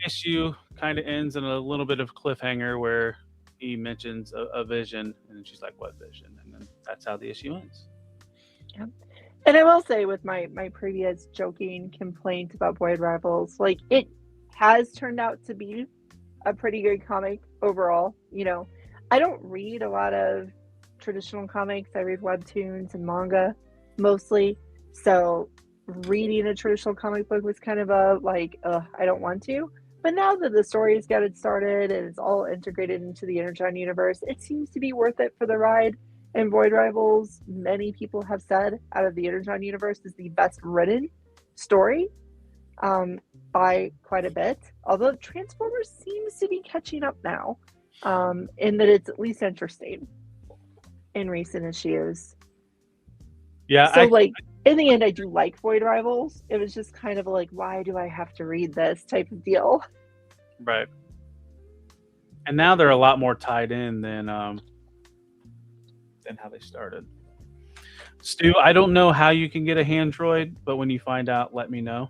issue kind of ends in a little bit of cliffhanger where he mentions a vision, and she's like, what vision? And then that's how the issue ends. Yeah. And I will say, with my previous joking complaint about Void Rivals, like, it has turned out to be a pretty good comic overall. You know, I don't read a lot of traditional comics. I read webtoons and manga mostly. So reading a traditional comic book was kind of a like, I don't want to. But now that the story's got it started and it's all integrated into the Energon universe, it seems to be worth it for the ride. And Void Rivals, many people have said, out of the Energon universe, is the best written story by quite a bit. Although Transformers seems to be catching up now, in that it's at least interesting in recent issues. Yeah, so in the end, I do like Void Rivals. It was just kind of like, why do I have to read this type of deal? Right. And now they're a lot more tied in than how they started. Stu, I don't know how you can get a hand droid, but when you find out, let me know.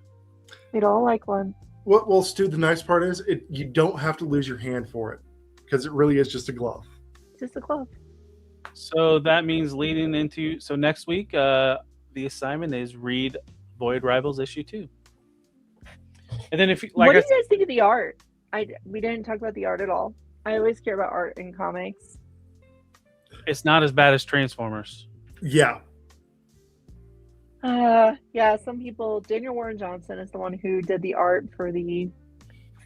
We'd all like one. Well, Stu, the nice part is you don't have to lose your hand for it because it really is just a glove. Just a glove. So that means leading into next week, the assignment is read Void Rivals issue 2. And then if you What do you guys think of the art? We didn't talk about the art at all. I always care about art in comics. It's not as bad as Transformers. Yeah. Yeah, some people, Daniel Warren Johnson is the one who did the art for the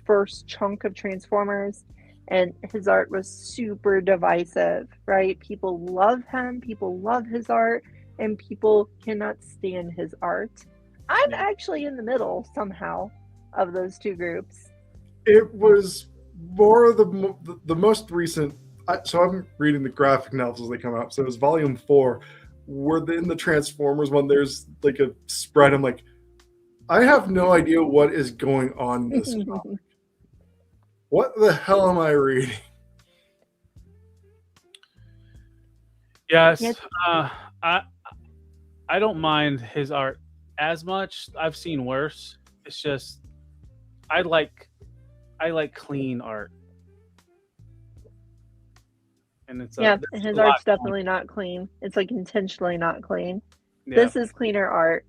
first chunk of Transformers, and his art was super divisive, right? People love him, people love his art, and people cannot stand his art. I'm actually in the middle somehow of those two groups. It was more of the most recent. So I'm reading the graphic novels as they come out. So it was volume 4. In the Transformers one, there's like a spread. I'm like, I have no idea what is going on in this comic. What the hell am I reading? Yes, I don't mind his art as much. I've seen worse. It's just I like clean art. And it's his art's definitely not clean. It's like intentionally not clean. Yeah. This is cleaner art.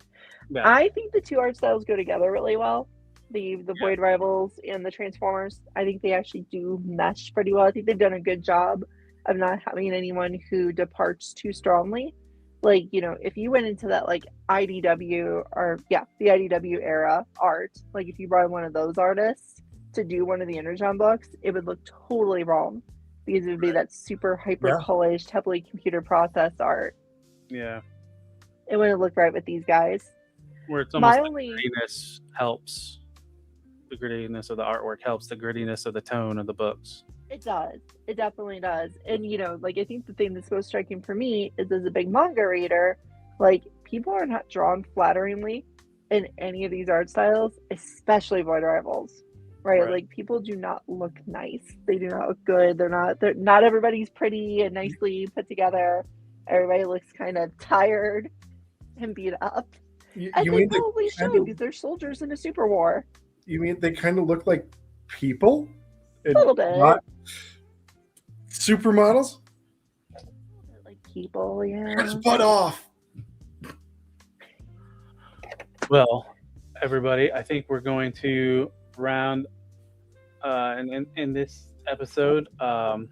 Yeah. I think the two art styles go together really well. The Void Rivals and the Transformers. I think they actually do mesh pretty well. I think they've done a good job of not having anyone who departs too strongly. Like, if you went into that like IDW the IDW era art, like if you brought one of those artists to do one of the Energon books, it would look totally wrong. Because it would be that super hyper polished, heavily computer processed art. Yeah. It wouldn't look right with these guys. Where it's almost grittiness helps. The grittiness of the artwork helps the grittiness of the tone of the books. It does. It definitely does. And I think the thing that's most striking for me is as a big manga reader, like people are not drawn flatteringly in any of these art styles, especially Void Rivals. Right? Like people do not look nice. They do not look good. They're not everybody's pretty and nicely put together. Everybody looks kind of tired and beat up. They probably should because they're soldiers in a super war. You mean they kind of look like people? A little bit. Not supermodels? Like people, yeah. Cut his butt off. Well, everybody, I think we're going to round in this episode, and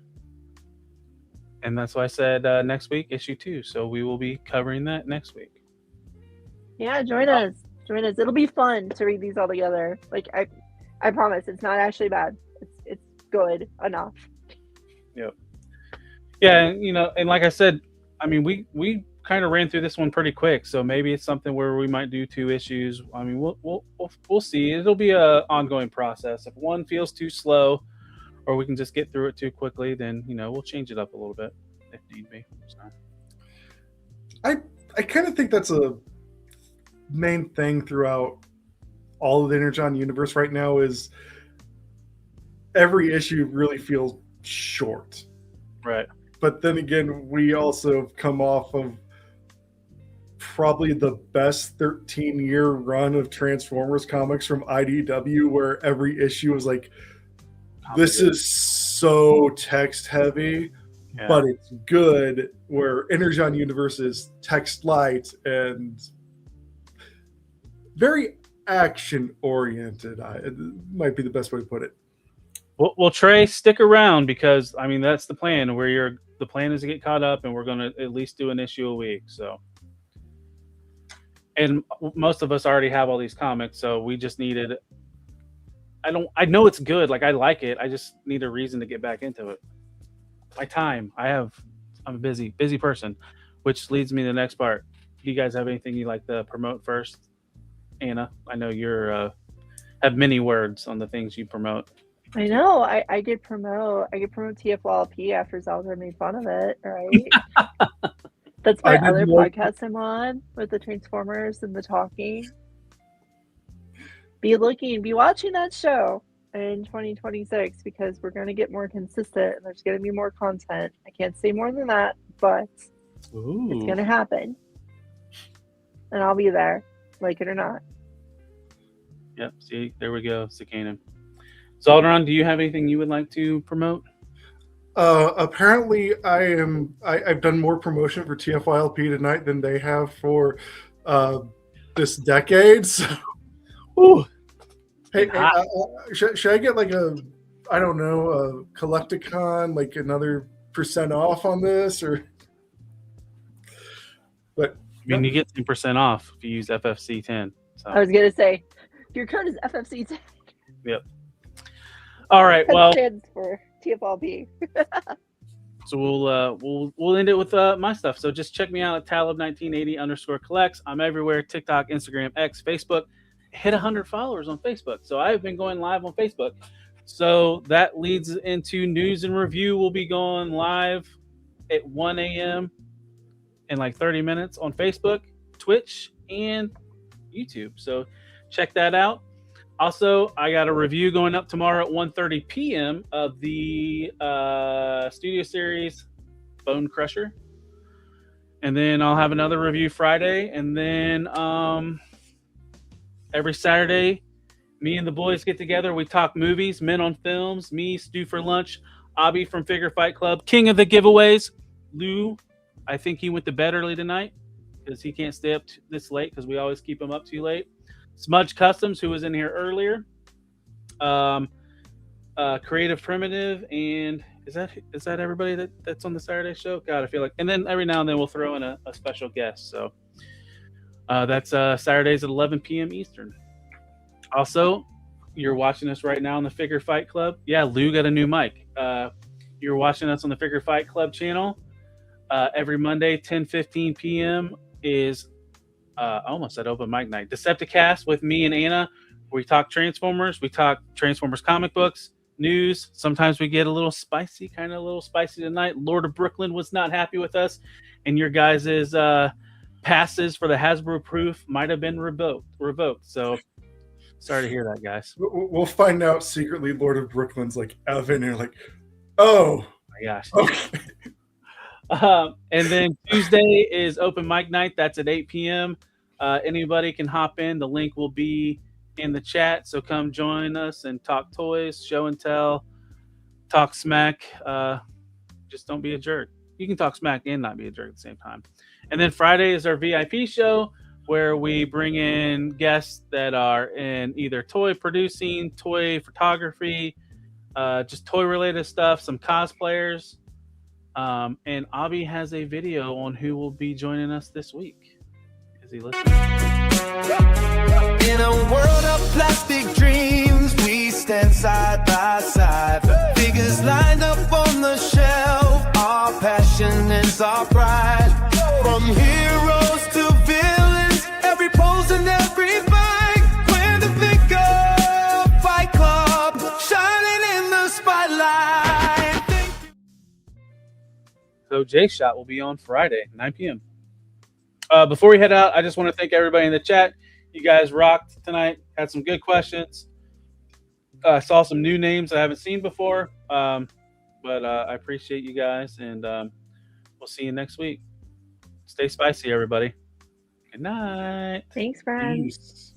that's why I said next week issue 2. So we will be covering that next week. Yeah, join us. It'll be fun to read these all together. Like I promise, it's not actually bad. It's good enough. Yep. Yeah, and like I said, I mean, we kind of ran through this one pretty quick, so maybe it's something where we might do 2 issues. I mean, we'll see. It'll be a ongoing process. If one feels too slow, or we can just get through it too quickly, then we'll change it up a little bit if need be. So. I kind of think that's a main thing throughout all of the Energon universe right now is every issue really feels short. Right. But then again, we also have come off of probably the best 13-year run of Transformers comics from IDW, where every issue was like, this is so text heavy, but it's good, where Energon Universe is text light and very action oriented. It might be the best way to put it. Well, Trey, stick around because I mean that's the plan. The plan is to get caught up, and we're going to at least do an issue a week. So, and most of us already have all these comics, so we just needed. I know it's good. Like I like it. I just need a reason to get back into it. My time. I'm a busy person, which leads me to the next part. Do you guys have anything you'd like to promote first? Anna, I know you're have many words on the things you promote. I know. I did promote TFLP after Zelda made fun of it, right? That's my I didn't other know- podcast I'm on with the Transformers and the talking. Be watching that show in 2026 because we're going to get more consistent and there's going to be more content. I can't say more than that, but it's going to happen. And I'll be there, like it or not. Yep. See, there we go, Cicana. Zaldron, do you have anything you would like to promote? Apparently, I've done more promotion for TFYLP tonight than they have for this decade. So, hey, should I get like a Collecticon, like another % off on this, or? But I mean, you get 10% off if you use FFC 10. So. I was going to say, your code is FFC 10. Yep. All right. Well, stands for TFLP. So we'll end it with my stuff. So just check me out at Talib1980_collects. I'm everywhere: TikTok, Instagram, X, Facebook. Hit 100 followers on Facebook. So I've been going live on Facebook. So that leads into news and review. We'll be going live at 1 a.m. in like 30 minutes on Facebook, Twitch, and YouTube. So check that out. Also, I got a review going up tomorrow at 1:30 p.m. of the Studio Series Bone Crusher. And then I'll have another review Friday. And then every Saturday, me and the boys get together. We talk movies, Men on Films, me, Stu for Lunch, Abby from Figure Fight Club, King of the Giveaways, Lou. I think he went to bed early tonight because he can't stay up this late because we always keep him up too late. Smudge Customs, who was in here earlier, Creative Primitive, and is that everybody that's on the Saturday show? God, I feel like, and then every now and then we'll throw in a special guest. So that's Saturdays at 11 p.m. Eastern. Also, you're watching us right now on the Figure Fight Club. Yeah, Lou got a new mic. You're watching us on the Figure Fight Club channel. Every Monday, 10:15 p.m. is I almost said open mic night. Decepticast with me and Anna. We talk Transformers. We talk Transformers comic books, news. Sometimes we get a little spicy tonight. Lord of Brooklyn was not happy with us, and your guys' passes for the Hasbro proof might have been revoked. So sorry to hear that, guys. We'll find out secretly. Lord of Brooklyn's like Evan, and you're like, oh my gosh. Okay. And then Tuesday is open mic night. That's at 8 p.m. Anybody can hop in. The link will be in the chat. So come join us and talk toys, show and tell, talk smack. Just don't be a jerk. You can talk smack and not be a jerk at the same time. And then Friday is our VIP show where we bring in guests that are in either toy producing, toy photography, just toy related stuff, some cosplayers. And Abby has a video on who will be joining us this week. Is he listening? In a world of plastic dreams, we stand side by side. Figures lined up on the shelf, our passion is our pride. From heroes to villains, every pose and every fight. We're the Figure Fight Club, shining in the spotlight. So J-Shot will be on Friday, 9 p.m. Before we head out, I just want to thank everybody in the chat. You guys rocked tonight. Had some good questions. Saw some new names I haven't seen before. But I appreciate you guys, and we'll see you next week. Stay spicy, everybody. Good night. Thanks, friends. Peace.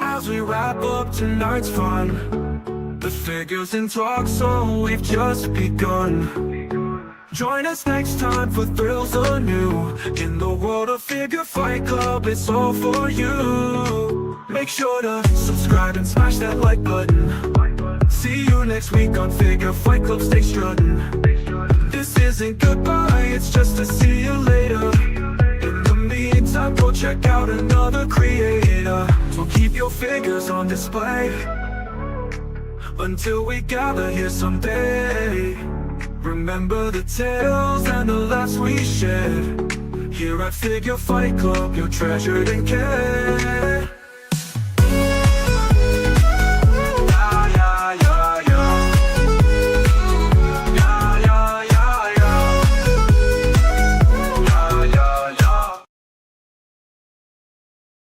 As we wrap up tonight's fun, the figures in talk, so we've just begun. Join us next time for thrills anew. In the world of Figure Fight Club, it's all for you. Make sure to subscribe and smash that like button. See you next week on Figure Fight Club, stay strutting. This isn't goodbye, it's just a see you later. In the meantime, go check out another creator. So keep your figures on display until we gather here someday. Remember the tales and the laughs we shared. Here at Figure Fight Club, you're treasured and cared.